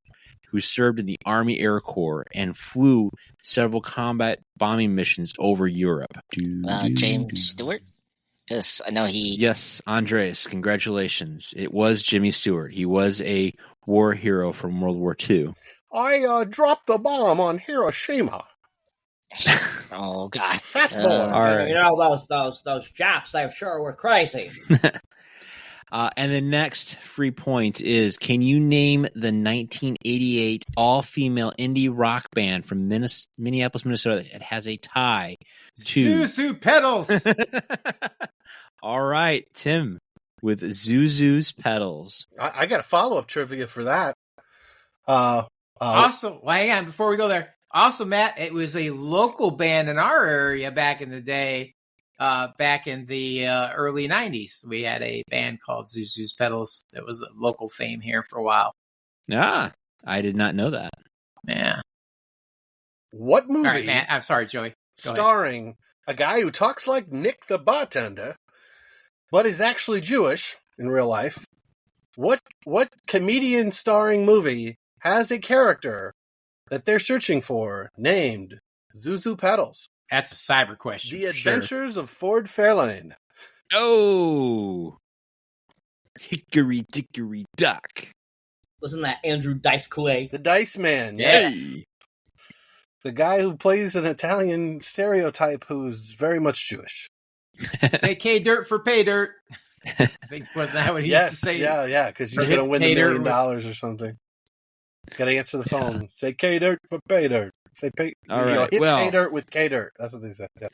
who served in the Army Air Corps and flew several combat bombing missions over Europe? James Stewart? Because I know he... Yes, Andres, congratulations. It was Jimmy Stewart. He was a war hero from World War II. I dropped the bomb on Hiroshima. Oh, God. Fat boy. All right. Those Japs, I'm sure, were crazy. And the next free point is, can you name the 1988 all-female indie rock band from Minneapolis, Minnesota that has a tie to... Zuzu Pedals! All right, Tim, with Zuzu's Pedals. I got a follow-up trivia for that. Also, well, hang on, before we go there. Also, Matt, it was a local band in our area back in the day, back in the early 90s. We had a band called Zuzu's Pedals that was a local fame here for a while. Ah, I did not know that. Yeah. What movie? All right, Matt. I'm sorry, Joey. Go ahead. Starring a guy who talks like Nick the bartender, but is actually Jewish in real life. What comedian starring movie has a character that they're searching for named Zuzu Pedals? That's a cyber question. The for sure. Adventures of Ford Fairlane. Oh, hickory dickory dock. Wasn't that Andrew Dice Clay? The Dice Man. Yes. Hey. The guy who plays an Italian stereotype who's very much Jewish. Say K Dirt for pay dirt. I think wasn't that what he used to say? Yeah, because you're going to win the $1 million or something. Got to answer the phone. Say K Dirt for pay dirt. Say pay. All right. Hit pay dirt with K Dirt. That's what they said. Yeah.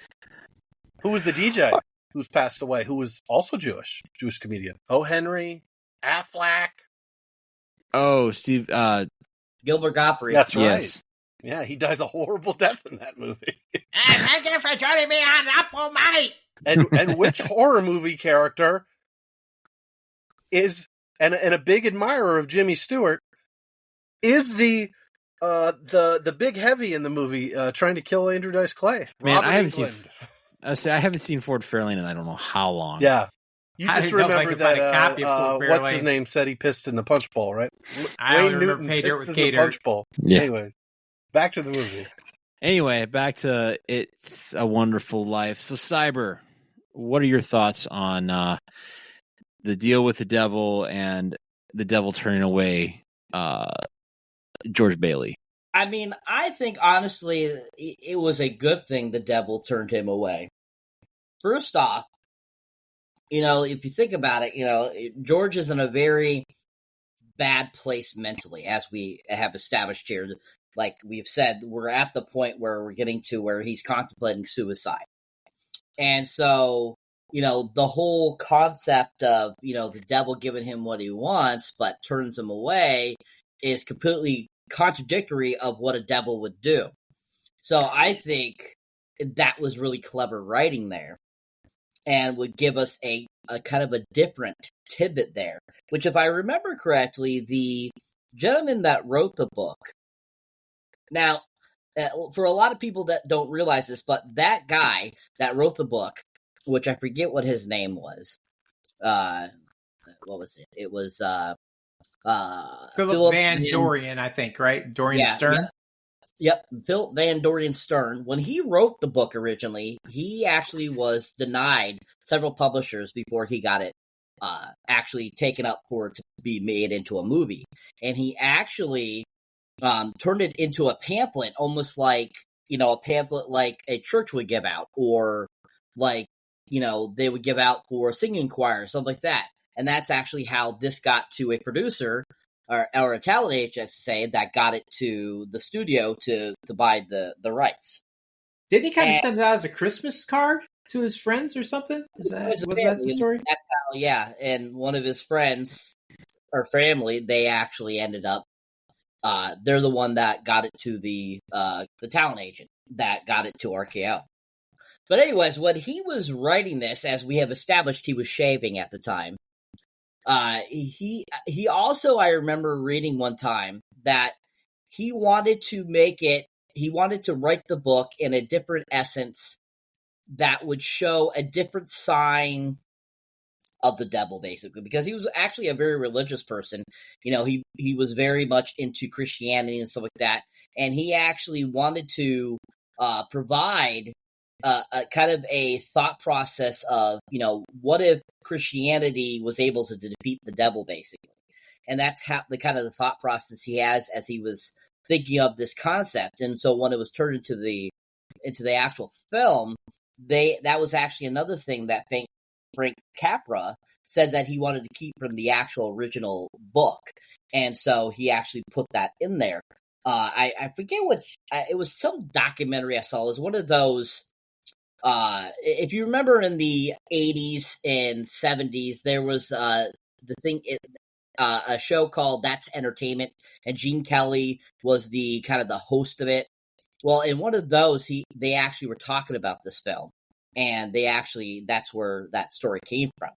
Who was the DJ who's passed away? Who was also Jewish comedian? O. Henry, Affleck. Oh, Steve. Gilbert Gottfried. That's right. Yes. Yeah, he dies a horrible death in that movie. Thank you for joining me on Apple Mate. And which horror movie character is and a big admirer of Jimmy Stewart is the big heavy in the movie trying to kill Andrew Dice Clay? Man, Robert I haven't Englund. I haven't seen Ford Fairlane in I don't know how long. Yeah. You I just don't know if I remember can find a copy of that, Ford what's Fairlane. his name said he pissed in the punch bowl, right? I don't Wayne remember Newton pay dirt pisses with in K the Dirt. punch bowl. Yeah. Anyways, back to the movie. Anyway, back to It's a Wonderful Life. So, Cyber, what are your thoughts on the deal with the devil and the devil turning away George Bailey? I mean, I think honestly, it was a good thing the devil turned him away. First off, if you think about it, George is in a very bad place mentally, as we have established here. Like we've said, we're at the point where we're getting to where he's contemplating suicide. And so, the whole concept of, the devil giving him what he wants, but turns him away is completely contradictory of what a devil would do. So I think that was really clever writing there and would give us a kind of a different tidbit there, which if I remember correctly, the gentleman that wrote the book, now, for a lot of people that don't realize this, but that guy that wrote the book, which I forget what his name was, what was it? It was Philip Van Dorian, I think, right? Dorian Stern? Yep, Philip Van Dorian Stern. When he wrote the book originally, he actually was denied several publishers before he got it actually taken up for it to be made into a movie. And he actually turned it into a pamphlet, almost like, a pamphlet like a church would give out, or like, they would give out for singing choir, something like that. And that's actually how this got to a producer, or a talent agent, I should say, that got it to the studio to buy the rights. Didn't he kind of send it out as a Christmas card to his friends or something? Was that the story? That's how, yeah. And one of his friends or family, they actually ended up, they're the one that got it to the talent agent that got it to RKO. But anyways, when he was writing this, as we have established, he was shaving at the time. He also, I remember reading one time that he wanted to write the book in a different essence that would show a different sign of the devil, basically, because he was actually a very religious person. He was very much into Christianity and stuff like that, and he actually wanted to provide a kind of a thought process of, what if Christianity was able to defeat the devil, basically. And that's the kind of the thought process he has as he was thinking of this concept. And so when it was turned into the actual film, that was actually another thing that Frank Capra said that he wanted to keep from the actual original book. And so he actually put that in there. I forget it was some documentary I saw. It was one of those, if you remember in the 80s and 70s, there was the thing, a show called That's Entertainment, and Gene Kelly was the kind of the host of it. Well, in one of those, they actually were talking about this film, and that's where that story came from.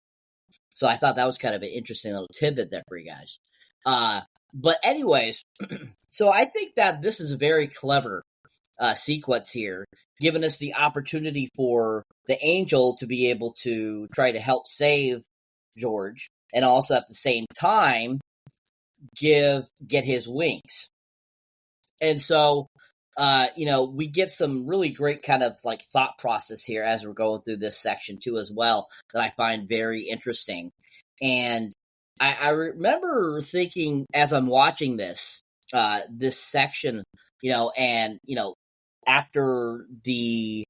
So I thought that was kind of an interesting little tidbit there for you guys. But anyways, so I think that this is a very clever sequence here, giving us the opportunity for the angel to be able to try to help save George, and also at the same time get his wings. And so, we get some really great kind of like thought process here as we're going through this section too, as well, that I find very interesting. And I remember thinking as I'm watching this section, after the,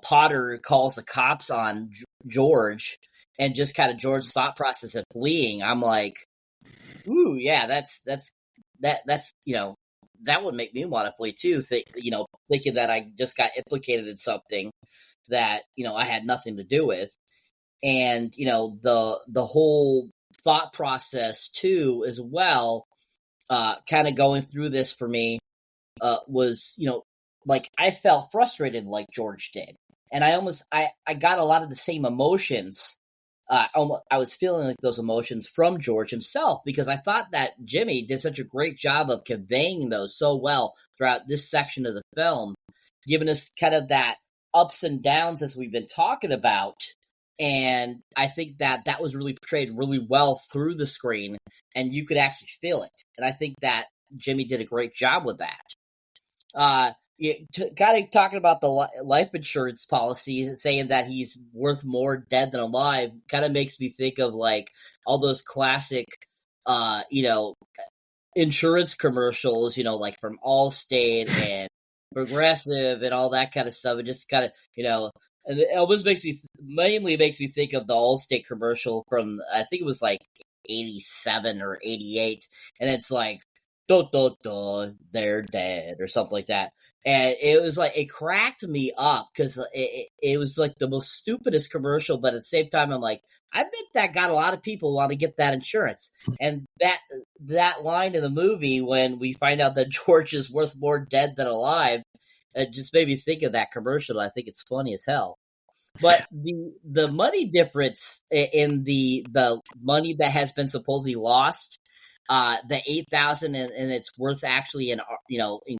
Potter calls the cops on George, and just kind of George's thought process of fleeing, I'm like, ooh, yeah, that's that would make me want to flee too. Thinking that I just got implicated in something that, I had nothing to do with. And, the whole thought process too, as well, kind of going through this for me, was, like I felt frustrated like George did. And I got a lot of the same emotions. I was feeling like those emotions from George himself, because I thought that Jimmy did such a great job of conveying those so well throughout this section of the film, giving us kind of that ups and downs as we've been talking about. And I think that was really portrayed really well through the screen, and you could actually feel it. And I think that Jimmy did a great job with that. Kind of talking about the life insurance policy, saying that he's worth more dead than alive, kind of makes me think of like all those classic, insurance commercials, like from Allstate and Progressive and all that kind of stuff. It just kind of, and it almost mainly makes me think of the Allstate commercial from, I think it was like 87 or 88. And it's like, they're dead or something like that. And it was like, it cracked me up because it was like the most stupidest commercial, but at the same time, I'm like, I bet that got a lot of people want to get that insurance. And that line in the movie, when we find out that George is worth more dead than alive, it just made me think of that commercial. I think it's funny as hell. But the money difference in the money that has been supposedly lost, the 8,000 and it's worth actually in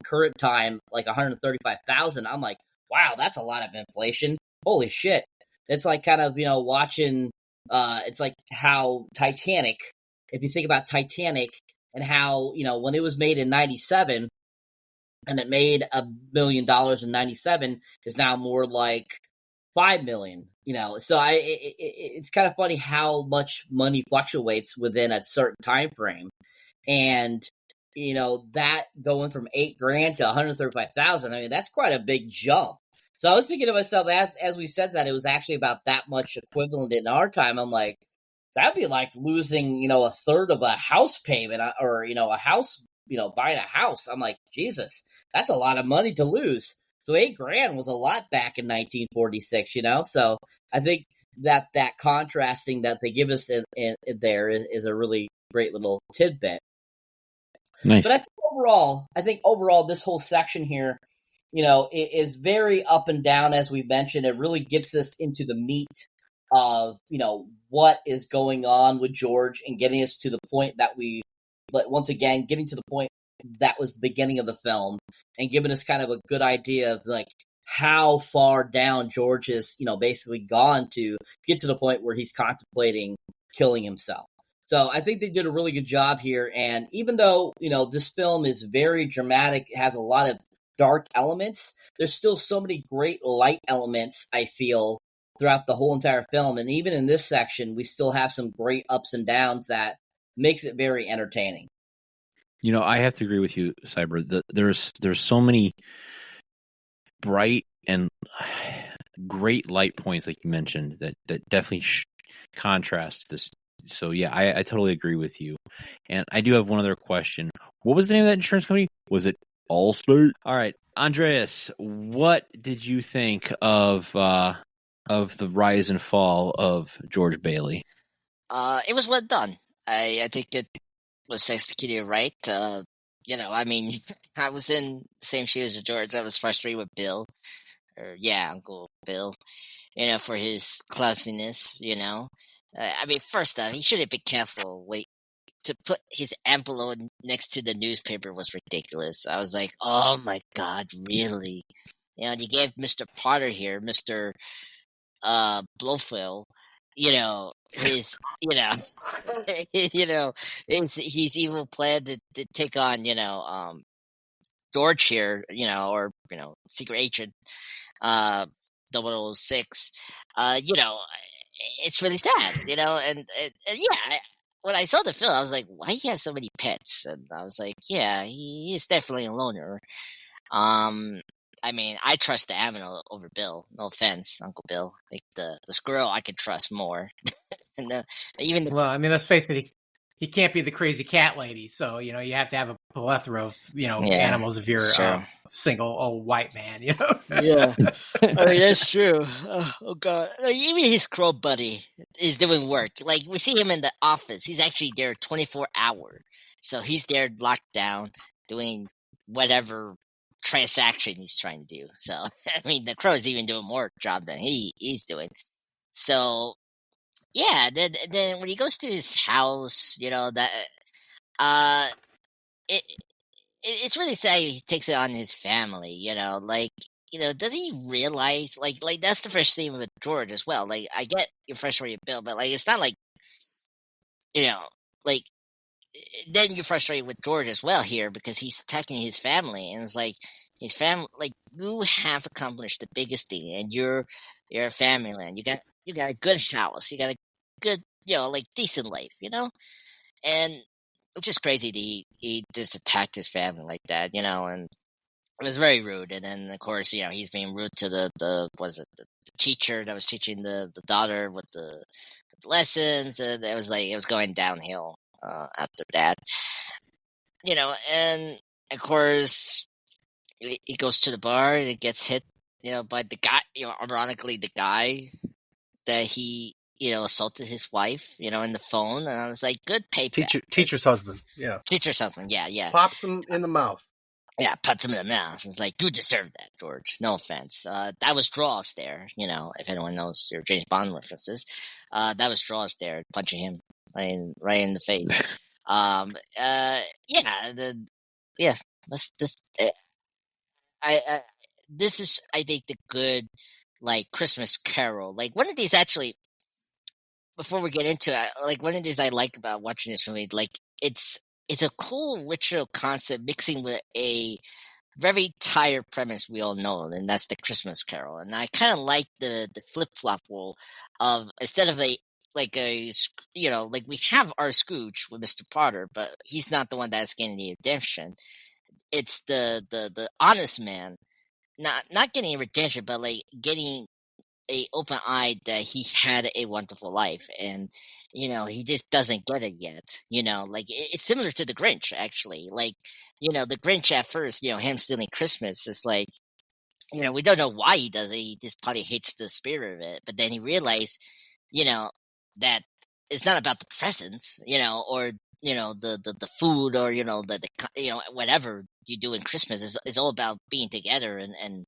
current time like 135,000. I'm like, wow, that's a lot of inflation. Holy shit. It's like kind of, watching it's like how Titanic, if you think about Titanic and how, when it was made in 97 and it made $1 million in 97, is now more like 5 million. So it's kind of funny how much money fluctuates within a certain time frame. And, that going from $8,000 to 135,000, I mean, that's quite a big jump. So I was thinking to myself, as we said that it was actually about that much equivalent in our time, I'm like, that'd be like losing, a third of a house payment or, a house, buying a house. I'm like, Jesus, that's a lot of money to lose. So $8,000 was a lot back in 1946, So I think that contrasting that they give us in there is a really great little tidbit. Nice. But I think overall, this whole section here, is very up and down, as we mentioned. It really gets us into the meat of, what is going on with George, and getting us to the point that getting to the point that was the beginning of the film, and giving us kind of a good idea of like how far down George is, basically gone to get to the point where he's contemplating killing himself. So I think they did a really good job here. And even though, this film is very dramatic, it has a lot of dark elements, there's still so many great light elements, I feel, throughout the whole entire film. And even in this section, we still have some great ups and downs that makes it very entertaining. I have to agree with you, Cyber. There's so many bright and great light points, like you mentioned, that definitely contrast this. So yeah, I totally agree with you. And I do have one other question. What was the name of that insurance company? Was it Allstate? All right, Andreas, what did you think of the rise and fall of George Bailey? It was well done. I think it was executed right. I mean, I was in the same shoes as George. I was frustrated with Bill, or Uncle Bill, for his clumsiness. I mean, first off, he should have been careful. Wait, to put his envelope next to the newspaper was ridiculous. I was like, oh my god, really? You gave Mr. Potter here, Mr. Blofeld, his, his evil plan to take on, George here, or, Secret Agent, 006, it's really sad, and when I saw the film, I was like, why he has so many pets? And I was like, yeah, he is definitely a loner. I mean, I trust the animal over Bill. No offense, Uncle Bill. Like the squirrel, I can trust more. And even Well, I mean, let's face it. He can't be the crazy cat lady. So you have to have a plethora of animals if you're single old white man. Yeah, I mean that's true. Oh god, even his crow buddy is doing work. Like we see him in the office. He's actually there 24 hours. So he's there locked down doing whatever transaction he's trying to do. So I mean, the crow is even doing more job than he's doing. So yeah, then when he goes to his house, it's really sad he takes it on his family. Does he realize like that's the first thing with George as well. Like I get you're frustrated with Bill, but like it's not like like then you're frustrated with George as well here because he's attacking his family, and it's like his family, like you have accomplished the biggest thing, and you're a family man. You got a good house, you got a good decent life, and it's just crazy that he just attacked his family like that, and it was very rude. And then of course he's being rude to the teacher that was teaching the daughter with the lessons, and it was going downhill after that, and of course he goes to the bar and it gets hit, by the guy, ironically the guy that he assaulted his wife, in the phone, and I was like, good payback. Teacher's husband, yeah. Teacher's husband, yeah. Pops him in the mouth. Yeah, puts him in the mouth. It's like, you deserve that, George. No offense. That was Draws there, if anyone knows your James Bond references. That was Draws there, punching him right in the face. This is, I think, the good, Christmas Carol. Like, one of these actually, before we get into it, like, one of these I like about watching this movie, like, it's a cool ritual concept mixing with a very tired premise we all know, and that's the Christmas Carol. And I kind of like the flip-flop rule of, instead of we have our Scrooge with Mr. Potter, but he's not the one that's getting the redemption. It's the honest man, not getting a redemption, but like getting a open eye that he had a wonderful life, and he just doesn't get it yet. It's similar to the Grinch, actually. The Grinch at first, him stealing Christmas is like, we don't know why he does it. He just probably hates the spirit of it. But then he realized, that it's not about the presents, or the food, or the whatever you do in Christmas is all about being together and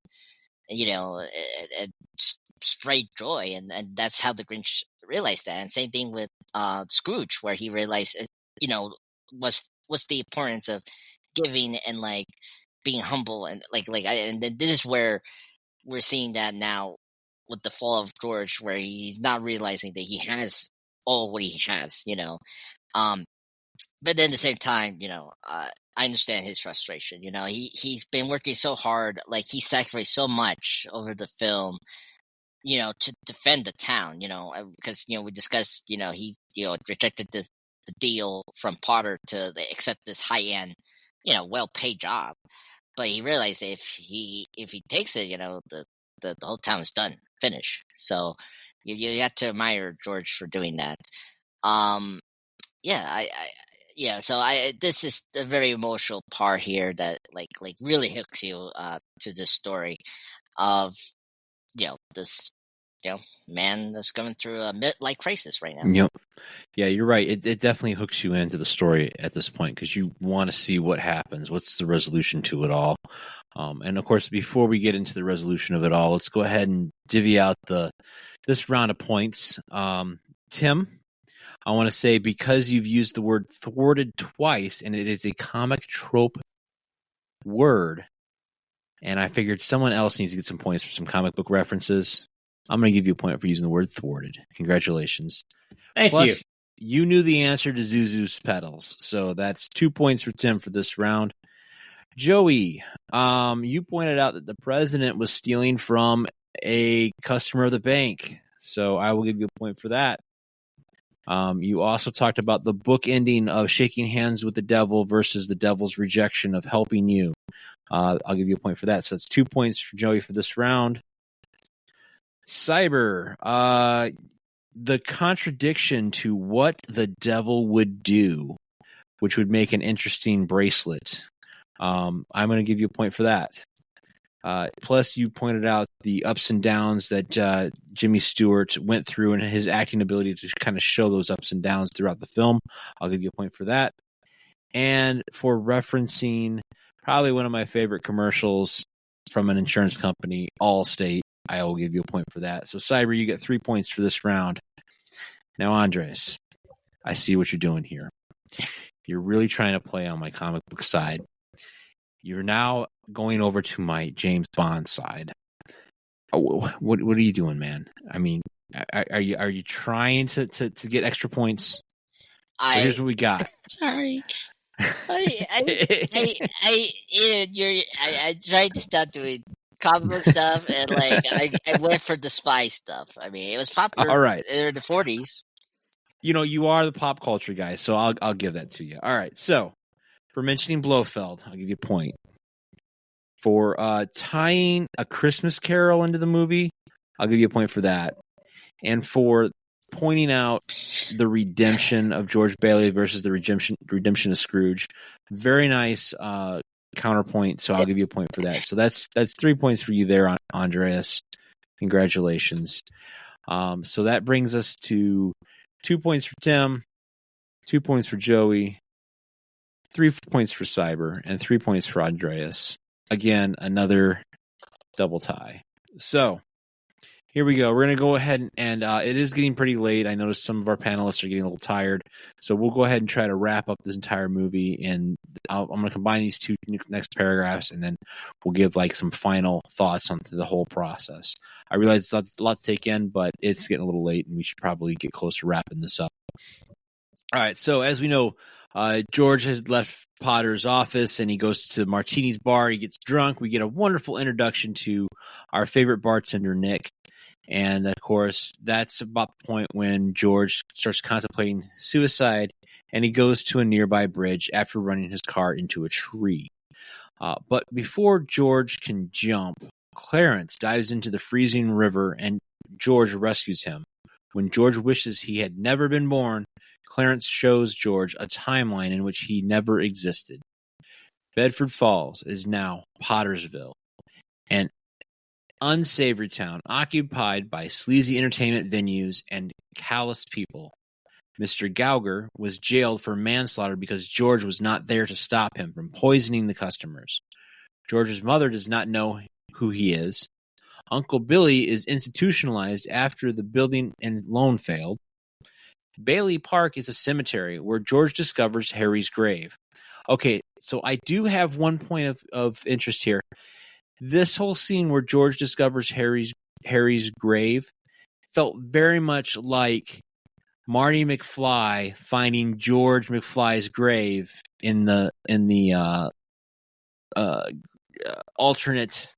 straight joy, and that's how the Grinch realized that. And same thing with Scrooge, where he realized what's the importance of giving and being humble, and and then this is where we're seeing that now with the fall of George, where he's not realizing that he has all what he has, but then at the same time, I understand his frustration. He's been working so hard, he sacrificed so much over the film, to defend the town, because, we discussed, he, rejected the deal from Potter to accept this high-end, well-paid job. But he realized if he takes it, the whole town is done, finished. So you have to admire George for doing that. This is a very emotional part here that really hooks you to this story of this man that's going through a midlife crisis right now. Yep. Yeah, you're right. It definitely hooks you into the story at this point because you want to see what happens. What's the resolution to it all? And of course, before we get into the resolution of it all, let's go ahead and divvy out this round of points. Tim, I want to say because you've used the word thwarted twice, and it is a comic trope word, and I figured someone else needs to get some points for some comic book references. I'm going to give you a point for using the word thwarted. Congratulations. Thank Plus, you. you knew the answer to Zuzu's pedals, so that's 2 points for Tim for this round. Joey, you pointed out that the president was stealing from a customer of the bank, so I will give you a point for that. You also talked about the book ending of shaking hands with the devil versus the devil's rejection of helping you. I'll give you a point for that. So that's 2 points for Joey for this round. Cyber, the contradiction to what the devil would do, which would make an interesting bracelet. I'm going to give you a point for that. Plus, you pointed out the ups and downs that Jimmy Stewart went through and his acting ability to kind of show those ups and downs throughout the film. I'll give you a point for that. And for referencing probably one of my favorite commercials from an insurance company, Allstate, I will give you a point for that. So, Cyber, you get 3 points for this round. Now, Andres, I see what you're doing here. You're really trying to play on my comic book side. You're now going over to my James Bond side. What are you doing, man? I mean, are you trying to get extra points? Here's what we got. Sorry. I tried to stop doing comic book stuff, and like I went for the spy stuff. I mean, it was popular. All right, in the 40s. You know, you are the pop culture guy, so I'll give that to you. All right, so for mentioning Blofeld, I'll give you a point. For tying A Christmas Carol into the movie, I'll give you a point for that. And for pointing out the redemption of George Bailey versus the redemption of Scrooge, very nice counterpoint, so I'll give you a point for that. So that's 3 points for you there, Andreas. Congratulations. So that brings us to 2 points for Tim, 2 points for Joey, 3 points for Cyber, and 3 points for Andreas. Again, another double tie. So here we go. We're going to go ahead and it is getting pretty late. I noticed some of our panelists are getting a little tired. So we'll go ahead and try to wrap up this entire movie. And I'm going to combine these two next paragraphs, and then we'll give like some final thoughts on the whole process. I realize it's a lot to take in, but it's getting a little late, and we should probably get close to wrapping this up. All right. So as we know, George has left Potter's office and he goes to Martini's bar. He gets drunk. We get a wonderful introduction to our favorite bartender, Nick. And of course, that's about the point when George starts contemplating suicide, and he goes to a nearby bridge after running his car into a tree. But before George can jump, Clarence dives into the freezing river and George rescues him. When George wishes he had never been born, Clarence shows George a timeline in which he never existed. Bedford Falls is now Pottersville, an unsavory town occupied by sleazy entertainment venues and callous people. Mr. Gauger was jailed for manslaughter because George was not there to stop him from poisoning the customers. George's mother does not know who he is. Uncle Billy is institutionalized after the building and loan failed. Bailey Park is a cemetery where George discovers Harry's grave. Okay, so I do have one point of interest here. This whole scene where George discovers Harry's grave felt very much like Marty McFly finding George McFly's grave in the alternate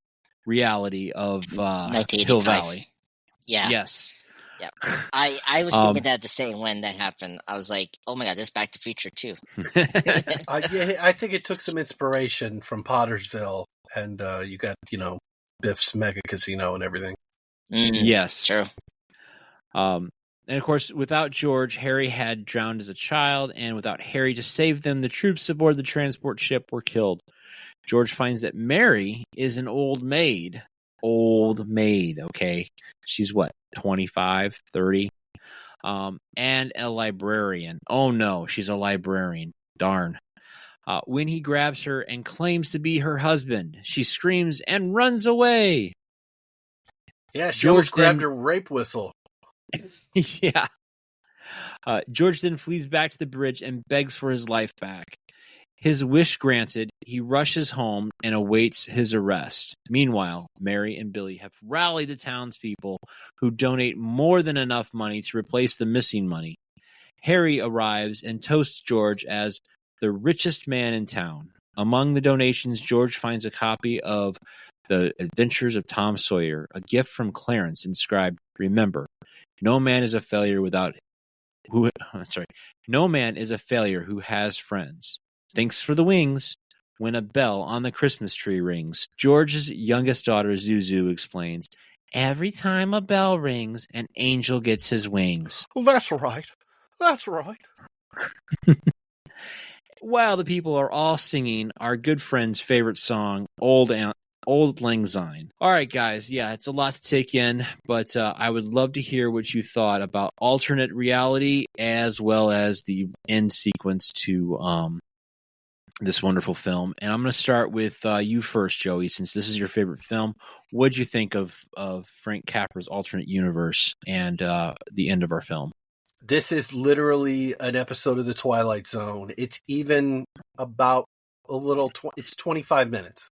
reality of Hill Valley. Yeah. Yes. Yeah. I was thinking that the same when that happened. I was like, oh my God, this is Back to the Future too. I think it took some inspiration from Pottersville, and you got, Biff's Mega Casino and everything. Yes. True. And of course, without George, Harry had drowned as a child, and without Harry to save them, the troops aboard the transport ship were killed. George finds that Mary is an old maid. Okay? She's what, 25, 30. And a librarian. Oh no, she's a librarian. Darn. When he grabs her and claims to be her husband, she screams and runs away. Yeah, she George almost grabbed then- her rape whistle. Yeah. George then flees back to the bridge and begs for his life back. His wish granted, he rushes home and awaits his arrest. Meanwhile, Mary and Billy have rallied the townspeople who donate more than enough money to replace the missing money. Harry arrives and toasts George as the richest man in town. Among the donations, George finds a copy of The Adventures of Tom Sawyer, a gift from Clarence inscribed, "Remember, no man is a failure no man is a failure who has friends. Thanks for the wings." When a bell on the Christmas tree rings, George's youngest daughter, Zuzu, explains, "Every time a bell rings, an angel gets his wings." Well, that's right. That's right. While the people are all singing our good friend's favorite song, Old Lang Syne. All right, guys. Yeah, it's a lot to take in, but I would love to hear what you thought about alternate reality as well as the end sequence to this wonderful film. And I'm going to start with you first, Joey, since this is your favorite film. What'd you think of Frank Capra's alternate universe and the end of our film? This is literally an episode of The Twilight Zone. It's even about it's 25 minutes.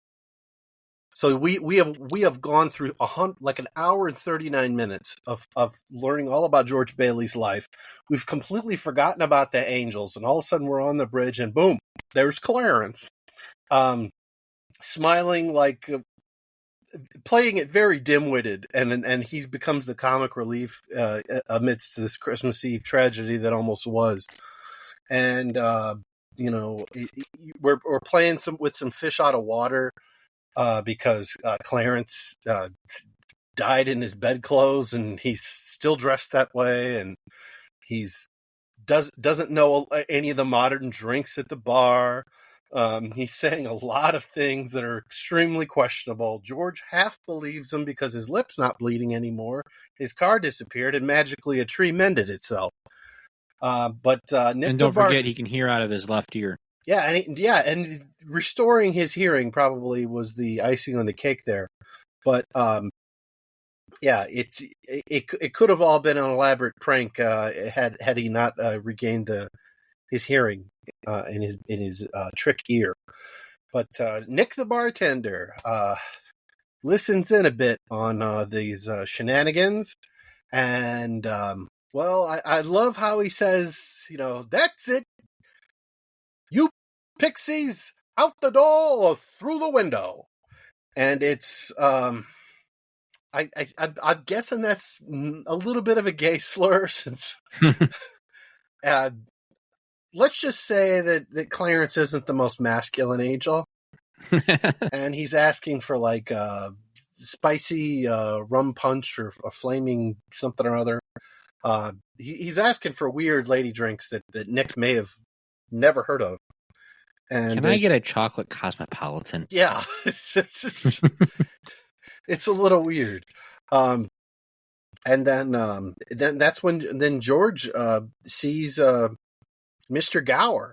So we have gone through like an hour and 39 minutes of learning all about George Bailey's life. We've completely forgotten about the angels, and all of a sudden we're on the bridge, and boom, there's Clarence, smiling like. Playing it very dim-witted, and he becomes the comic relief amidst this Christmas Eve tragedy that almost was. And we're playing with some fish out of water because Clarence died in his bedclothes, and he's still dressed that way, and he's doesn't know any of the modern drinks at the bar. He's saying a lot of things that are extremely questionable. George half believes him because his lip's not bleeding anymore. His car disappeared, and magically a tree mended itself. But Nick and don't forget, he can hear out of his left ear. Yeah, and restoring his hearing probably was the icing on the cake there. But it could have all been an elaborate prank had he not regained his hearing in his trick ear. But Nick the bartender listens in a bit on these shenanigans, and I love how he says, "That's it, you pixies, out the door or through the window." And it's I'm guessing that's a little bit of a gay slur, since let's just say that Clarence isn't the most masculine angel. And he's asking for like spicy rum punch or a flaming something or other. He's asking for weird lady drinks that Nick may have never heard of. And can I get a chocolate cosmopolitan? Yeah, it's a little weird. And then that's when George sees Mr. Gower.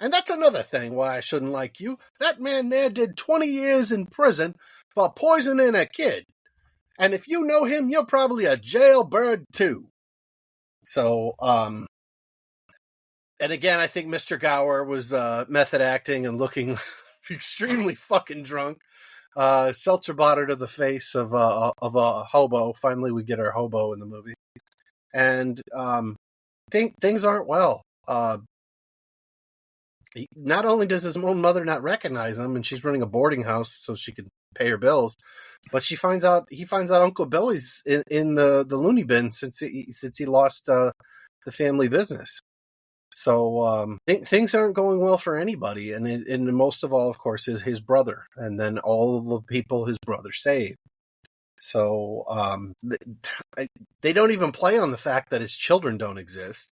And that's another thing why I shouldn't like you. That man there did 20 years in prison for poisoning a kid. And if you know him, you're probably a jailbird too. So, and again, I think Mr. Gower was method acting and looking extremely fucking drunk. Seltzer bought her to the face of a hobo. Finally, we get our hobo in the movie. And things aren't well. Not only does his own mother not recognize him, and she's running a boarding house so she can pay her bills, but he finds out Uncle Billy's in the loony bin since he lost the family business. So things aren't going well for anybody, and most of all, of course, is his brother, and then all of the people his brother saved. So they don't even play on the fact that his children don't exist.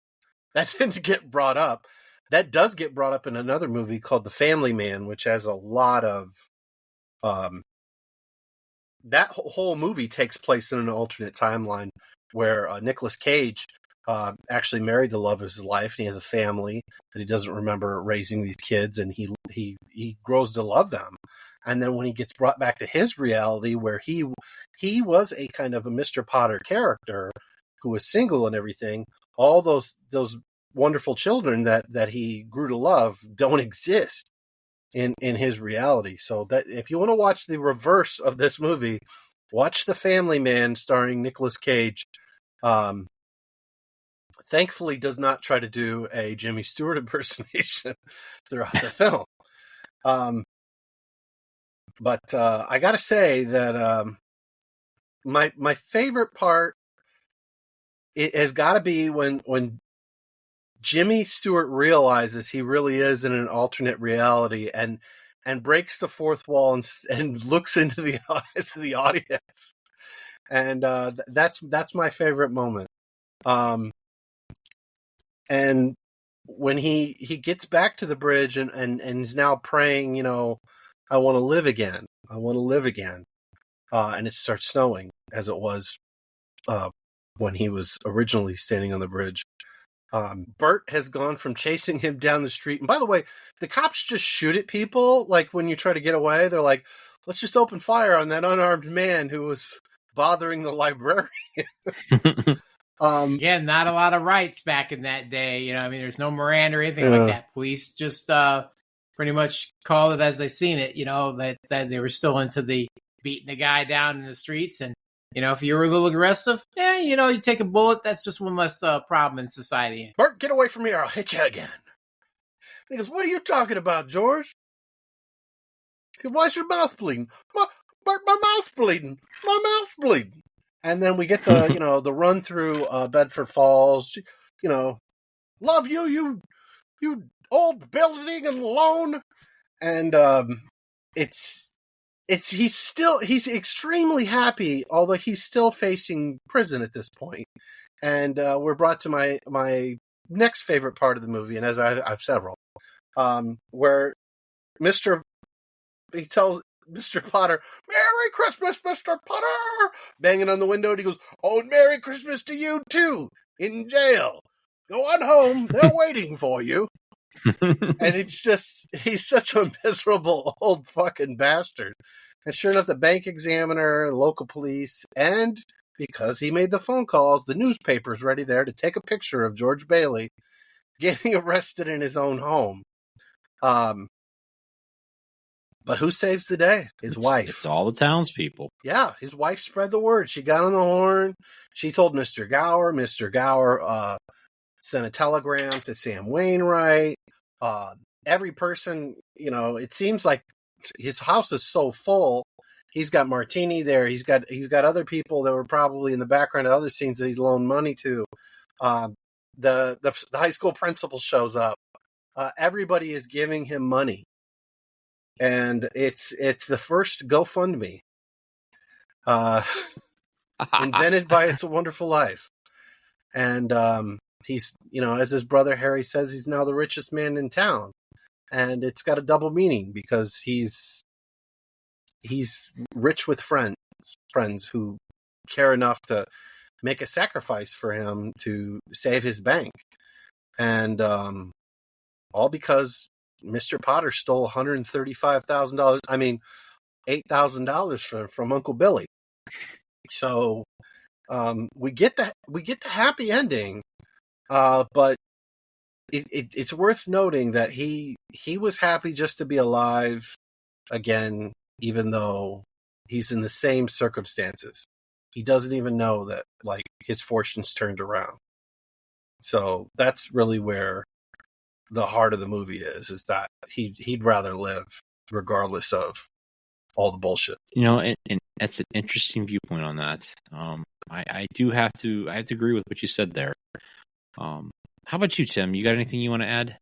That didn't get brought up. That does get brought up in another movie called The Family Man, which has a lot of that whole movie takes place in an alternate timeline where Nicolas Cage actually married the love of his life, and he has a family that he doesn't remember raising these kids, and he grows to love them. And then when he gets brought back to his reality, where he was a kind of a Mr. Potter character who was single and everything, all those wonderful children that he grew to love don't exist in his reality. So that if you want to watch the reverse of this movie, watch The Family Man starring Nicolas Cage. Thankfully does not try to do a Jimmy Stewart impersonation throughout the film. But I gotta say that my favorite part it has got to be when Jimmy Stewart realizes he really is in an alternate reality and breaks the fourth wall and looks into the eyes of the audience, and that's my favorite moment. And when he gets back to the bridge and is now praying, I want to live again. I want to live again. And it starts snowing as it was when he was originally standing on the bridge. Bert has gone from chasing him down the street. And by the way, the cops just shoot at people. Like when you try to get away, they're like, let's just open fire on that unarmed man who was bothering the librarian. Again, not a lot of rights back in that day. There's no Miranda or anything like that. Police just pretty much called it as they seen it, that they were still into the beating the guy down in the streets. And, if you were a little aggressive, you take a bullet. That's just one less problem in society. Bert, get away from me or I'll hit you again. He goes, what are you talking about, George? He goes, why's your mouth bleeding? Bert, my mouth's bleeding. My mouth's bleeding. And then we get the, the run through Bedford Falls, love you old building and loan. And he's extremely happy, although he's still facing prison at this point. And we're brought to my next favorite part of the movie, and as I've several, where he tells Mr. Potter, Merry Christmas, Mr. Potter! Banging on the window, and he goes, oh, Merry Christmas to you, too, in jail. Go on home, they're waiting for you. And it's just, he's such a miserable old fucking bastard. And sure enough, the bank examiner, local police, and because he made the phone calls, the newspaper's ready there to take a picture of George Bailey getting arrested in his own home. But who saves the day? His wife. It's all the townspeople. Yeah, his wife spread the word. She got on the horn. She told Mr. Gower. Mr. Gower sent a telegram to Sam Wainwright. Every person, it seems like his house is so full. He's got Martini there. He's got other people that were probably in the background of other scenes that he's loaned money to. The high school principal shows up. Everybody is giving him money. And it's the first GoFundMe invented by It's a Wonderful Life. And he's, as his brother Harry says, he's now the richest man in town. And it's got a double meaning because he's rich with friends who care enough to make a sacrifice for him to save his bank. And all because Mr. Potter stole $135,000. I mean, $8,000 from Uncle Billy. So we get the happy ending, but it's worth noting that he was happy just to be alive again, even though he's in the same circumstances. He doesn't even know that his fortune's turned around. So that's really where the heart of the movie is that he'd rather live regardless of all the bullshit. And that's an interesting viewpoint on that. I have to agree with what you said there. How about you, Tim? You got anything you want to add?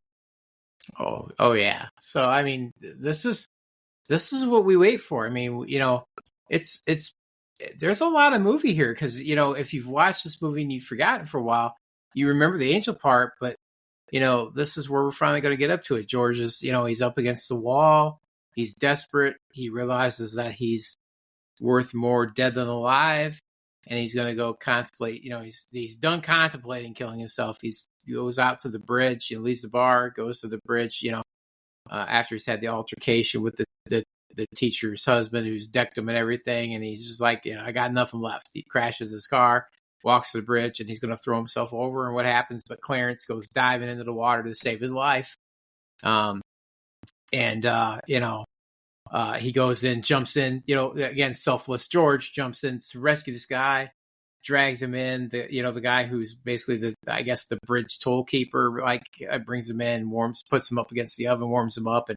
Oh yeah. So this is what we wait for. It's there's a lot of movie here because if you've watched this movie and you've forgotten for a while, you remember the angel part, but this is where we're finally going to get up to it. George is, he's up against the wall. He's desperate. He realizes that he's worth more dead than alive. And he's going to go contemplate, he's done contemplating killing himself. He goes out to the bridge, leaves the bar, goes to the bridge, after he's had the altercation with the teacher's husband who's decked him and everything. And he's just like, I got nothing left. He crashes his car, walks to the bridge, and he's going to throw himself over. And what happens? But Clarence goes diving into the water to save his life. He goes in, jumps in, again, selfless George jumps in to rescue this guy, drags him in. The guy who's basically the bridge toll keeper, brings him in, puts him up against the oven, warms him up, and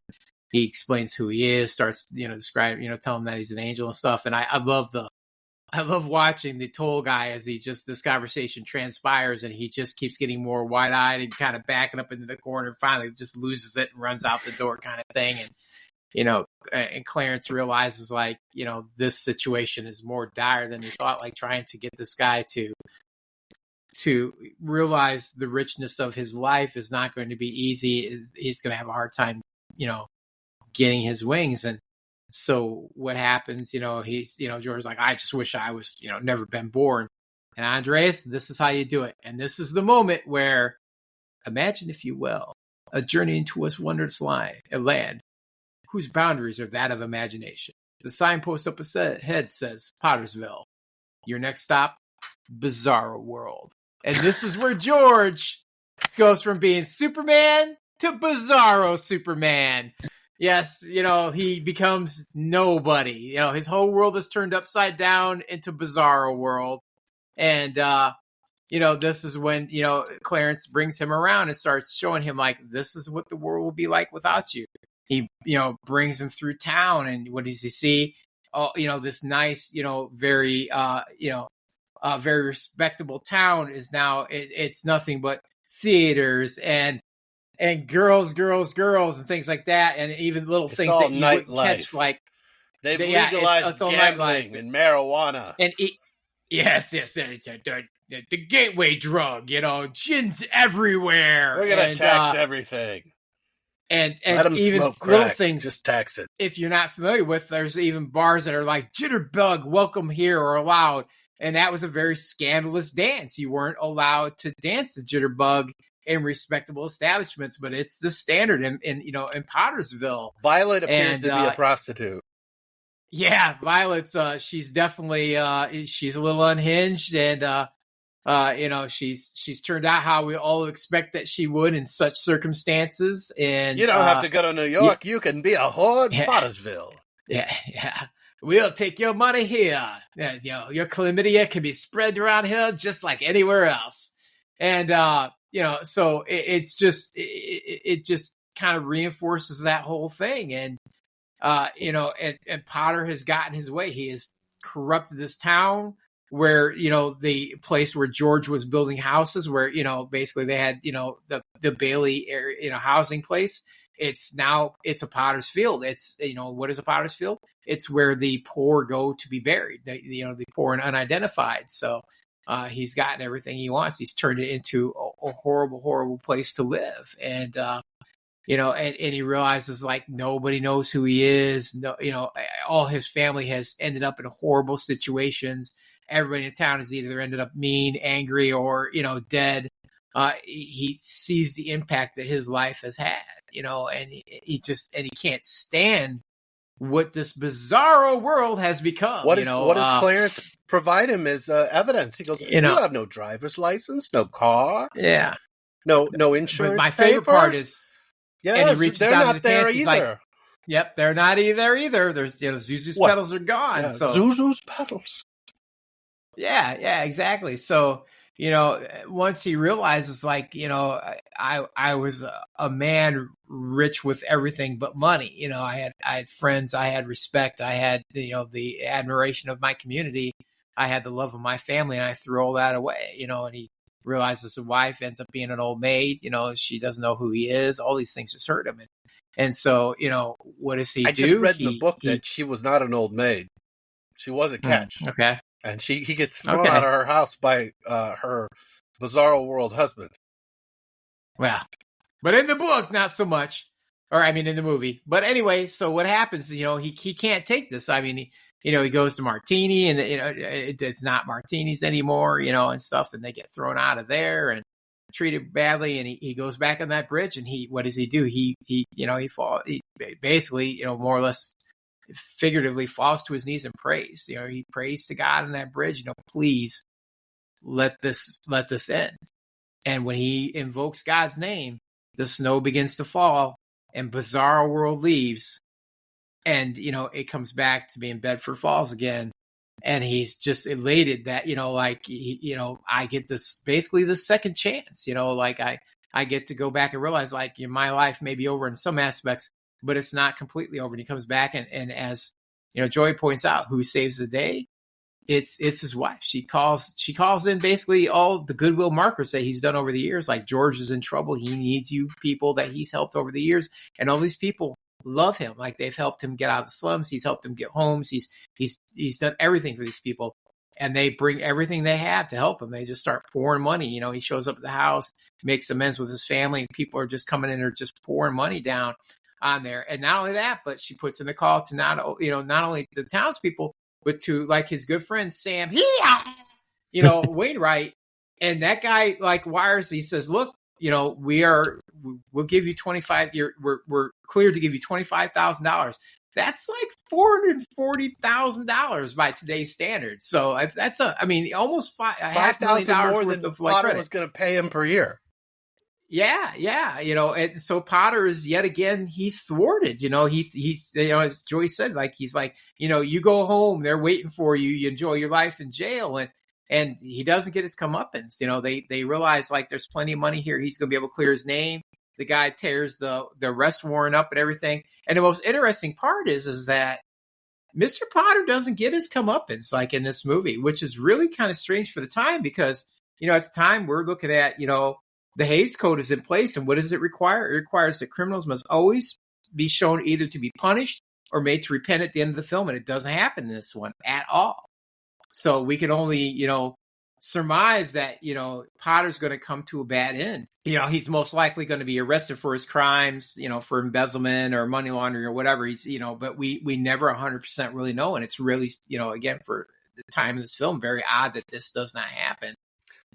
he explains who he is, starts, describe, tell him that he's an angel and stuff. And I love watching the toll guy as this conversation transpires, and he just keeps getting more wide-eyed and kind of backing up into the corner, and finally just loses it and runs out the door kind of thing. And, and Clarence realizes this situation is more dire than he thought, trying to get this guy to realize the richness of his life is not going to be easy. He's going to have a hard time, getting his wings. And so what happens, he's, George's like, I just wish I was, never been born. And Andreas, this is how you do it. And this is the moment where, imagine, if you will, a journey into a wondrous land whose boundaries are that of imagination. The signpost up ahead says Pottersville. Your next stop, Bizarro World. And this is where George goes from being Superman to Bizarro Superman. Yes, he becomes nobody. His whole world is turned upside down into Bizarro World. And, this is when, Clarence brings him around and starts showing him, this is what the world will be like without you. He, brings him through town, and what does he see? Oh, this nice, very, very respectable town is now, it's nothing but theaters and girls and things like that. And even little things that you wouldn't catch, they've legalized gambling and marijuana. And yes, the gateway drug, gin's everywhere. We're going to tax everything. And even little things, just tax it. If you're not familiar with, there's even bars that are like Jitterbug, welcome here, or allowed. And that was a very scandalous dance. You weren't allowed to dance the Jitterbug in respectable establishments, but it's the standard in Pottersville. Violet appears to be a prostitute. Yeah, Violet's she's definitely she's a little unhinged, and she's turned out how we all expect that she would in such circumstances. And you don't have to go to New York. You can be a whore in Pottersville. Yeah. We'll take your money here. Your chlamydia can be spread around here just like anywhere else. And so it just kind of reinforces that whole thing. And and Potter has gotten his way. He has corrupted this town, where, the place where George was building houses, where, basically they had, the Bailey area, housing place. It's a Potter's Field. It's, what is a Potter's Field? It's where the poor go to be buried, the poor and unidentified. So he's gotten everything he wants. He's turned it into a horrible, horrible place to live. And, and he realizes nobody knows who he is. No, all his family has ended up in horrible situations. Everybody in town has either ended up mean, angry, or, dead. He sees the impact that his life has had, and he can't stand what this bizarro world has become. What does Clarence provide him as evidence? He goes, you have no driver's license, no car. Yeah. No insurance. But my favorite part is, and he reaches they're down not to the there pants, either. Yep, they're not there either. There's, Zuzu's pedals are gone. Yeah, so Zuzu's pedals. Yeah, exactly. So, once he realizes, I was a man rich with everything but money. I had friends, I had respect, I had, the admiration of my community, I had the love of my family, and I threw all that away, and he realizes his wife ends up being an old maid, she doesn't know who he is. All these things just hurt him. And so, what does he do? I just read in the book that she was not an old maid. She was a catch. Okay. And he gets thrown out of her house by her Bizarro World husband. Well, but in the book, not so much. Or, in the movie. But anyway, so what happens, he can't take this. he goes to Martini, and it's not Martinis anymore, and stuff, and they get thrown out of there and treated badly, and he goes back on that bridge, and what does he do? He basically, more or less figuratively falls to his knees and prays. He prays to God on that bridge, please let this end. And when he invokes God's name, the snow begins to fall, and Bizarro World leaves, and it comes back to being Bedford Falls again. And he's just elated that, I get this, basically the second chance, I get to go back and realize, my life may be over in some aspects, but it's not completely over. And he comes back, and as, Joy points out, who saves the day? It's his wife. She calls in basically all the goodwill markers that he's done over the years. Like, George is in trouble. He needs you people that he's helped over the years. And all these people love him. Like, they've helped him get out of the slums. He's helped him get homes. He's done everything for these people, and they bring everything they have to help him. They just start pouring money. He shows up at the house, makes amends with his family, and people are just coming in and just pouring money down on there. And not only that, but she puts in the call to not only the townspeople, but to, like, his good friend Sam, Wainwright. And that guy, wires. He says, "Look, we'll give you 25. We're cleared to give you $25,000. That's like $440,000 by today's standards. So that's almost $500,000 more worth than of Potter credit was going to pay him per year. Yeah. And so Potter is yet again, he's thwarted. He's as Joy said, he's you go home, they're waiting for you. You enjoy your life in jail, and he doesn't get his comeuppance. They realize there's plenty of money here. He's going to be able to clear his name. The guy tears the arrest warrant up and everything. And the most interesting part is that Mr. Potter doesn't get his comeuppance in this movie, which is really kind of strange for the time, because at the time we're looking at the Hays Code is in place, and what does it require? It requires that criminals must always be shown either to be punished or made to repent at the end of the film, and it doesn't happen in this one at all. So we can only, surmise that, Potter's going to come to a bad end. He's most likely going to be arrested for his crimes, for embezzlement or money laundering or whatever. He's, but we never 100% really know. And it's really, again, for the time of this film, very odd that this does not happen.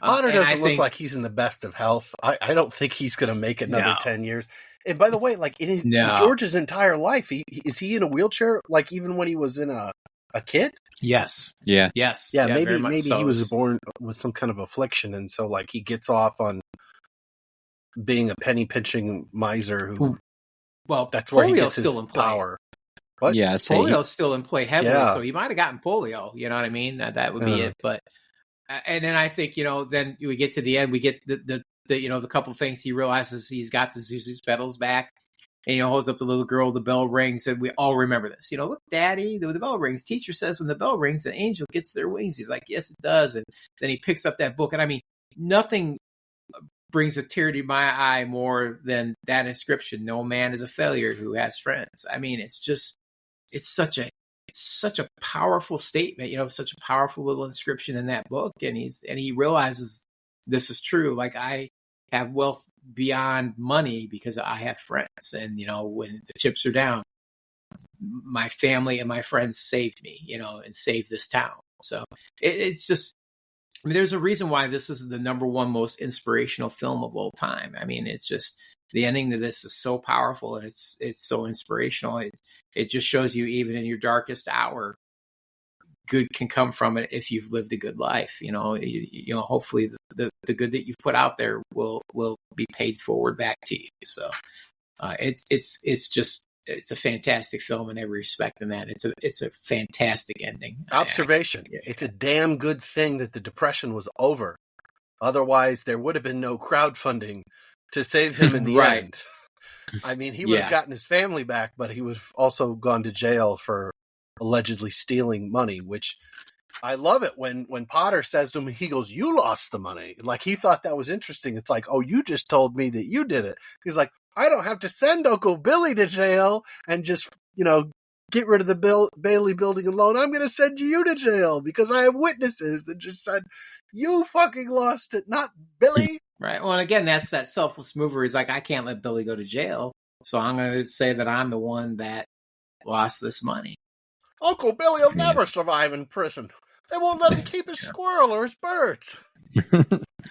Potter doesn't look like he's in the best of health. I don't think he's going to make another 10 years. And by the way, in George's entire life, is he in a wheelchair? Even when he was in a kid? Yes. Yeah. Yes. Yeah. Maybe he was born with some kind of affliction, and so he gets off on being a penny pinching miser who. Well, that's where he gets his power. What? Yeah, polio's still in play heavily, so he might have gotten polio. You know what I mean? That would be it. But and then I think then we get to the end. We get the couple of things. He realizes he's got the Zuzu's pedals back, and he holds up the little girl. The bell rings, and we all remember this. Look, Daddy, the bell rings. Teacher says when the bell rings, an angel gets their wings. He's like, yes, it does. And then he picks up that book, and nothing brings a tear to my eye more than that inscription. No man is a failure who has friends. It's such a powerful statement, such a powerful little inscription in that book. And he realizes this is true. I have wealth beyond money because I have friends. And, when the chips are down, my family and my friends saved me, and saved this town. So it's just, there's a reason why this is the number one most inspirational film of all time. It's just, the ending to this is so powerful, and it's so inspirational. It just shows you, even in your darkest hour, good can come from it if you've lived a good life. Hopefully the good that you've put out there will be paid forward back to you. So it's a fantastic film in every respect. In that it's a fantastic ending. Observation. It's a damn good thing that the Depression was over. Otherwise, there would have been no crowdfunding to save him in the end. He would have gotten his family back, but he would have also gone to jail for allegedly stealing money, which I love it when Potter says to him, he goes, "You lost the money." He thought that was interesting. It's like, "Oh, you just told me that you did it." He's like, "I don't have to send Uncle Billy to jail and just, get rid of the Bailey building alone. I'm going to send you to jail because I have witnesses that just said, you fucking lost it, not Billy." Right. Well, and again, that's that selfless mover. He's like, I can't let Billy go to jail, so I'm going to say that I'm the one that lost this money. Uncle Billy will never survive in prison. They won't let him keep his squirrel or his birds.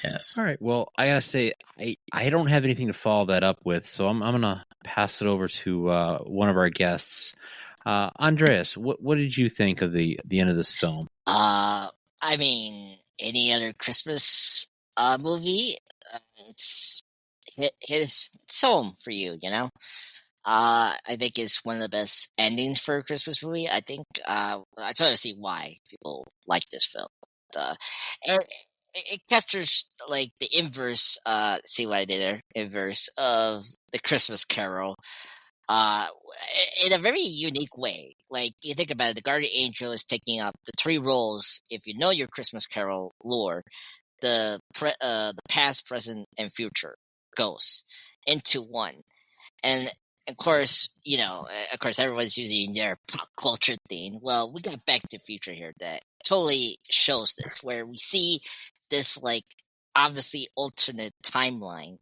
Yes. All right. Well, I gotta say, I don't have anything to follow that up with, so I'm gonna pass it over to one of our guests, Andreas. What did you think of the end of this film? I mean, any other Christmas movie, it's it's home for you, you know. I think it's one of the best endings for a Christmas movie. I think I try to see why people like this film. And it captures like the inverse. See what I did there? Inverse of the Christmas Carol. In a very unique way. Like you think about it, the guardian angel is taking up the three roles. If you know your Christmas Carol lore, the past, present, and future goes into one. And of course, everyone's using their pop culture theme. Well, we got Back to the Future here that totally shows this, where we see this like obviously alternate timeline.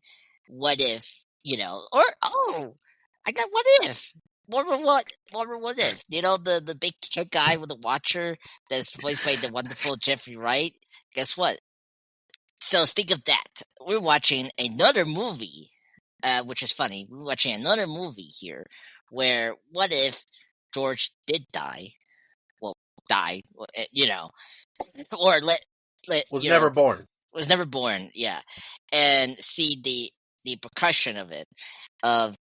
What if, I got what if. What if? You know, the big kid guy with the watcher that's voiced by the wonderful Jeffrey Wright? Guess what? So think of that. We're watching another movie, which is funny. We're watching another movie here where what if George did die? Well, die, or Was never born. Was never born, yeah. And see the repercussion of it, of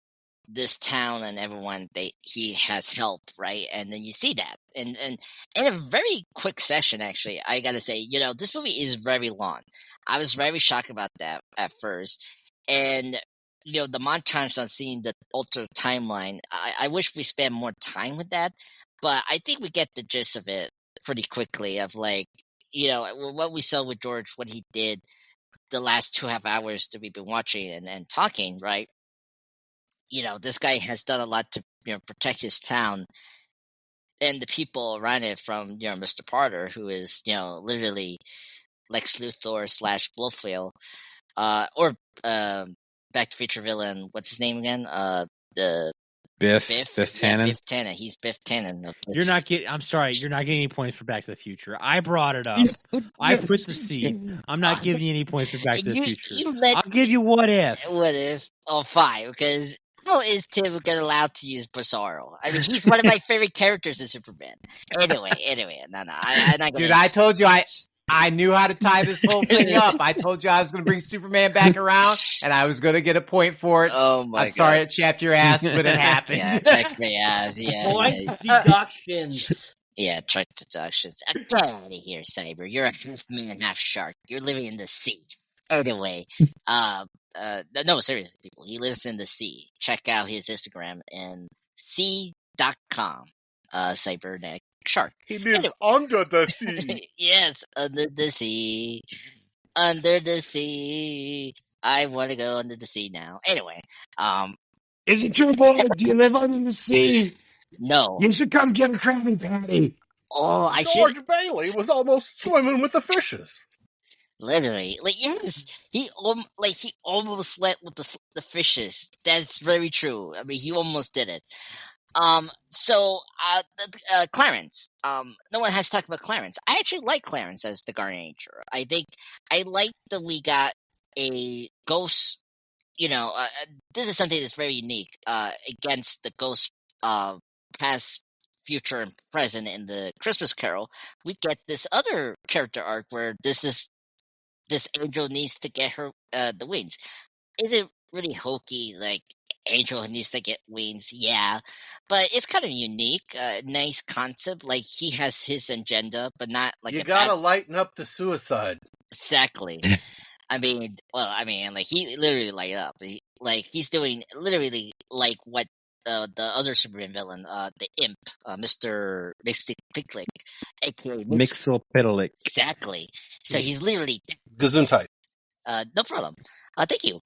this town and everyone he has help, right? And then you see that and in a very quick session, actually. I gotta say, this movie is very long. I was very shocked about that at first. And the montage on seeing the altered timeline, I wish we spent more time with that, but I think we get the gist of it pretty quickly, of like, what we saw with George, what he did the last 2.5 hours that we've been watching and talking, right? This guy has done a lot to, protect his town and the people around it from, Mr. Potter, who is, literally Lex Luthor / Blofeld, or Back to the Future villain. What's his name again? The Biff Tannen. Biff Tannen. He's Biff Tannen. I'm sorry. You're not getting any points for Back to the Future. I brought it up. I put the seed. I'm not giving you any points for Back to the Future. I'll give you what if. What if? Oh, fine. Because how is Tim allowed to use Bizarro? I mean, he's one of my favorite characters in Superman. Anyway. No. I'm not gonna. Dude, I told you I knew how to tie this whole thing up. I told you I was going to bring Superman back around, and I was going to get a point for it. Oh my God. I'm sorry it chapped your ass, but it happened. Yeah, it chapped my ass. Yeah. Point deductions. Yeah, track deductions. Get out of here, Cyber. You're a half man, half shark. You're living in the sea. Anyway, no, seriously, people. He lives in the sea. Check out his Instagram and sea.com. Cybernetic shark. He lives under the sea. Yes, under the sea. Under the sea. I want to go under the sea now. Anyway, Is it true, boy? Do you live under the sea? No. You should come get a Krabby Patty. Oh, I George should. Bailey was almost swimming with the fishes. Literally, like yes, he almost slept with the fishes. That's very true. I mean, he almost did it. So Clarence. No one has talked about Clarence. I actually like Clarence as the Guardian Angel. I think I like that we got a ghost. This is something that's very unique. Against the ghost, past, future, and present in the Christmas Carol, we get this other character arc where this angel needs to get her the wings. Is it really hokey? Like, Angel needs to get wings, yeah, but it's kind of unique. Nice concept. Like, he has his agenda, but not like you gotta lighten up the suicide. Exactly. I mean, like he literally light up. He's doing literally like what the other Superman villain, the Imp, Mr. Mystic Picklick, aka Mixelpidalic. Exactly. So he's literally Gesundheit. No problem. Thank you.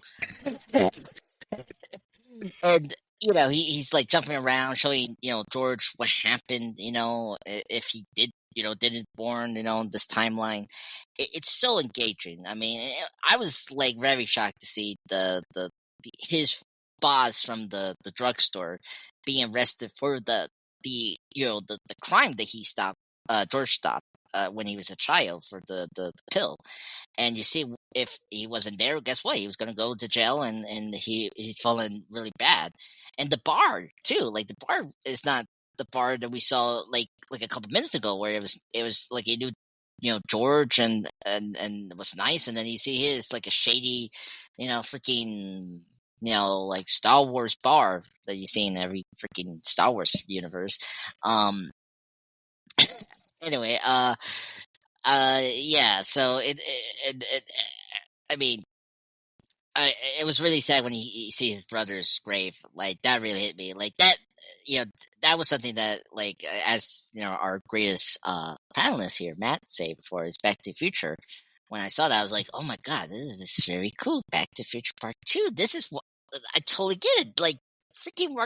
And he's like jumping around, showing George what happened. If he didn't born this timeline. It's so engaging. I mean, I was like very shocked to see his boss from the drugstore being arrested for the the crime that George stopped when he was a child for the pill. And you see, if he wasn't there, guess what? He was going to go to jail, and he's fallen really bad. And the bar too, like the bar is not the bar that we saw like a couple minutes ago, where it was like he knew George and it was nice, and then you see his like a shady, freaking like Star Wars bar that you see in every freaking Star Wars universe. Anyway, yeah. So I mean, it was really sad when he see his brother's grave. Like that really hit me. Like that, that was something that, like, as our greatest panelist here, Matt, say before, is Back to the Future. When I saw that, I was like, oh my god, this is very cool. Back to the Future Part 2. This is what I totally get it. Like freaking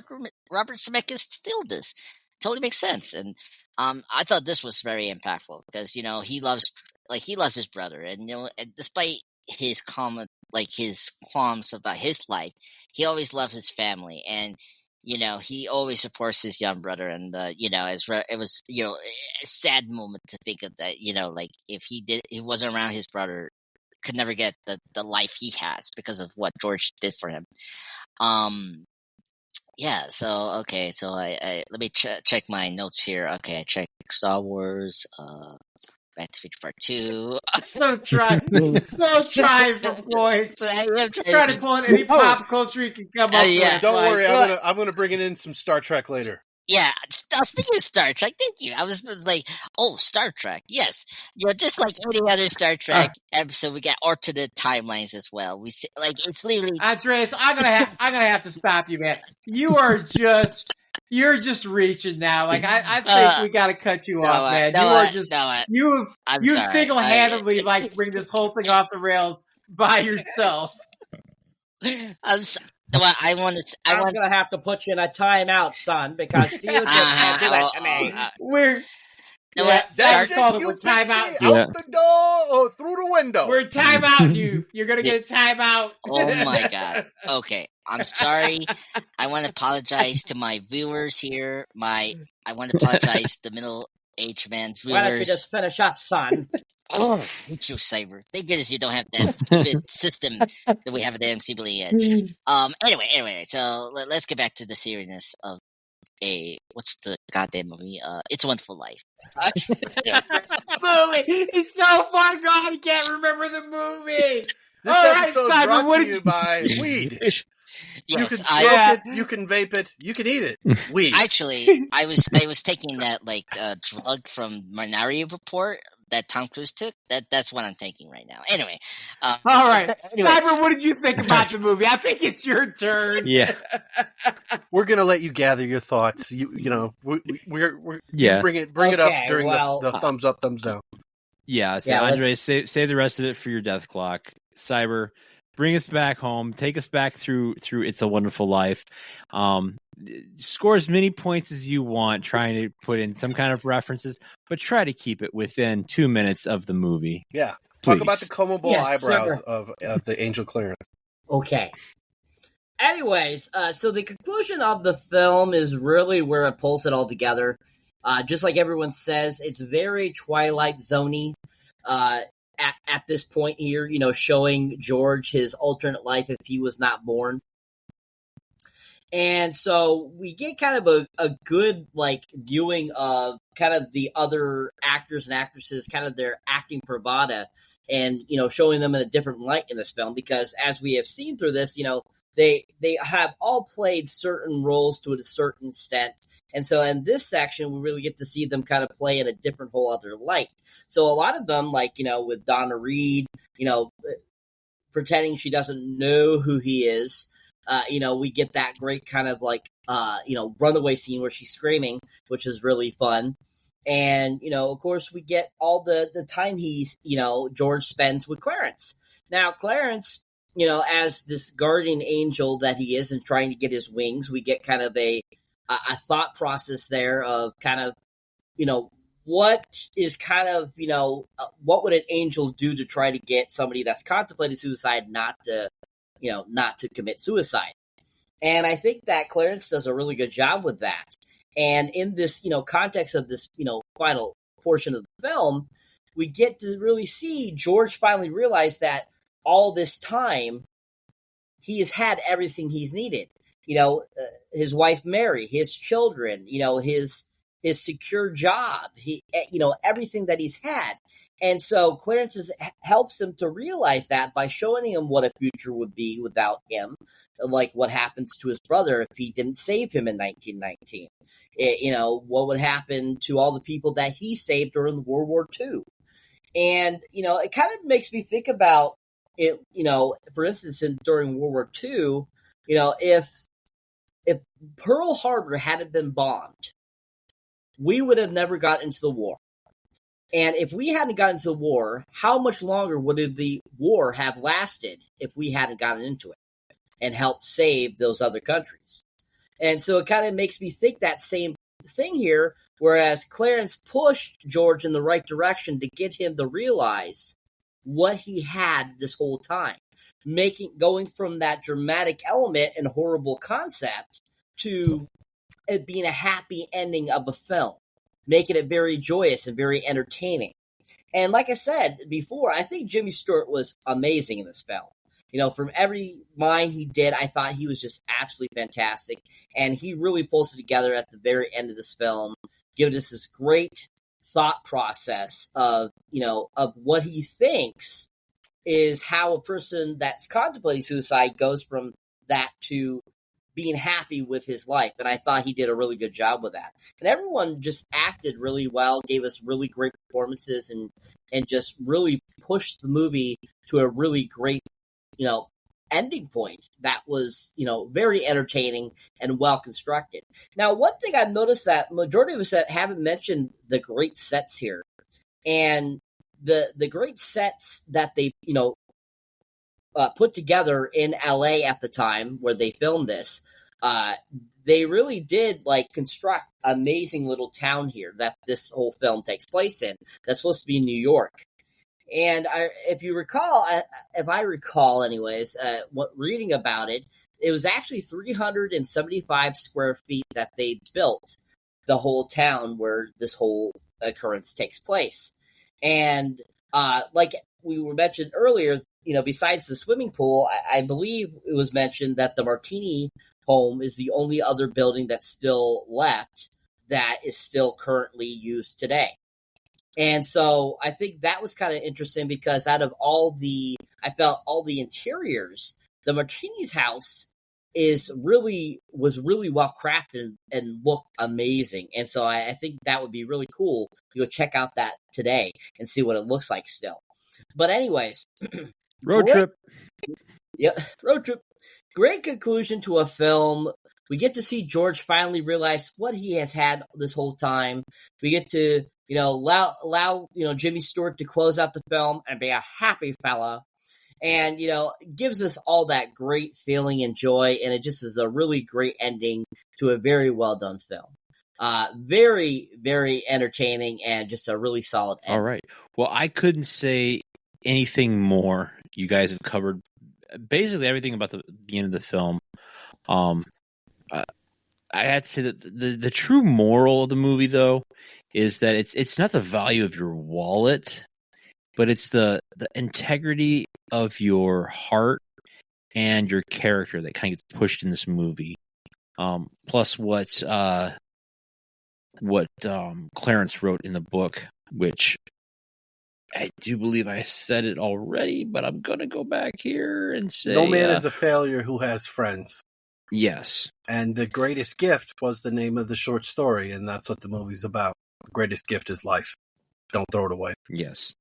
Robert Zemeckis still this. Totally makes sense. And I thought this was very impactful because he loves his brother, and and despite his his qualms about his life, he always loves his family, and he always supports his young brother. And it was a sad moment to think of that. Like if he wasn't around, his brother could never get the life he has because of what George did for him. Yeah, so okay, so I let me check my notes here. Okay, I checked Star Wars, Back to the Future Part 2. So trying for points. Trying to pull in any pop culture you can come up with. Don't worry, I'm gonna bring it in some Star Trek later. Yeah, speaking of Star Trek, thank you. I was like, oh, Star Trek, yes. Just like any other Star Trek episode, we got alternate timelines as well. We see, like, it's literally Andreas, I'm gonna have to stop you, man. You're just reaching now. Like I think we gotta cut you off, man. You've single-handedly bring this whole thing off the rails by yourself. I'm gonna have to put you in a timeout, son, because Steve just can't do that to me. That's called it. We're timeout. Out the door, through the window. We're timeout you. You're gonna get a timeout. Oh my god. Okay, I'm sorry. I want to apologize to my viewers here. I want to apologize to the middle-aged man's viewers. Why don't you just finish up, son? Oh, I hate you, Cyber. Thank goodness you don't have that stupid system that we have at the MC Bleeding Edge. Anyway, so let's get back to the seriousness of what's the goddamn movie? It's a Wonderful Life. Movie. He's so far gone he can't remember the movie. This episode Simon, brought to you by weed. Yes, you can smoke it, you can vape it, you can eat it. Weed. Actually, I was taking that drug from Minority Report that Tom Cruise took. That's what I'm taking right now. Anyway, all right, Cyber, what did you think about the movie? I think it's your turn. Yeah, we're gonna let you gather your thoughts. We're bring it up during the thumbs up, thumbs down. Yeah, so Andre, save the rest of it for your death clock. Cyber, bring us back home. Take us back through It's a Wonderful Life. Score as many points as you want, trying to put in some kind of references, but try to keep it within 2 minutes of the movie. Yeah. Please. Talk about the combable eyebrows of the Angel Clarence. Okay. Anyways, so the conclusion of the film is really where it pulls it all together. Just like everyone says, it's very Twilight Zone-y. At this point here, showing George his alternate life if he was not born. And so we get kind of a good, viewing of kind of the other actors and actresses, kind of their acting bravado, and, showing them in a different light in this film, because as we have seen through this, they have all played certain roles to a certain extent. And so in this section, we really get to see them kind of play in a different whole other light. So a lot of them, with Donna Reed, pretending she doesn't know who he is, we get that great kind of runaway scene where she's screaming, which is really fun. And, of course, we get all the time George spends with Clarence. Now, Clarence, as this guardian angel that he is and trying to get his wings, we get kind of a thought process there of kind of, what is kind of, what would an angel do to try to get somebody that's contemplating suicide not to commit suicide? And I think that Clarence does a really good job with that. And in this, context of this, final portion of the film, we get to really see George finally realize that all this time he has had everything he's needed. His wife Mary, his children, his secure job, everything that he's had. And so Clarence helps him to realize that by showing him what a future would be without him, like what happens to his brother if he didn't save him in 1919. What would happen to all the people that he saved during World War II. And, it kind of makes me think about it, for instance, during World War II, if Pearl Harbor hadn't been bombed, we would have never got into the war. And if we hadn't gotten into the war, how much longer would the war have lasted if we hadn't gotten into it and helped save those other countries? And so it kind of makes me think that same thing here, whereas Clarence pushed George in the right direction to get him to realize what he had this whole time, going from that dramatic element and horrible concept to it being a happy ending of a film, making it very joyous and very entertaining. And like I said before, I think Jimmy Stewart was amazing in this film. From every line he did, I thought he was just absolutely fantastic. And he really pulls it together at the very end of this film, giving us this great thought process of what he thinks is how a person that's contemplating suicide goes from that to being happy with his life. And I thought he did a really good job with that. And everyone just acted really well, gave us really great performances, and just really pushed the movie to a really great, ending point that was, very entertaining and well constructed. Now, one thing I've noticed that majority of us haven't mentioned the great sets here. And the great sets that they, put together in LA at the time where they filmed this, they really did construct an amazing little town here that this whole film takes place in. That's supposed to be New York. And if I recall anyways, reading about it, it was actually 375 square feet that they built the whole town where this whole occurrence takes place. And like we were mentioned earlier, besides the swimming pool, I believe it was mentioned that the Martini home is the only other building that's still left that is still currently used today. And so I think that was kind of interesting because out of all the interiors, the Martini's house was really well crafted and looked amazing. And so I think that would be really cool to go check out that today and see what it looks like still. But anyways, road trip. Yeah, road trip. Great conclusion to a film. We get to see George finally realize what he has had this whole time. We get to, allow Jimmy Stewart to close out the film and be a happy fella. And, gives us all that great feeling and joy. And it just is a really great ending to a very well done film. Very, very entertaining and just a really solid ending. All right. Well, I couldn't say anything more. You guys have covered basically everything about the end of the film. I had to say that the true moral of the movie, though, is that it's not the value of your wallet, but it's the integrity of your heart and your character that kind of gets pushed in this movie. Plus what Clarence wrote in the book, which I do believe I said it already, but I'm going to go back here and say... No man is a failure who has friends. Yes. And the greatest gift was the name of the short story, and that's what the movie's about. The greatest gift is life. Don't throw it away. Yes.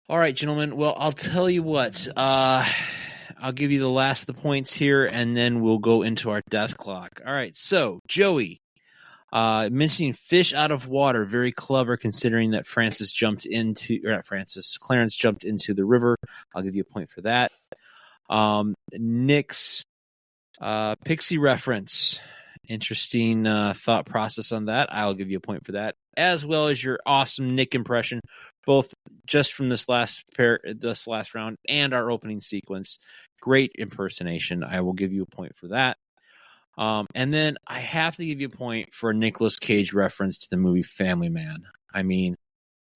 All right, gentlemen. Well, I'll tell you what. I'll give you the last of the points here, and then we'll go into our death clock. All right, so, Joey, mentioning fish out of water, very clever considering that Clarence jumped into the river. I'll give you a point for that. Nick's Pixie reference. Interesting thought process on that. I'll give you a point for that, as well as your awesome Nick impression, both just from this last round and our opening sequence. Great impersonation. I will give you a point for that. And then I have to give you a point for a Nicolas Cage reference to the movie Family Man. I mean,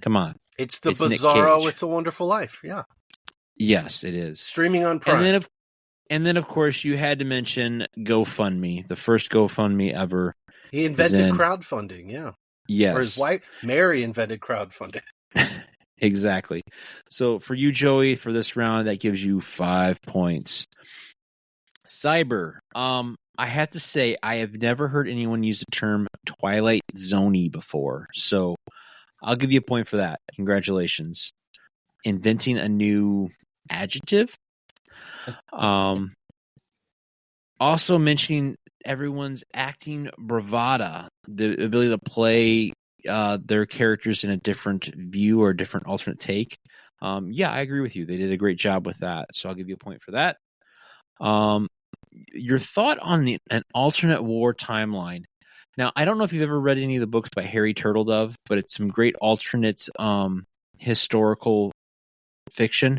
come on. It's the It's Nick Bizarro Cage. It's a Wonderful Life. Yeah. Yes, it is. Streaming on Prime. And then, of course, you had to mention GoFundMe, the first GoFundMe ever. He invented crowdfunding, yeah. Yes. Or his wife, Mary, invented crowdfunding. Exactly. So for you, Joey, for this round, that gives you 5 points. Cyber. I have to say, I have never heard anyone use the term Twilight Zone-y before. So I'll give you a point for that. Congratulations. Inventing a new adjective. Also mentioning everyone's acting bravada, the ability to play their characters in a different view or a different alternate take. Yeah, I agree with you. They did a great job with that. So I'll give you a point for that. Your thought on an alternate war timeline. Now, I don't know if you've ever read any of the books by Harry Turtledove, but it's some great alternate historical fiction.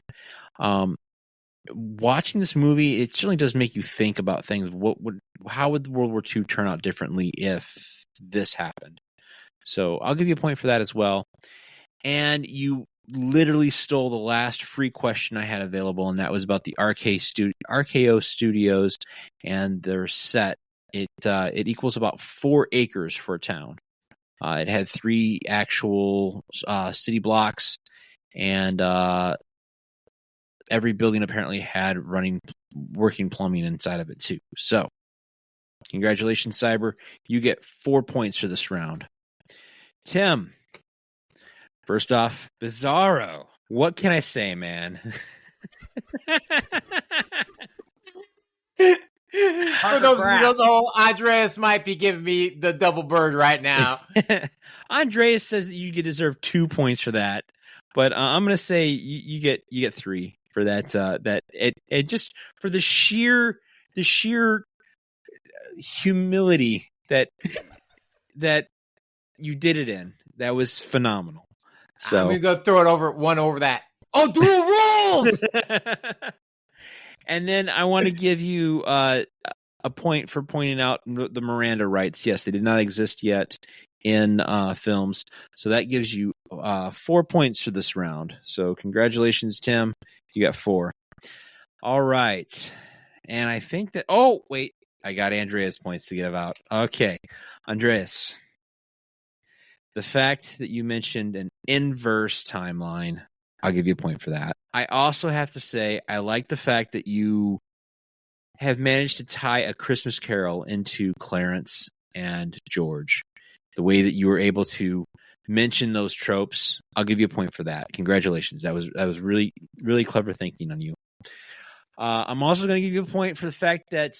Watching this movie, it certainly does make you think about things. How would World War II turn out differently if this happened? So I'll give you a point for that as well. And you literally stole the last free question I had available, and that was about the RKO Studios and their set. It equals about 4 acres for a town. It had 3 actual city blocks, and every building apparently had working plumbing inside of it too. So, congratulations, Cyber. You get 4 points for this round. Tim, first off, Bizarro. What can I say, man? For those of you who don't know, Andreas might be giving me the double bird right now. Andreas says that you deserve 2 points for that, but I'm going to say you get 3 for that. It just for the sheer humility that you did it in. That was phenomenal. So I'm gonna go throw it over that. Oh, dual rules. And then I want to give you a point for pointing out the Miranda rights. Yes, they did not exist yet in films. So that gives you 4 points for this round. So congratulations, Tim. You got 4. All right. And I think that... Oh, wait. I got Andreas points to give out. Okay. Andreas, the fact that you mentioned an inverse timeline, I'll give you a point for that. I also have to say, I like the fact that you have managed to tie A Christmas Carol into Clarence and George. The way that you were able to mention those tropes, I'll give you a point for that. Congratulations. That was really, really clever thinking on you. I'm also going to give you a point for the fact that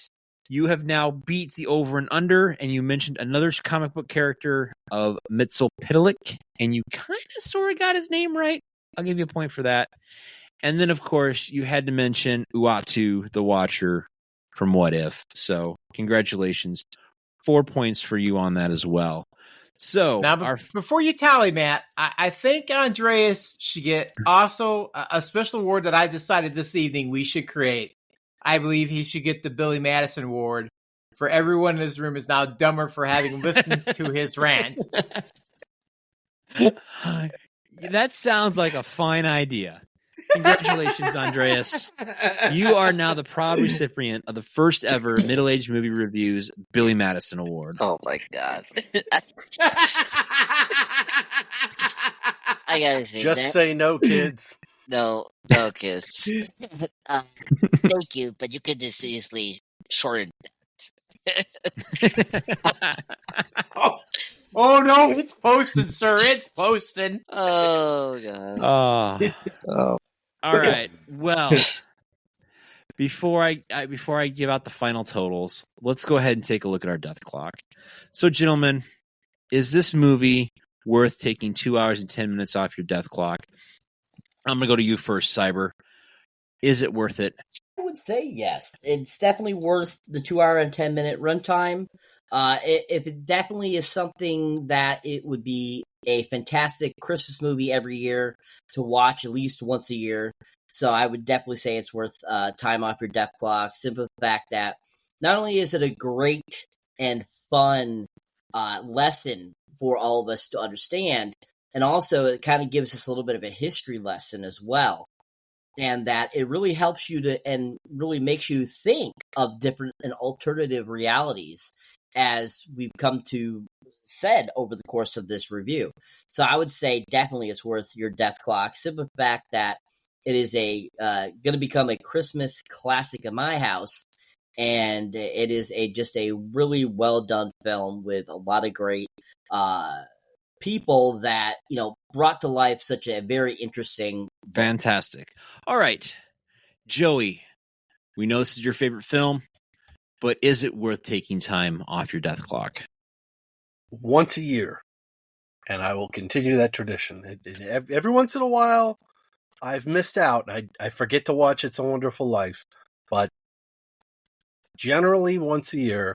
you have now beat the over and under, and you mentioned another comic book character of Mxyzptlk, and you kind of sort of got his name right. I'll give you a point for that. And then, of course, you had to mention Uatu, the Watcher from What If. So, congratulations. 4 points for you on that as well. So, now, before you tally, Matt, I think Andreas should get also a special award that I decided this evening we should create. I believe he should get the Billy Madison Award for everyone in this room is now dumber for having listened to his rant. That sounds like a fine idea. Congratulations, Andreas. You are now the proud recipient of the first ever Middle-Aged Movie Reviews Billy Madison Award. Oh, my God. I gotta say Just say no, kids. No, kids. Thank you, but you could just easily shorten that. Oh no, it's posted, sir. It's posted. Oh, God. All right. Well, before I give out the final totals, let's go ahead and take a look at our death clock. So, gentlemen, is this movie worth taking 2 hours and 10 minutes off your death clock? I'm going to go to you first, Cyber. Is it worth it? I would say yes. It's definitely worth the 2 hour and 10 minute runtime. If it definitely is something that it would be a fantastic Christmas movie every year to watch at least once a year. So I would definitely say it's worth time off your death clock. Simple fact that not only is it a great and fun lesson for all of us to understand, and also it kind of gives us a little bit of a history lesson as well. And that it really helps you to, and really makes you think of different and alternative realities, as we've come to said over the course of this review. So I would say definitely it's worth your death clock. Simply the fact that it is going to become a Christmas classic in my house, and it is just a really well done film with a lot of great people that brought to life such a very interesting. Fantastic. All right, Joey, we know this is your favorite film, but is it worth taking time off your death clock? Once a year, and I will continue that tradition. Every once in a while, I've missed out. I forget to watch It's a Wonderful Life, but generally once a year,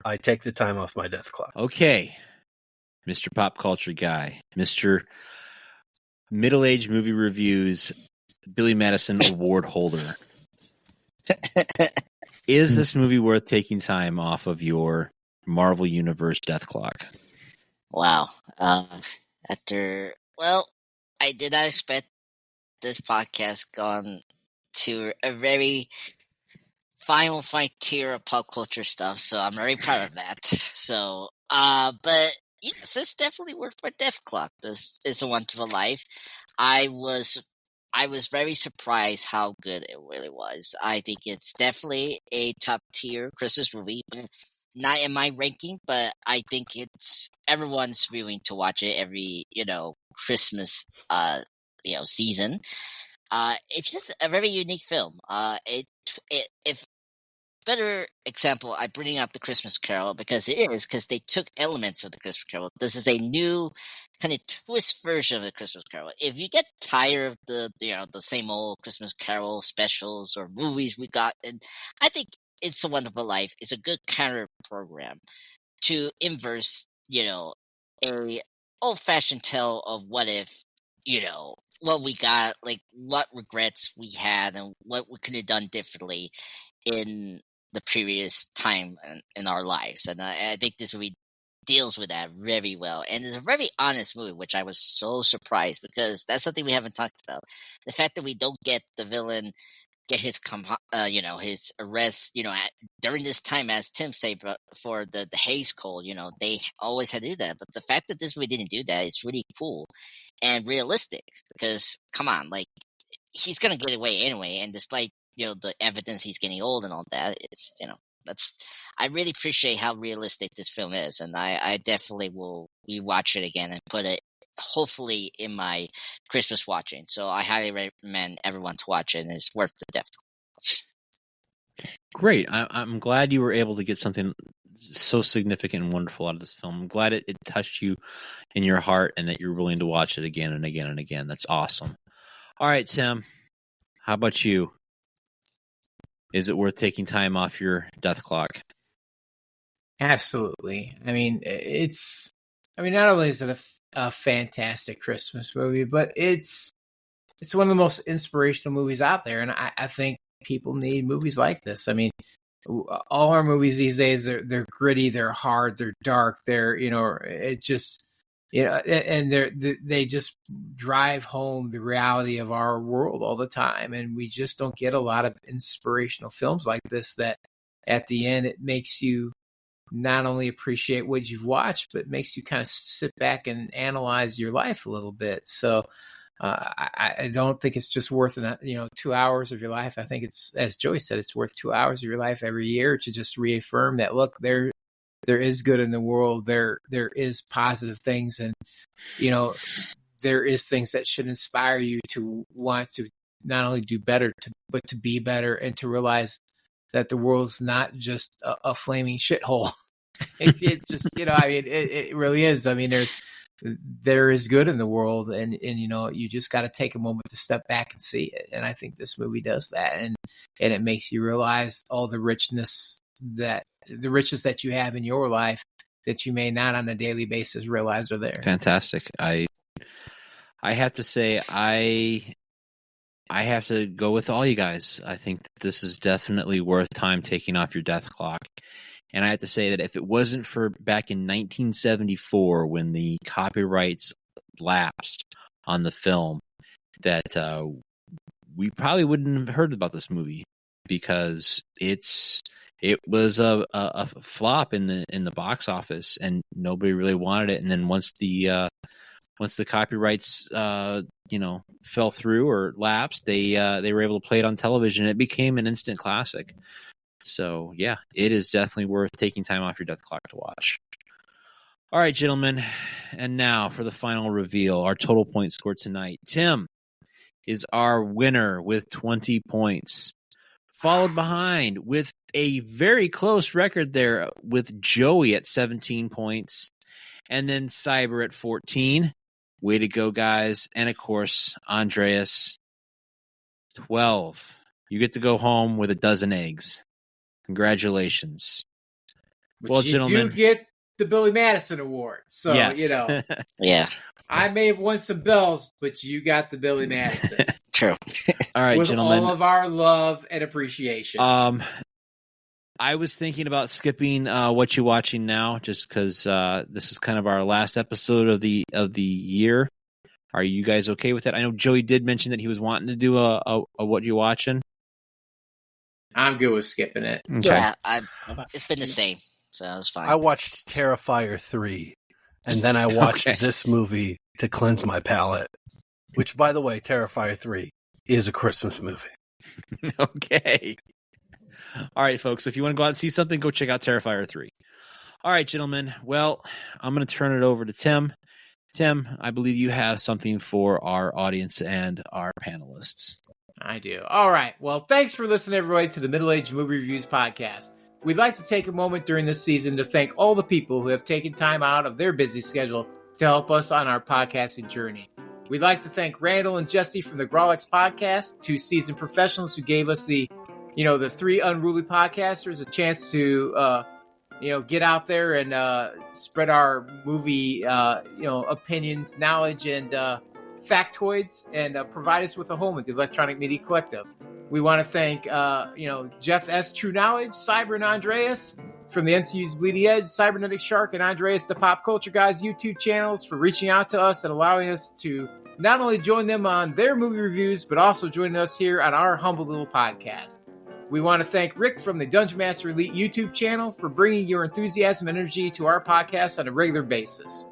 I take the time off my death clock. Okay, Mr. Pop Culture Guy, Mr. Middle-Aged Movie Reviews, Billy Madison Award holder. Is this movie worth taking time off of your Marvel Universe death clock? Wow. I did not expect this podcast gone to a very final frontier of pop culture stuff, so I'm very proud of that. So, but yes, it's definitely worth my death clock. This is a Wonderful Life. I was very surprised how good it really was. I think it's definitely a top tier Christmas movie. Not in my ranking, but I think it's everyone's viewing to watch it every Christmas season. It's just a very unique film. If better example, I bring up the Christmas Carol because they took elements of the Christmas Carol. This is a new kind of twist version of the Christmas Carol. If you get tired of the same old Christmas Carol specials or movies we got, and I think It's a Wonderful Life is a good counter program to inverse, a old-fashioned tale of what if, what we got, like what regrets we had and what we could have done differently in the previous time in our lives. And I think this movie deals with that very well. And it's a very honest movie, which I was so surprised because that's something we haven't talked about. The fact that we don't get the villain get his his arrest, during this time, as Tim said, for the Haze Code, they always had to do that. But the fact that this movie didn't do that is really cool and realistic because, come on, like, he's going to get away anyway. And despite, the evidence he's getting old and all that, it's, I really appreciate how realistic this film is. And I definitely will rewatch it again and put it hopefully in my Christmas watching. So I highly recommend everyone to watch it, and it's worth the depth. Great. I'm glad you were able to get something so significant and wonderful out of this film. I'm glad it touched you in your heart and that you're willing to watch it again and again and again. That's awesome. All right, Tim, how about you? Is it worth taking time off your death clock? Absolutely. I mean, not only is it a fantastic Christmas movie, but it's one of the most inspirational movies out there. And I think people need movies like this. I mean, all our movies these days, they're gritty, they're hard, they're dark, it just, and they just drive home the reality of our world all the time. And we just don't get a lot of inspirational films like this that at the end, it makes you not only appreciate what you've watched, but makes you kind of sit back and analyze your life a little bit. So I don't think it's just worth 2 hours of your life. I think it's, as Joey said, it's worth 2 hours of your life every year to just reaffirm that, look, there is good in the world. There is positive things, and there is things that should inspire you to want to not only do better, but to be better, and to realize that the world's not just a flaming shithole. It just, it really is. I mean, there is good in the world, and you just got to take a moment to step back and see it. And I think this movie does that, and it makes you realize all the richness that you have in your life that you may not on a daily basis realize are there. Fantastic. I have to say, I have to go with all you guys. I think that this is definitely worth time taking off your death clock. And I have to say that if it wasn't for back in 1974 when the copyrights lapsed on the film, that we probably wouldn't have heard about this movie because it was a flop in the box office and nobody really wanted it. And then once the copyrights fell through or lapsed, they were able to play it on television. It became an instant classic. So yeah, it is definitely worth taking time off your death clock to watch. All right, gentlemen, and now for the final reveal, our total point score tonight. Tim is our winner with 20 points, followed behind with a very close record there with Joey at 17 points, and then Cyber at 14. Way to go, guys. And of course, Andreas, 12. You get to go home with a dozen eggs. Congratulations. But well, you gentlemen, do get the Billy Madison Award. So, yes. Yeah. I may have won some bells, but you got the Billy Madison. True. All right, with gentlemen. all of our love and appreciation. I was thinking about skipping What You Watching Now just because this is kind of our last episode of the year. Are you guys okay with that? I know Joey did mention that he was wanting to do a What You Watching. I'm good with skipping it. Okay. Yeah, it's been the same, so it's fine. I watched Terrifier 3, and then I watched this movie to cleanse my palate. Which, by the way, Terrifier 3 is a Christmas movie. Okay. All right, folks. If you want to go out and see something, go check out Terrifier 3. All right, gentlemen. Well, I'm going to turn it over to Tim. Tim, I believe you have something for our audience and our panelists. I do. All right. Well, thanks for listening, everybody, to the Middle Age Movie Reviews podcast. We'd like to take a moment during this season to thank all the people who have taken time out of their busy schedule to help us on our podcasting journey. We'd like to thank Randall and Jesse from the Grawlix podcast, 2 seasoned professionals who gave us the 3 unruly podcasters a chance to, get out there and spread our movie, opinions, knowledge, and factoids, and provide us with a home at the Electronic Media Collective. We want to thank, Jeff S. True Knowledge, Cyber, and Andreas from the NCU's Bleeding Edge, Cybernetic Shark, and Andreas, the Pop Culture Guys YouTube channels for reaching out to us and allowing us to not only join them on their movie reviews, but also joining us here on our humble little podcast. We want to thank Rick from the Dungeon Master Elite YouTube channel for bringing your enthusiasm and energy to our podcast on a regular basis.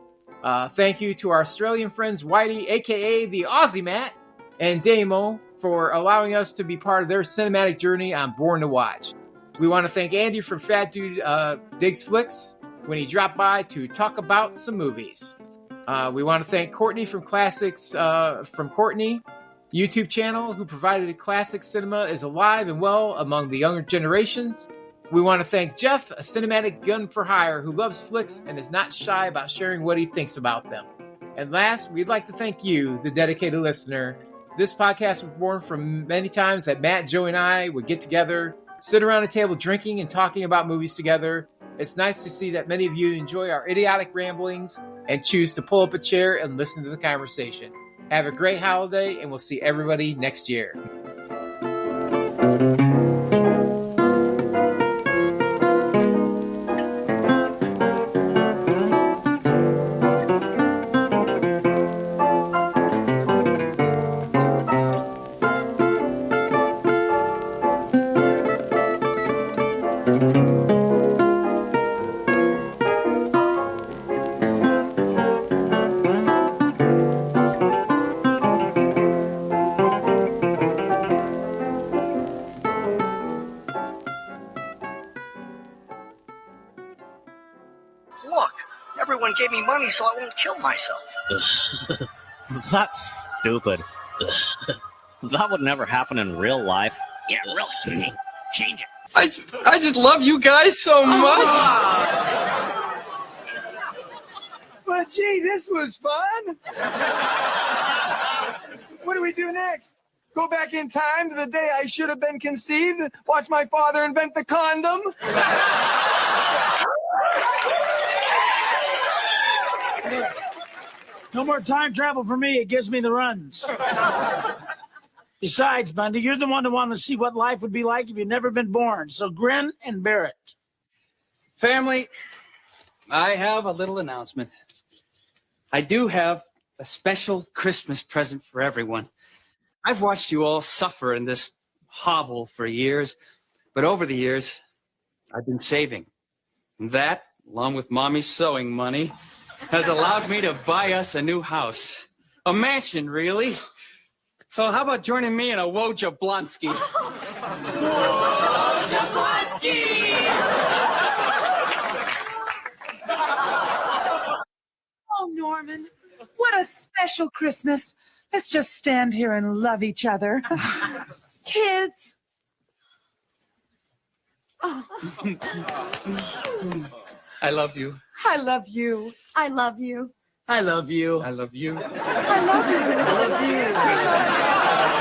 Thank you to our Australian friends, Whitey, a.k.a. the Aussie Matt, and Damo for allowing us to be part of their cinematic journey on Born to Watch. We want to thank Andy from Fat Dude Digs Flicks when he dropped by to talk about some movies. We want to thank Courtney from Classics from Courtney YouTube channel, who provided classic cinema is alive and well among the younger generations. We want to thank Jeff, a cinematic gun for hire who loves flicks and is not shy about sharing what he thinks about them. And last, we'd like to thank you, the dedicated listener. This podcast was born from many times that Matt, Joey, and I would get together, sit around a table drinking and talking about movies together. It's nice to see that many of you enjoy our idiotic ramblings and choose to pull up a chair and listen to the conversation. Have a great holiday, and we'll see everybody next year. Gave me money so I won't kill myself. That's stupid. That would never happen in real life. Yeah, really. Change it. I just love you guys so much. But gee, this was fun. What do we do next? Go back in time to the day I should have been conceived? Watch my father invent the condom? No more time travel for me. It gives me the runs. Besides, Bundy, you're the one who wanted to see what life would be like if you'd never been born. So grin and bear it. Family, I have a little announcement. I do have a special Christmas present for everyone. I've watched you all suffer in this hovel for years, but over the years, I've been saving. And that, along with Mommy's sewing money, has allowed me to buy us a new house. A mansion, really. So how about joining me in a Woj-Jablonski? Oh, Norman, what a special Christmas. Let's just stand here and love each other. Kids. Oh. I love you. I love you. I love you. I love you. I love you. I love you.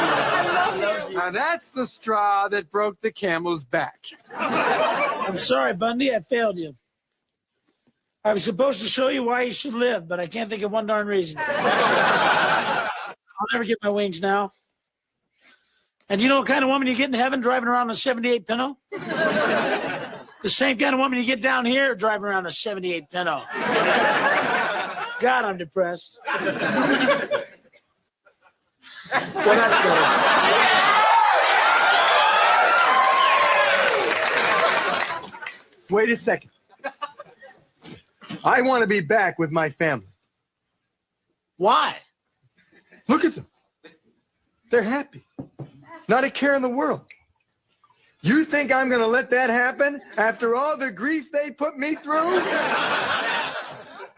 I love you. Now that's the straw that broke the camel's back. I'm sorry, Bundy, I failed you. I was supposed to show you why you should live, but I can't think of one darn reason. I'll never get my wings now. And you know what kind of woman you get in heaven driving around a 78 Pinto? The same kind of woman you get down here driving around a 78 Pinto. God, I'm depressed. Well, that's good. Wait a second. I want to be back with my family. Why? Look at them. They're happy. Not a care in the world. You think I'm going to let that happen after all the grief they put me through?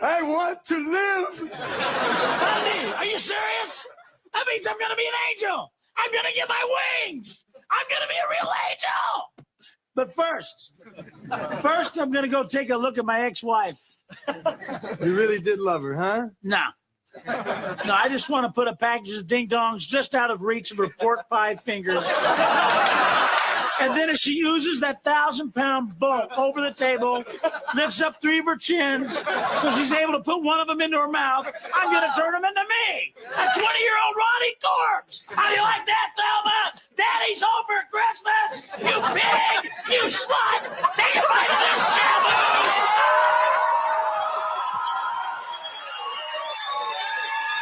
I want to live. Bundy, are you serious? That means I'm going to be an angel. I'm going to get my wings. I'm going to be a real angel. But first, I'm going to go take a look at my ex-wife. You really did love her, huh? No, I just want to put a package of ding-dongs just out of reach of her pork pie fingers. And then as she uses that 1,000-pound bulk over the table, lifts up 3 of her chins so she's able to put one of them into her mouth, I'm going to turn them into me, a 20-year-old rotting corpse. How do you like that, Thelma? Daddy's home for Christmas, you pig, you slut.